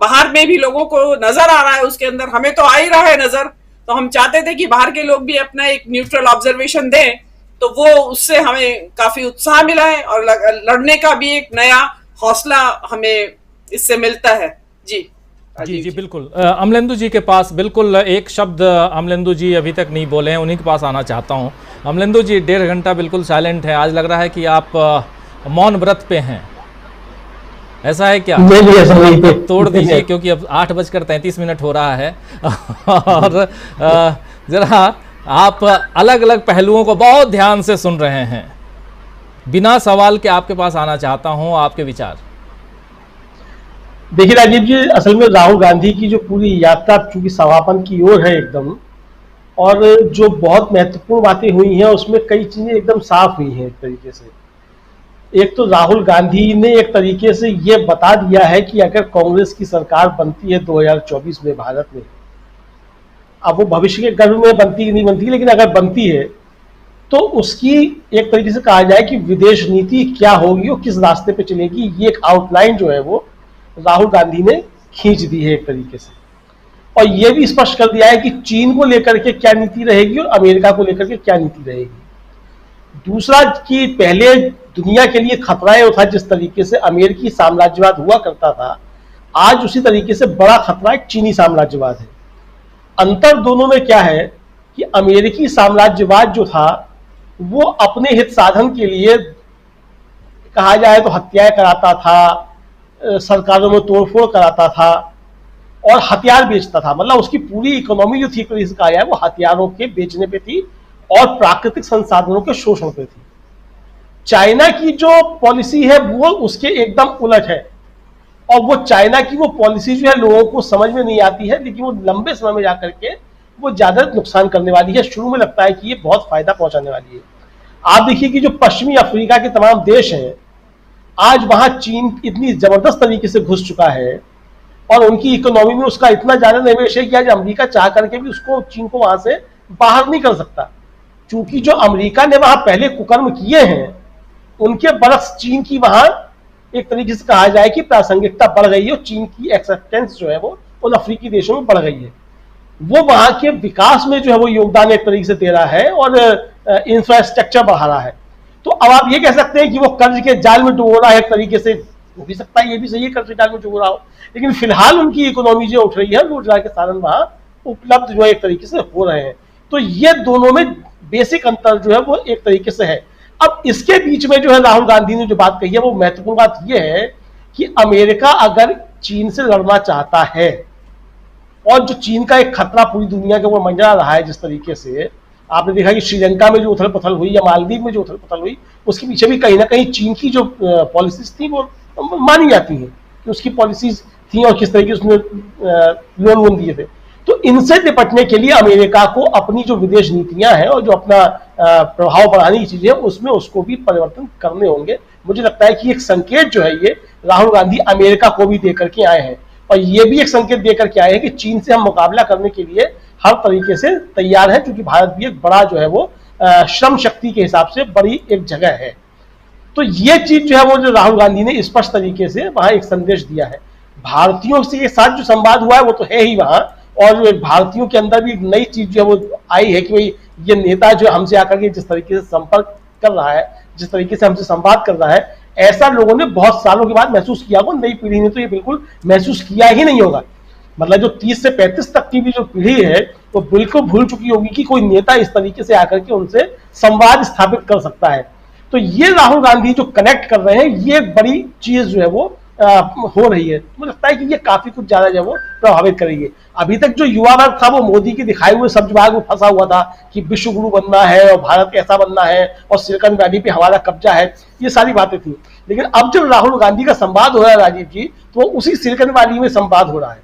बाहर में भी लोगों को नजर आ रहा है, उसके अंदर हमें तो आ ही रहा है नजर, तो हम चाहते थे कि बाहर के लोग भी अपना एक न्यूट्रल ऑब्जर्वेशन दें, तो वो उससे हमें काफी उत्साह मिला है और लड़ने का भी एक नया हौसला हमें इससे मिलता है। जी जी बिल्कुल। अमलेंदु जी के पास बिल्कुल एक शब्द अमलेंदु जी अभी तक नहीं बोले हैं, उन्हीं के पास आना चाहता हूं। अमलेंदु जी 1.5 घंटा बिल्कुल साइलेंट है, आज लग रहा है कि आप मौन व्रत पे हैं, ऐसा है क्या? नहीं, ऐसा नहीं है। तोड़ दीजिए क्योंकि अब 8:33 हो रहा है और जरा आप अलग अलग पहलुओं को बहुत ध्यान से सुन रहे हैं। बिना सवाल के आपके पास आना चाहता हूं, आपके विचार। देखिए राजीव जी, असल में राहुल गांधी की जो पूरी यात्रा चूंकि समापन की ओर है एकदम, और जो बहुत महत्वपूर्ण बातें हुई हैं उसमें कई चीजें एकदम साफ हुई हैं एक तरीके से। एक तो राहुल गांधी ने एक तरीके से ये बता दिया है कि अगर कांग्रेस की सरकार बनती है 2024 में भारत में, अब वो भविष्य के गर्भ में बनती नहीं बनती, लेकिन अगर बनती है तो उसकी एक तरीके से कहा जाए कि विदेश नीति क्या होगी और किस रास्ते पे चलेगी, ये एक आउटलाइन जो है वो राहुल गांधी ने खींच दी है एक तरीके से। और ये भी स्पष्ट कर दिया है कि चीन को लेकर के क्या नीति रहेगी और अमेरिका को लेकर के क्या नीति रहेगी। दूसरा कि पहले दुनिया के लिए खतरा ये था जिस तरीके से अमेरिकी साम्राज्यवाद हुआ करता था, आज उसी तरीके से बड़ा खतरा एक चीनी साम्राज्यवाद है। अंतर दोनों में क्या है कि अमेरिकी साम्राज्यवाद जो था वो अपने हित साधन के लिए कहा जाए तो हत्याएं कराता था, सरकारों में तोड़फोड़ कराता था और हथियार बेचता था। मतलब उसकी पूरी इकोनॉमी जो थी कहा जाए वो हथियारों के बेचने पे थी और प्राकृतिक संसाधनों के शोषण पे थी। चाइना की जो पॉलिसी है वो उसके एकदम उलट है, और वो चाइना की वो पॉलिसी जो है लोगों को समझ में नहीं आती है, लेकिन वो लंबे समय में जाकर के वो ज्यादा नुकसान करने वाली है। शुरू में लगता है कि ये बहुत फायदा पहुंचाने वाली है। आप देखिए कि जो पश्चिमी अफ्रीका के तमाम देश हैं, आज वहां चीन इतनी जबरदस्त तरीके से घुस चुका है और उनकी इकोनॉमी में उसका इतना ज्यादा निवेश है कि आज अमेरिका चाह करके भी उसको चीन को वहां से बाहर नहीं कर सकता, क्योंकि जो अमेरिका ने वहां पहले कुकर्म किए हैं उनके बरस चीन की वहां एक तरीके से कहा जाए कि प्रासंगिकता बढ़ गई है और चीन की एक्सेप्टेंस जो है वो उन अफ्रीकी देशों में बढ़ गई है। वो वहां के विकास में जो है वो योगदान एक तरीके से दे रहा है और इंफ्रास्ट्रक्चर बढ़ा रहा है। तो अब आप ये कह सकते हैं कि वो कर्ज के जाल में डूब रहा है एक तरीके से, हो भी सकता है, ये भी सही है कर्ज के जाल में डूब रहा हो, लेकिन फिलहाल उनकी इकोनॉमी जो उठ रही है रोजगार के साधन वहां उपलब्ध जो है एक तरीके से हो रहे हैं। तो ये दोनों में बेसिक अंतर जो है वो एक तरीके से है। अब इसके बीच में जो है राहुल गांधी ने जो बात कही है वो महत्वपूर्ण बात यह है कि अमेरिका अगर चीन से लड़ना चाहता है, और जो चीन का एक खतरा पूरी दुनिया के ऊपर मंडरा रहा है, जिस तरीके से आपने देखा कि श्रीलंका में जो उथल पुथल हुई या मालदीव में जो उथल पुथल हुई, उसके पीछे भी कहीं ना कहीं चीन की जो पॉलिसीज थी वो मानी जाती है कि उसकी पॉलिसीज थी और किस तरीके से उसने लोन दिए थे। तो इनसे निपटने के लिए अमेरिका को अपनी जो विदेश नीतियां हैं और जो अपना प्रभाव बढ़ाने की चीजें उसमें उसको भी परिवर्तन करने होंगे। मुझे लगता है कि एक संकेत जो है ये राहुल गांधी अमेरिका को भी देकर के आए हैं, और ये भी एक संकेत देकर के आए हैं कि चीन से हम मुकाबला करने के लिए हर तरीके से तैयार है, क्योंकि भारत भी एक बड़ा जो है वो श्रम शक्ति के हिसाब से बड़ी एक जगह है। तो ये चीज जो है वो जो राहुल गांधी ने स्पष्ट तरीके से वहां एक संदेश दिया है। भारतीयों के साथ जो संवाद हुआ है वो तो है ही वहां, और भारतीयों के अंदर भी एक नई चीज जो है वो आई है कि भाई ये नेता जो हमसे आकर के जिस तरीके से संपर्क कर रहा है, जिस तरीके से हमसे संवाद कर रहा है, ऐसा लोगों ने बहुत सालों के बाद महसूस किया होगा। नई पीढ़ी ने तो ये बिल्कुल महसूस किया ही नहीं होगा। मतलब जो 30 से 35 तक की भी जो पीढ़ी है वो बिल्कुल भूल चुकी होगी कि कोई नेता इस तरीके से आकर के उनसे संवाद स्थापित कर सकता है। तो ये राहुल गांधी जो कनेक्ट कर रहे हैं, ये एक बड़ी चीज जो है वो हो रही है। मुझे लगता है कि ये काफी कुछ ज्यादा जो है वो प्रभावित करेगी। अभी तक जो युवा वर्ग था वो मोदी के दिखाए हुए शब्दभाग में फंसा हुआ था कि विश्व गुरु बनना है और भारत कैसा बनना है और सिलिकॉन वैली पे हमारा कब्जा है, ये सारी बातें थी। लेकिन अब जब राहुल गांधी का संवाद हो रहा है राजीव जी, तो उसी सिलिकॉन वैली में संवाद हो रहा है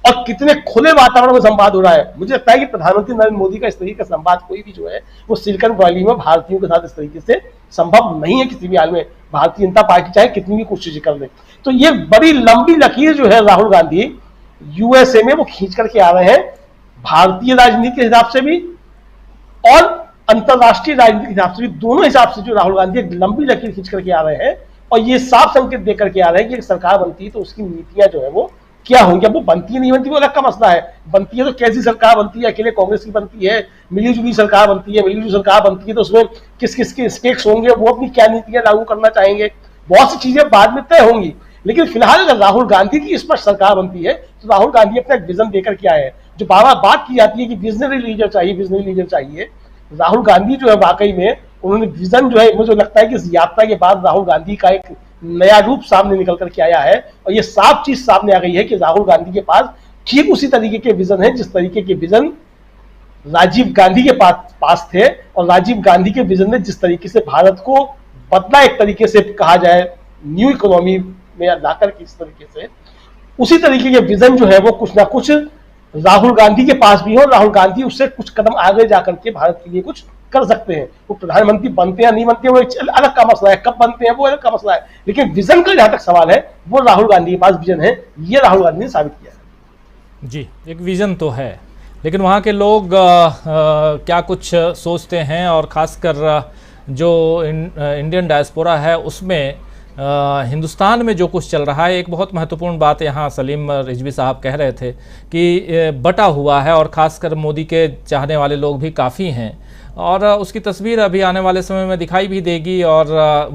और कितने खुले वातावरण में संवाद हो रहा है। मुझे लगता है कि प्रधानमंत्री नरेंद्र मोदी का इस तरीके का संवाद कोई भी जो है वो सिलिकॉन वैली में भारतीयों के साथ इस तरीके से संभव नहीं है किसी भी हाल में। भारतीय जनता पार्टी चाहे कितनी भी कोशिश कर ले। तो ये बड़ी लंबी लकीर जो है राहुल गांधी यूएसए में वो खींच करके आ रहे हैं, भारतीय राजनीति के हिसाब से भी और अंतरराष्ट्रीय राजनीति के हिसाब से भी, दोनों हिसाब से जो राहुल गांधी एक लंबी लकीर खींच करके आ रहे हैं। और ये साफ संकेत दे करके आ रहे हैं कि एक सरकार बनती है तो उसकी नीतियां जो है वो क्या होंगी। अब वो बनती है नहीं बनती वो अलग का मसला है। बनती है तो कैसी सरकार बनती है, अकेले कांग्रेस की बनती है, मिलीजुली सरकार बनती है, मिलीजुली सरकार बनती है तो उसमें किस किस के स्टेक्स होंगे, वो अपनी क्या नीतियां लागू करना चाहेंगे, बहुत सी चीजें बाद में तय होंगी। लेकिन फिलहाल अगर राहुल गांधी की स्पष्ट सरकार बनती है तो राहुल गांधी अपना एक विजन देकर के आए हैं। जो बार बार बात की जाती है कि विजनरी लीडर चाहिए, विजनरी लीडर चाहिए, राहुल गांधी जो है वाकई में उन्होंने विजन जो है, मुझे लगता है कि इस यात्रा के बाद राहुल गांधी का एक नया रूप सामने निकल करके आया है। और ये साफ चीज सामने आ गई है कि राहुल गांधी के पास ठीक उसी तरीके के विजन है जिस तरीके के विजन राजीव गांधी के पास थे। और राजीव गांधी के विजन ने जिस तरीके से भारत को बदला, एक तरीके से कहा जाए न्यू इकोनॉमी में लाकर के इस तरीके से, उसी तरीके के विजन जो है वो कुछ ना कुछ राहुल गांधी के पास भी हो। राहुल गांधी उससे कुछ कदम आगे जाकर के भारत के लिए कुछ कर सकते हैं। वो प्रधानमंत्री बनते हैं नहीं बनते वो एक अलग का मसला है, कब बनते हैं वो अलग का मसला है। लेकिन विजन का जहां तक सवाल है वो राहुल गांधी के पास विजन है, ये राहुल गांधी ने साबित किया है। जी, एक विजन तो है, लेकिन वहाँ के लोग क्या कुछ सोचते हैं, और ख़ासकर जो इंडियन डायस्पोरा है उसमें हिंदुस्तान में जो कुछ चल रहा है, एक बहुत महत्वपूर्ण बात यहाँ सलीम रिजवी साहब कह रहे थे कि बटा हुआ है और ख़ासकर मोदी के चाहने वाले लोग भी काफ़ी हैं, और उसकी तस्वीर अभी आने वाले समय में दिखाई भी देगी। और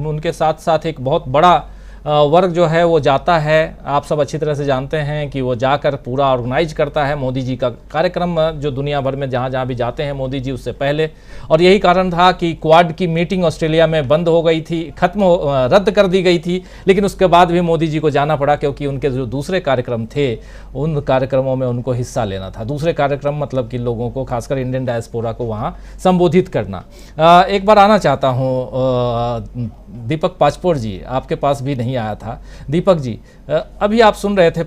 उनके साथ साथ एक बहुत बड़ा वर्ग जो है वो जाता है, आप सब अच्छी तरह से जानते हैं कि वो जाकर पूरा ऑर्गेनाइज करता है मोदी जी का कार्यक्रम, जो दुनिया भर में जहाँ जहाँ भी जाते हैं मोदी जी उससे पहले। और यही कारण था कि क्वाड की मीटिंग ऑस्ट्रेलिया में बंद हो गई थी, रद्द कर दी गई थी, लेकिन उसके बाद भी मोदी जी को जाना पड़ा क्योंकि उनके जो दूसरे कार्यक्रम थे उन कार्यक्रमों में उनको हिस्सा लेना था। दूसरे कार्यक्रम मतलब कि लोगों को, खासकर इंडियन डायस्पोरा को वहाँ संबोधित करना। एक बार आना चाहता हूँ दीपक पाचपोर जी, आपके पास भी नहीं आया था। दीपक जी, अभी आप सुन रहे थे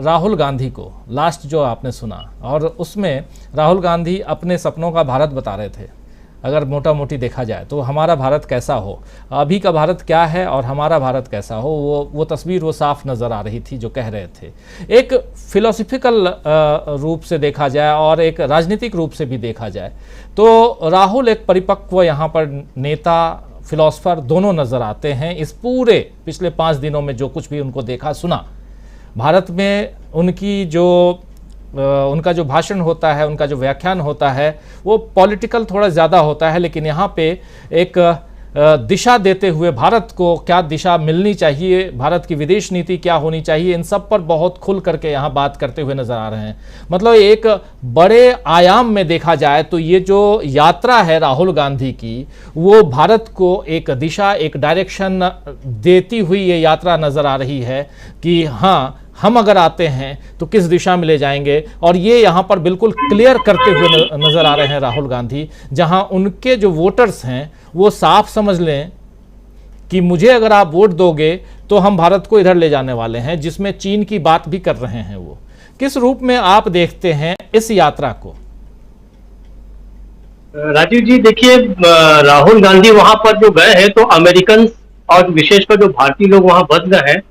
राहुल गांधी को, लास्ट जो आपने सुना, और उसमें राहुल गांधी अपने सपनों का भारत बता रहे थे। अगर मोटा मोटी देखा जाए तो हमारा भारत कैसा हो, अभी का भारत क्या है और हमारा भारत कैसा हो, वो तस्वीर वो साफ नज़र आ रही थी जो कह रहे थे। एक फिलोसफिकल रूप से देखा जाए और एक राजनीतिक रूप से भी देखा जाए तो राहुल एक परिपक्व यहाँ पर नेता, फिलोसफर दोनों नज़र आते हैं। इस पूरे पिछले 5 दिनों में जो कुछ भी उनको देखा सुना, भारत में उनका जो भाषण होता है, उनका जो व्याख्यान होता है वो पॉलिटिकल थोड़ा ज़्यादा होता है, लेकिन यहाँ पे एक दिशा देते हुए भारत को क्या दिशा मिलनी चाहिए, भारत की विदेश नीति क्या होनी चाहिए, इन सब पर बहुत खुल करके यहाँ बात करते हुए नजर आ रहे हैं। मतलब एक बड़े आयाम में देखा जाए तो ये जो यात्रा है राहुल गांधी की, वो भारत को एक दिशा, एक डायरेक्शन देती हुई ये यात्रा नजर आ रही है कि हाँ, हम अगर आते हैं तो किस दिशा में ले जाएंगे। और ये यहाँ पर बिल्कुल क्लियर करते हुए नजर आ रहे हैं राहुल गांधी, जहाँ उनके जो वोटर्स हैं वो साफ समझ लें कि मुझे अगर आप वोट दोगे तो हम भारत को इधर ले जाने वाले हैं, जिसमें चीन की बात भी कर रहे हैं। वो किस रूप में आप देखते हैं इस यात्रा को? राजीव जी, देखिए, राहुल गांधी वहां पर जो गए हैं तो अमेरिकन और विशेषकर जो भारतीय लोग वहां बस गए हैं,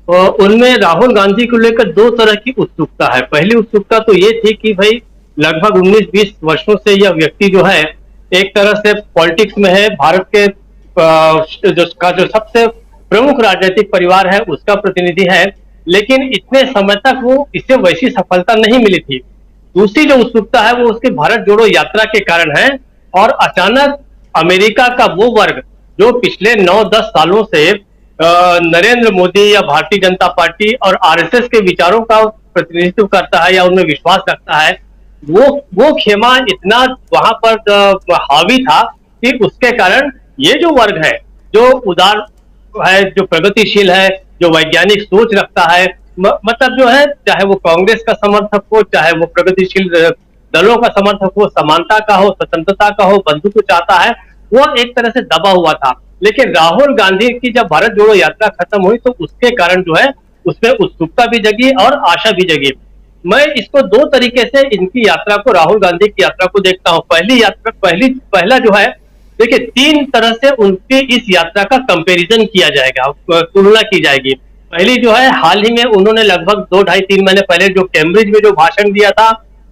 उनमें राहुल गांधी को लेकर 2 तरह की उत्सुकता है। पहली उत्सुकता तो ये थी कि भाई लगभग 19-20 वर्षों से यह व्यक्ति जो है एक तरह से पॉलिटिक्स में है, भारत के जो सबसे प्रमुख राजनीतिक परिवार है उसका प्रतिनिधि है, लेकिन इतने समय तक वो इससे वैसी सफलता नहीं मिली थी। दूसरी जो उत्सुकता है वो उसके भारत जोड़ो यात्रा के कारण है, और अचानक अमेरिका का वो वर्ग जो पिछले 9-10 सालों से नरेंद्र मोदी या भारतीय जनता पार्टी और आरएसएस के विचारों का प्रतिनिधित्व करता है या उनमें विश्वास रखता है, वो खेमा इतना वहां पर हावी था कि उसके कारण ये जो वर्ग है, जो उदार है, जो प्रगतिशील है, जो वैज्ञानिक सोच रखता है, मतलब जो है, चाहे वो कांग्रेस का समर्थक हो, चाहे वो प्रगतिशील दलों का समर्थक हो, समानता का हो, स्वतंत्रता का हो, बंधुत्व चाहता है, वो एक तरह से दबा हुआ था। लेकिन राहुल गांधी की जब भारत जोड़ो यात्रा खत्म हुई तो उसके कारण जो है उसमें उत्सुकता भी जगी और आशा भी जगी। मैं इसको दो तरीके से इनकी यात्रा को, राहुल गांधी की यात्रा को देखता हूं। पहला जो है, देखिए, 3 तरह से उनकी इस यात्रा का कंपैरिजन किया जाएगा, तुलना की जाएगी। पहली जो है, हाल ही में उन्होंने लगभग 2-2.5-3 महीने पहले जो कैम्ब्रिज में जो भाषण दिया था,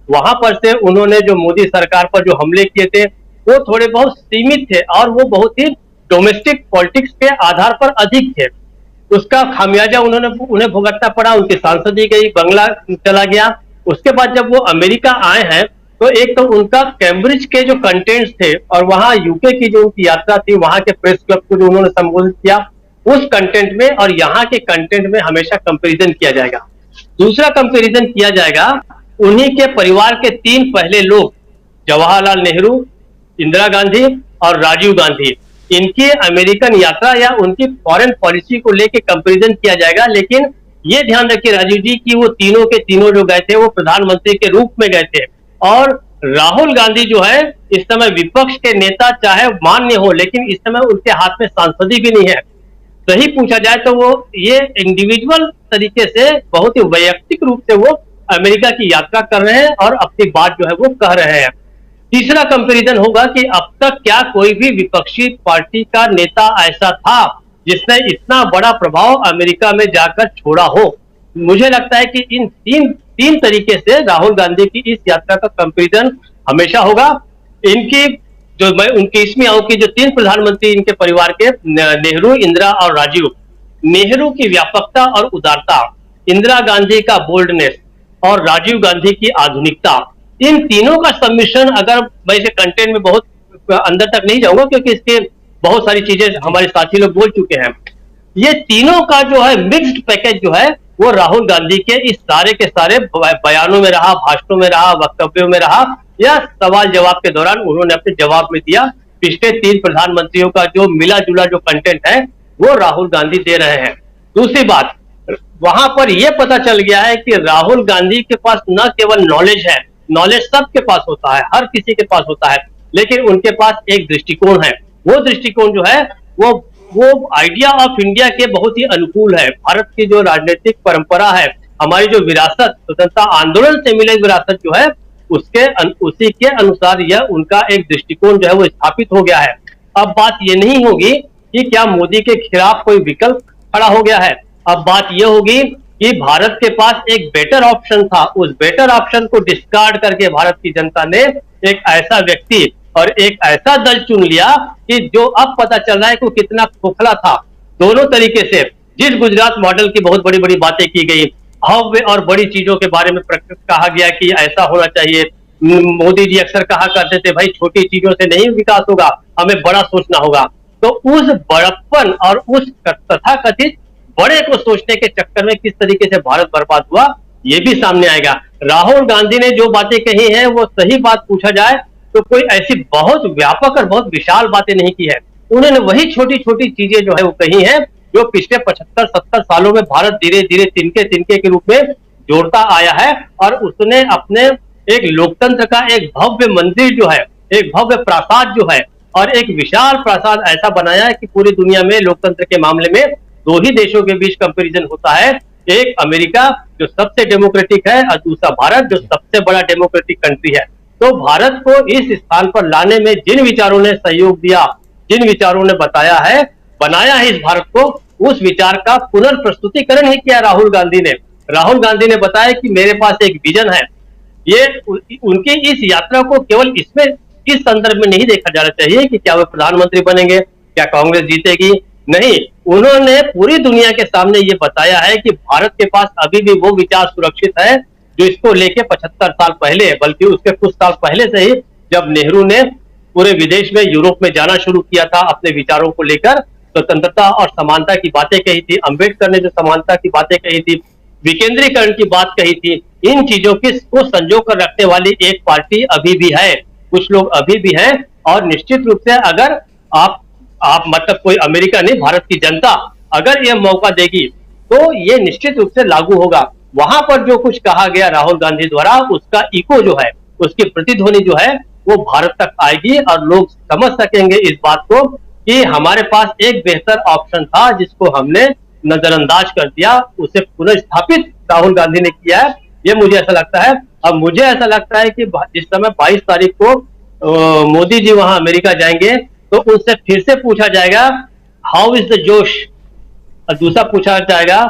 वहां पर से उन्होंने जो मोदी सरकार पर जो हमले किए थे वो थोड़े बहुत सीमित थे और वो बहुत ही डोमेस्टिक पॉलिटिक्स के आधार पर अधिक थे। उसका खामियाजा उन्हें भुगतना पड़ा, उनकी सांसदी गई, बंगला चला गया। उसके बाद जब वो अमेरिका आए हैं तो एक तो उनका कैम्ब्रिज के जो कंटेंट्स थे और वहां यूके की जो उनकी यात्रा थी, वहां के प्रेस क्लब को जो उन्होंने संबोधित किया, उस कंटेंट में और यहाँ के कंटेंट में हमेशा कंपैरिजन किया जाएगा। दूसरा कंपैरिजन किया जाएगा उन्हीं के परिवार के 3 पहले लोग, जवाहरलाल नेहरू, इंदिरा गांधी और राजीव गांधी, इनकी अमेरिकन यात्रा या उनकी फॉरेन पॉलिसी को लेकर कंपैरिजन किया जाएगा। लेकिन ये ध्यान रखिए राजीव जी कि वो तीनों के तीनों जो गए थे वो प्रधानमंत्री के रूप में गए थे, और राहुल गांधी जो है इस समय विपक्ष के नेता चाहे मान्य हो, लेकिन इस समय उनके हाथ में सांसदी भी नहीं है। सही पूछा जाए तो वो ये इंडिविजुअल तरीके से बहुत ही वैयक्तिक रूप से वो अमेरिका की यात्रा कर रहे हैं और अपनी बात जो है वो कह रहे हैं। तीसरा कंपैरिजन होगा कि अब तक क्या कोई भी विपक्षी पार्टी का नेता ऐसा था जिसने इतना बड़ा प्रभाव अमेरिका में जाकर छोड़ा हो। मुझे लगता है कि इन तीन तरीके से राहुल गांधी की इस यात्रा का कंपैरिजन हमेशा होगा। इनकी जो मैं उनकी इसमें आऊं कि जो 3 प्रधानमंत्री इनके परिवार के, नेहरू, इंदिरा और राजीव, नेहरू की व्यापकता और उदारता, इंदिरा गांधी का बोल्डनेस और राजीव गांधी की आधुनिकता, इन तीनों का सम्मिश्रण, अगर मैं इसे कंटेंट में बहुत अंदर तक नहीं जाऊंगा क्योंकि इसके बहुत सारी चीजें हमारे साथी लोग बोल चुके हैं, ये तीनों का जो है मिक्स्ड पैकेज जो है वो राहुल गांधी के इस सारे के सारे बयानों में रहा, भाषणों में रहा, वक्तव्यों में रहा, या सवाल जवाब के दौरान उन्होंने अपने जवाब में दिया। पिछले 3 प्रधानमंत्रियों का जो मिला जुला जो कंटेंट है वो राहुल गांधी दे रहे हैं। दूसरी बात, वहां पर यह पता चल गया है कि राहुल गांधी के पास न केवल नॉलेज है, नॉलेज सबके पास होता है, हर किसी के पास होता है, लेकिन उनके पास एक दृष्टिकोण है। वो दृष्टिकोण जो है वो आइडिया ऑफ इंडिया के बहुत ही अनुकूल है। भारत की जो राजनीतिक परंपरा है, हमारी जो विरासत, स्वतंत्रता आंदोलन से मिली विरासत जो है उसी के अनुसार यह उनका एक दृष्टिकोण जो है वो स्थापित हो गया है। अब बात ये नहीं होगी कि क्या मोदी के खिलाफ कोई विकल्प खड़ा हो गया है, अब बात यह होगी कि भारत के पास एक बेटर ऑप्शन था, उस बेटर ऑप्शन को डिस्कार्ड करके भारत की जनता ने एक ऐसा व्यक्ति और एक ऐसा दल चुन लिया कि जो अब पता चल रहा है कि कितना खोखला था। दोनों तरीके से जिस गुजरात मॉडल की बहुत बड़ी बड़ी बातें की गई, भव्य और बड़ी चीजों के बारे में कहा गया कि ऐसा होना चाहिए, मोदी जी अक्सर कहा करते थे भाई छोटी चीजों से नहीं विकास होगा, हमें बड़ा सोचना होगा। तो उस बड़प्पन और उस तथाकथित बड़े को सोचने के चक्कर में किस तरीके से भारत बर्बाद हुआ ये भी सामने आएगा। राहुल गांधी ने जो बातें कही हैं वो सही बात पूछा जाए तो कोई ऐसी बहुत व्यापक और बहुत विशाल बातें नहीं की है। उन्होंने वही छोटी छोटी चीजें जो है वो कही हैं जो पिछले 75-70 सालों में भारत धीरे धीरे तिनके तिनके के रूप में जोड़ता आया है, और उसने अपने एक लोकतंत्र का एक भव्य मंदिर जो है, एक भव्य प्रासाद जो है और एक विशाल प्रासाद ऐसा बनाया है कि पूरी दुनिया में लोकतंत्र के मामले में 2 ही देशों के बीच कंपैरिजन होता है, एक अमेरिका जो सबसे डेमोक्रेटिक है और दूसरा भारत जो सबसे बड़ा डेमोक्रेटिक कंट्री है। तो भारत को इस स्थान पर लाने में जिन विचारों ने सहयोग दिया, जिन विचारों ने बनाया है इस भारत को, उस विचार का पुनर्प्रस्तुतिकरण ही किया राहुल गांधी ने। राहुल गांधी ने बताया कि मेरे पास एक विजन है। ये उनकी इस यात्रा को केवल इसमें इस संदर्भ में नहीं देखा जाना चाहिए कि क्या वे प्रधानमंत्री बनेंगे, क्या कांग्रेस जीतेगी। नहीं, उन्होंने पूरी दुनिया के सामने ये बताया है कि भारत के पास अभी भी वो विचार सुरक्षित है जो इसको लेके 75 साल पहले, बल्कि उसके कुछ साल पहले से ही, जब नेहरू ने पूरे विदेश में, यूरोप में जाना शुरू किया था अपने विचारों को लेकर, स्वतंत्रता और समानता की बातें कही थी, अंबेडकर ने जो समानता की बातें कही थी, विकेंद्रीकरण की बात कही थी, इन चीजों को संजो कर रखने वाली एक पार्टी अभी भी है, कुछ लोग अभी भी हैं। और निश्चित रूप से अगर आप मतलब कोई अमेरिका नहीं, भारत की जनता अगर ये मौका देगी तो ये निश्चित रूप से लागू होगा। वहां पर जो कुछ कहा गया राहुल गांधी द्वारा, उसका इको जो है, उसकी प्रतिध्वनि जो है, वो भारत तक आएगी और लोग समझ सकेंगे इस बात को कि हमारे पास एक बेहतर ऑप्शन था जिसको हमने नजरअंदाज कर दिया, उसे पुनर्स्थापित राहुल गांधी ने किया है। ये मुझे ऐसा लगता है। अब मुझे ऐसा लगता है कि जिस समय 22 तारीख को मोदी जी वहां अमेरिका जाएंगे तो उनसे फिर से पूछा जाएगा हाउ इज द जोश, और दूसरा पूछा जाएगा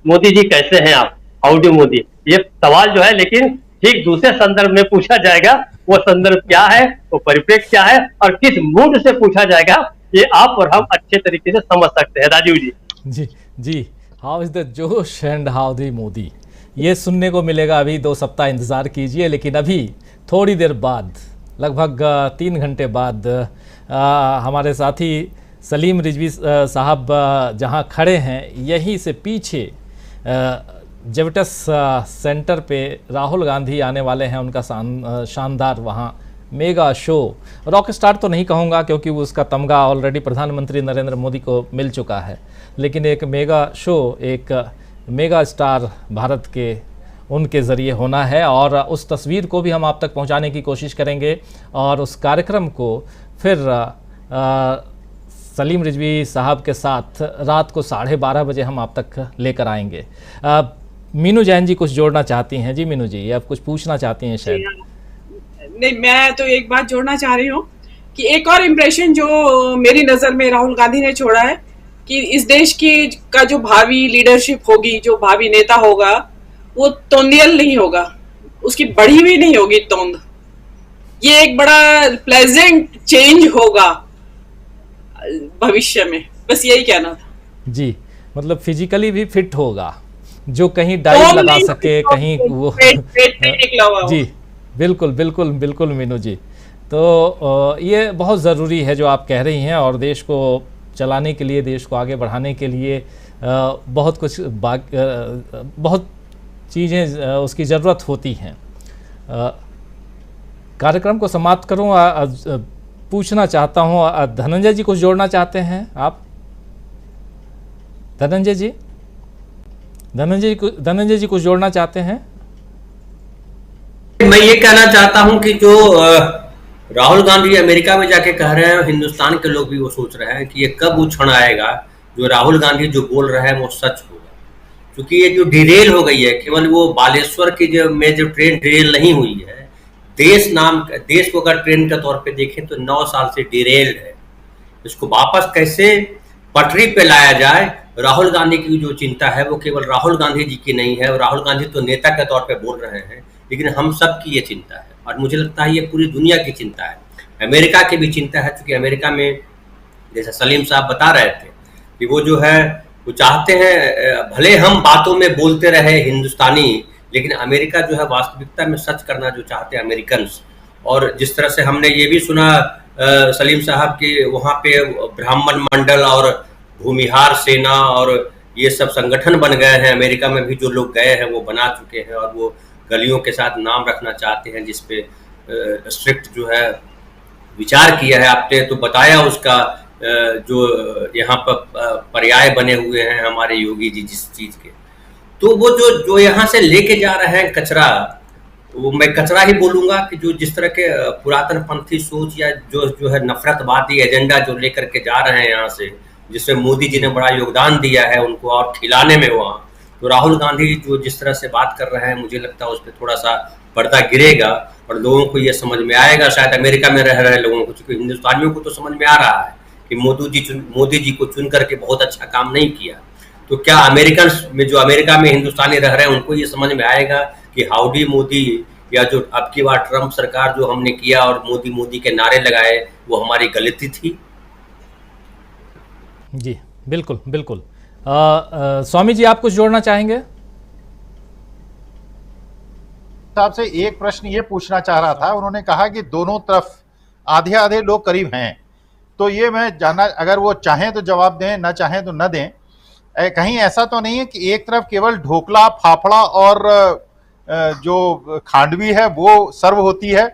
मोदी जी कैसे हैं आप, हाउ डू मोदी। ये सवाल जो है लेकिन ठीक दूसरे संदर्भ में पूछा जाएगा। वो संदर्भ क्या है, वो परिप्रेक्ष्य क्या है और किस मूड से पूछा जाएगा, ये आप और हम अच्छे तरीके से समझ सकते हैं। राजीव जी जी हाउ इज द जोश एंड हाउ द मोदी, ये सुनने को मिलेगा। अभी 2 सप्ताह इंतज़ार कीजिए, लेकिन अभी थोड़ी देर बाद, लगभग 3 घंटे बाद, हमारे साथी सलीम रिजवी साहब जहां खड़े हैं, यहीं से पीछे जेविटस सेंटर पे राहुल गांधी आने वाले हैं। उनका शानदार वहां मेगा शो, रॉक स्टार तो नहीं कहूँगा क्योंकि उसका तमगा ऑलरेडी प्रधानमंत्री नरेंद्र मोदी को मिल चुका है, लेकिन एक मेगा शो, एक मेगा स्टार भारत के उनके ज़रिए होना है। और उस तस्वीर को भी हम आप तक पहुंचाने की कोशिश करेंगे और उस कार्यक्रम को फिर सलीम रिजवी साहब के साथ रात को 12:30 बजे हम आप तक लेकर आएंगे। मीनू जैन जी कुछ जोड़ना चाहती हैं। जी मीनू जी, आप कुछ पूछना चाहती हैं शायद। नहीं, मैं तो एक बात जोड़ना चाह रही हूँ कि एक और इम्प्रेशन जो मेरी नज़र में राहुल गांधी ने छोड़ा है कि इस देश की का जो भावी लीडरशिप होगी, जो भावी नेता होगा, वो तोंदियल नहीं होगा, उसकी बढ़ी हुई नहीं होगी तोंद। ये एक बड़ा प्लेजेंट चेंज होगा भविष्य में, बस यही कहना था। जी, मतलब फिजिकली भी फिट होगा, जो कहीं डाइव लगा सके, कहीं वो जी बिल्कुल बिल्कुल बिल्कुल मीनू जी। तो ये बहुत ज़रूरी है जो आप कह रही हैं, और देश को चलाने के लिए, देश को आगे बढ़ाने के लिए बहुत कुछ बहुत चीज़ें उसकी ज़रूरत होती हैं। कार्यक्रम को समाप्त करूं, पूछना चाहता हूं, धनंजय जी कुछ जोड़ना चाहते हैं आप? धनंजय जी कुछ जोड़ना चाहते हैं? मैं ये कहना चाहता हूं कि जो राहुल गांधी अमेरिका में जाके कह रहे हैं, हिंदुस्तान के लोग भी वो सोच रहे हैं कि ये कब वो क्षण आएगा जो राहुल गांधी जो बोल रहे हैं वो सच होगा। क्योंकि ये जो डिरेल हो गई है, केवल वो बालेश्वर की जो ट्रेन डिरेल नहीं हुई है, देश को अगर ट्रेन के तौर पे देखें तो 9 साल से डिरेल्ड है। इसको वापस कैसे पटरी पे लाया जाए, राहुल गांधी की जो चिंता है वो केवल राहुल गांधी जी की नहीं है। और राहुल गांधी तो नेता के तौर पे बोल रहे हैं, लेकिन हम सब की ये चिंता है, और मुझे लगता है ये पूरी दुनिया की चिंता है। अमेरिका की भी चिंता है, क्योंकि अमेरिका में जैसे सलीम साहब बता रहे थे कि वो जो है वो चाहते हैं, भले हम बातों में बोलते रहे हिंदुस्तानी, लेकिन अमेरिका जो है वास्तविकता में सच करना जो चाहते हैं अमेरिकन्स। और जिस तरह से हमने ये भी सुना सलीम साहब के वहाँ पे ब्राह्मण मंडल और भूमिहार सेना और ये सब संगठन बन गए हैं। अमेरिका में भी जो लोग गए हैं वो बना चुके हैं, और वो गलियों के साथ नाम रखना चाहते हैं जिसपे स्ट्रिक्ट जो है विचार किया है। आपने तो बताया उसका जो यहाँ पर पर्याय बने हुए हैं हमारे योगी जी जिस चीज़ के, तो वो जो यहाँ से लेके जा रहे हैं कचरा, वो मैं कचरा ही बोलूँगा कि जो जिस तरह के पुरातन पंथी सोच या जो है नफरतवादी एजेंडा जो लेकर के जा रहे हैं यहाँ से, जिसमें मोदी जी ने बड़ा योगदान दिया है उनको और खिलाने में वहाँ, तो राहुल गांधी जो जिस तरह से बात कर रहे हैं, मुझे लगता है उस पर थोड़ा सा पर्दा गिरेगा और लोगों को ये समझ में आएगा, शायद अमेरिका में रह रहे लोगों को, क्योंकि हिंदुस्तानियों को तो समझ में आ रहा है कि मोदी जी को चुन करके बहुत अच्छा काम नहीं किया। तो क्या अमेरिकन में जो अमेरिका में हिंदुस्तानी रह रहे हैं उनको ये समझ में आएगा कि हाउडी मोदी या जो अब की बार ट्रंप सरकार जो हमने किया और मोदी मोदी के नारे लगाए वो हमारी गलती थी? जी बिल्कुल बिल्कुल। स्वामी जी, आप कुछ जोड़ना चाहेंगे? साहब से एक प्रश्न ये पूछना चाह रहा था, उन्होंने कहा कि दोनों तरफ आधे आधे लोग करीब हैं, तो ये मैं जानना, अगर वो चाहें तो जवाब दें, ना चाहें तो न दें। कहीं ऐसा तो नहीं है कि एक तरफ केवल ढोकला, फाफड़ा और जो खांडवी है वो सर्व होती है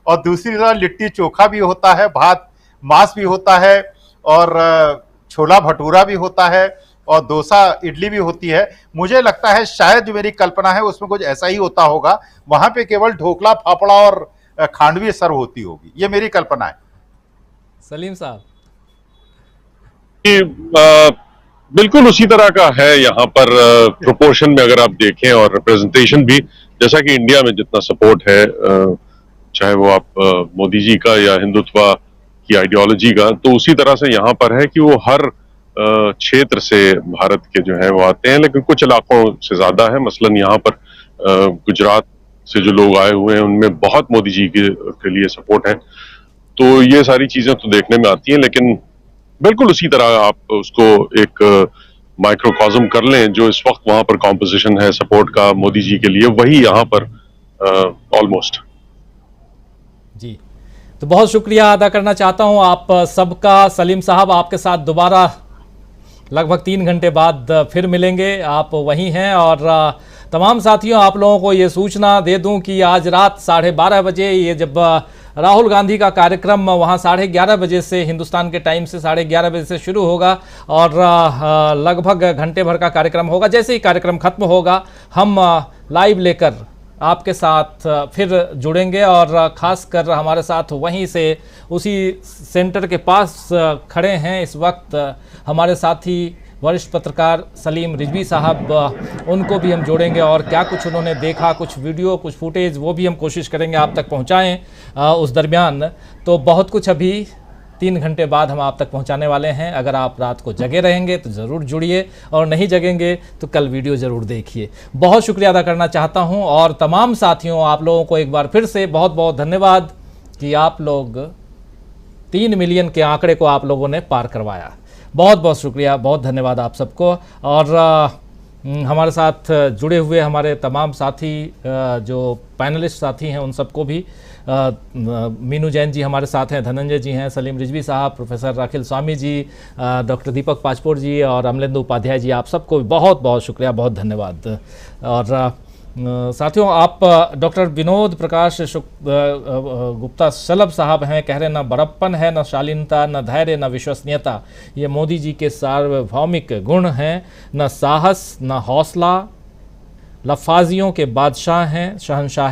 और दूसरी तरफ लिट्टी चोखा भी होता है, भात मांस भी होता है और छोला भटूरा भी होता है और डोसा इडली भी होती है। मुझे लगता है शायद जो मेरी कल्पना है उसमें कुछ ऐसा ही होता होगा, वहां पे केवल ढोकला, फाफड़ा और खांडवी सर्व होती होगी, ये मेरी कल्पना है। सलीम साहब? बिल्कुल उसी तरह का है यहाँ पर प्रोपोर्शन में अगर आप देखें और रिप्रेजेंटेशन भी, जैसा कि इंडिया में जितना सपोर्ट है चाहे वो आप मोदी जी का या हिंदुत्व की आइडियोलॉजी का, तो उसी तरह से यहाँ पर है कि वो हर क्षेत्र से भारत के जो है वो आते हैं, लेकिन कुछ इलाकों से ज्यादा है। मसलन यहाँ पर गुजरात से जो लोग आए हुए हैं उनमें बहुत मोदी जी के लिए सपोर्ट है, तो ये सारी चीजें तो देखने में आती हैं। लेकिन बिल्कुल उसी तरह आप उसको एक माइक्रोकॉज्म कर लें, जो इस वक्त वहां पर कॉम्पोजिशन है सपोर्ट का मोदी जी के लिए, वही यहाँ पर ऑलमोस्ट। जी, तो बहुत शुक्रिया अदा करना चाहता हूँ आप सबका। सलीम साहब, आपके साथ दोबारा लगभग 3 घंटे बाद फिर मिलेंगे, आप वहीं हैं। और तमाम साथियों, आप लोगों को ये सूचना दे दूं कि आज रात 12:30 बजे ये जब राहुल गांधी का कार्यक्रम वहाँ 11:30 बजे से, हिंदुस्तान के टाइम से 11:30 बजे से शुरू होगा और लगभग घंटे भर का कार्यक्रम होगा। जैसे ही कार्यक्रम खत्म होगा हम लाइव लेकर आपके साथ फिर जुड़ेंगे और ख़ासकर हमारे साथ वहीं से उसी सेंटर के पास खड़े हैं इस वक्त हमारे साथी वरिष्ठ पत्रकार सलीम रिजवी साहब, उनको भी हम जोड़ेंगे और क्या कुछ उन्होंने देखा, कुछ वीडियो, कुछ फुटेज, वो भी हम कोशिश करेंगे आप तक पहुंचाएं उस दरमियान। तो बहुत कुछ अभी 3 घंटे बाद हम आप तक पहुंचाने वाले हैं। अगर आप रात को जगे रहेंगे तो ज़रूर जुड़िए और नहीं जगेंगे तो कल वीडियो ज़रूर देखिए। बहुत शुक्रिया अदा करना चाहता हूं और तमाम साथियों, आप लोगों को एक बार फिर से बहुत बहुत धन्यवाद कि आप लोग 3 मिलियन के आंकड़े को आप लोगों ने पार करवाया। बहुत बहुत शुक्रिया, बहुत धन्यवाद आप सबको। और हमारे साथ जुड़े हुए हमारे तमाम साथी जो पैनलिस्ट साथी हैं उन सबको भी, मीनू जैन जी हमारे साथ हैं, धनंजय जी हैं, सलीम रिजवी साहब, प्रोफेसर राखिल स्वामी जी, डॉक्टर दीपक पाचपोर जी और अमलेंदु उपाध्याय जी, आप सबको बहुत बहुत शुक्रिया, बहुत धन्यवाद। और साथियों, आप डॉक्टर विनोद प्रकाश गुप्ता शलभ साहब हैं, कह रहे हैं न बड़प्पन है, न शालीनता, न धैर्य, न विश्वसनीयता, ये मोदी जी के सार्वभौमिक गुण हैं, न साहस, न हौसला, लफाजियों के बादशाह हैं, शहंशाह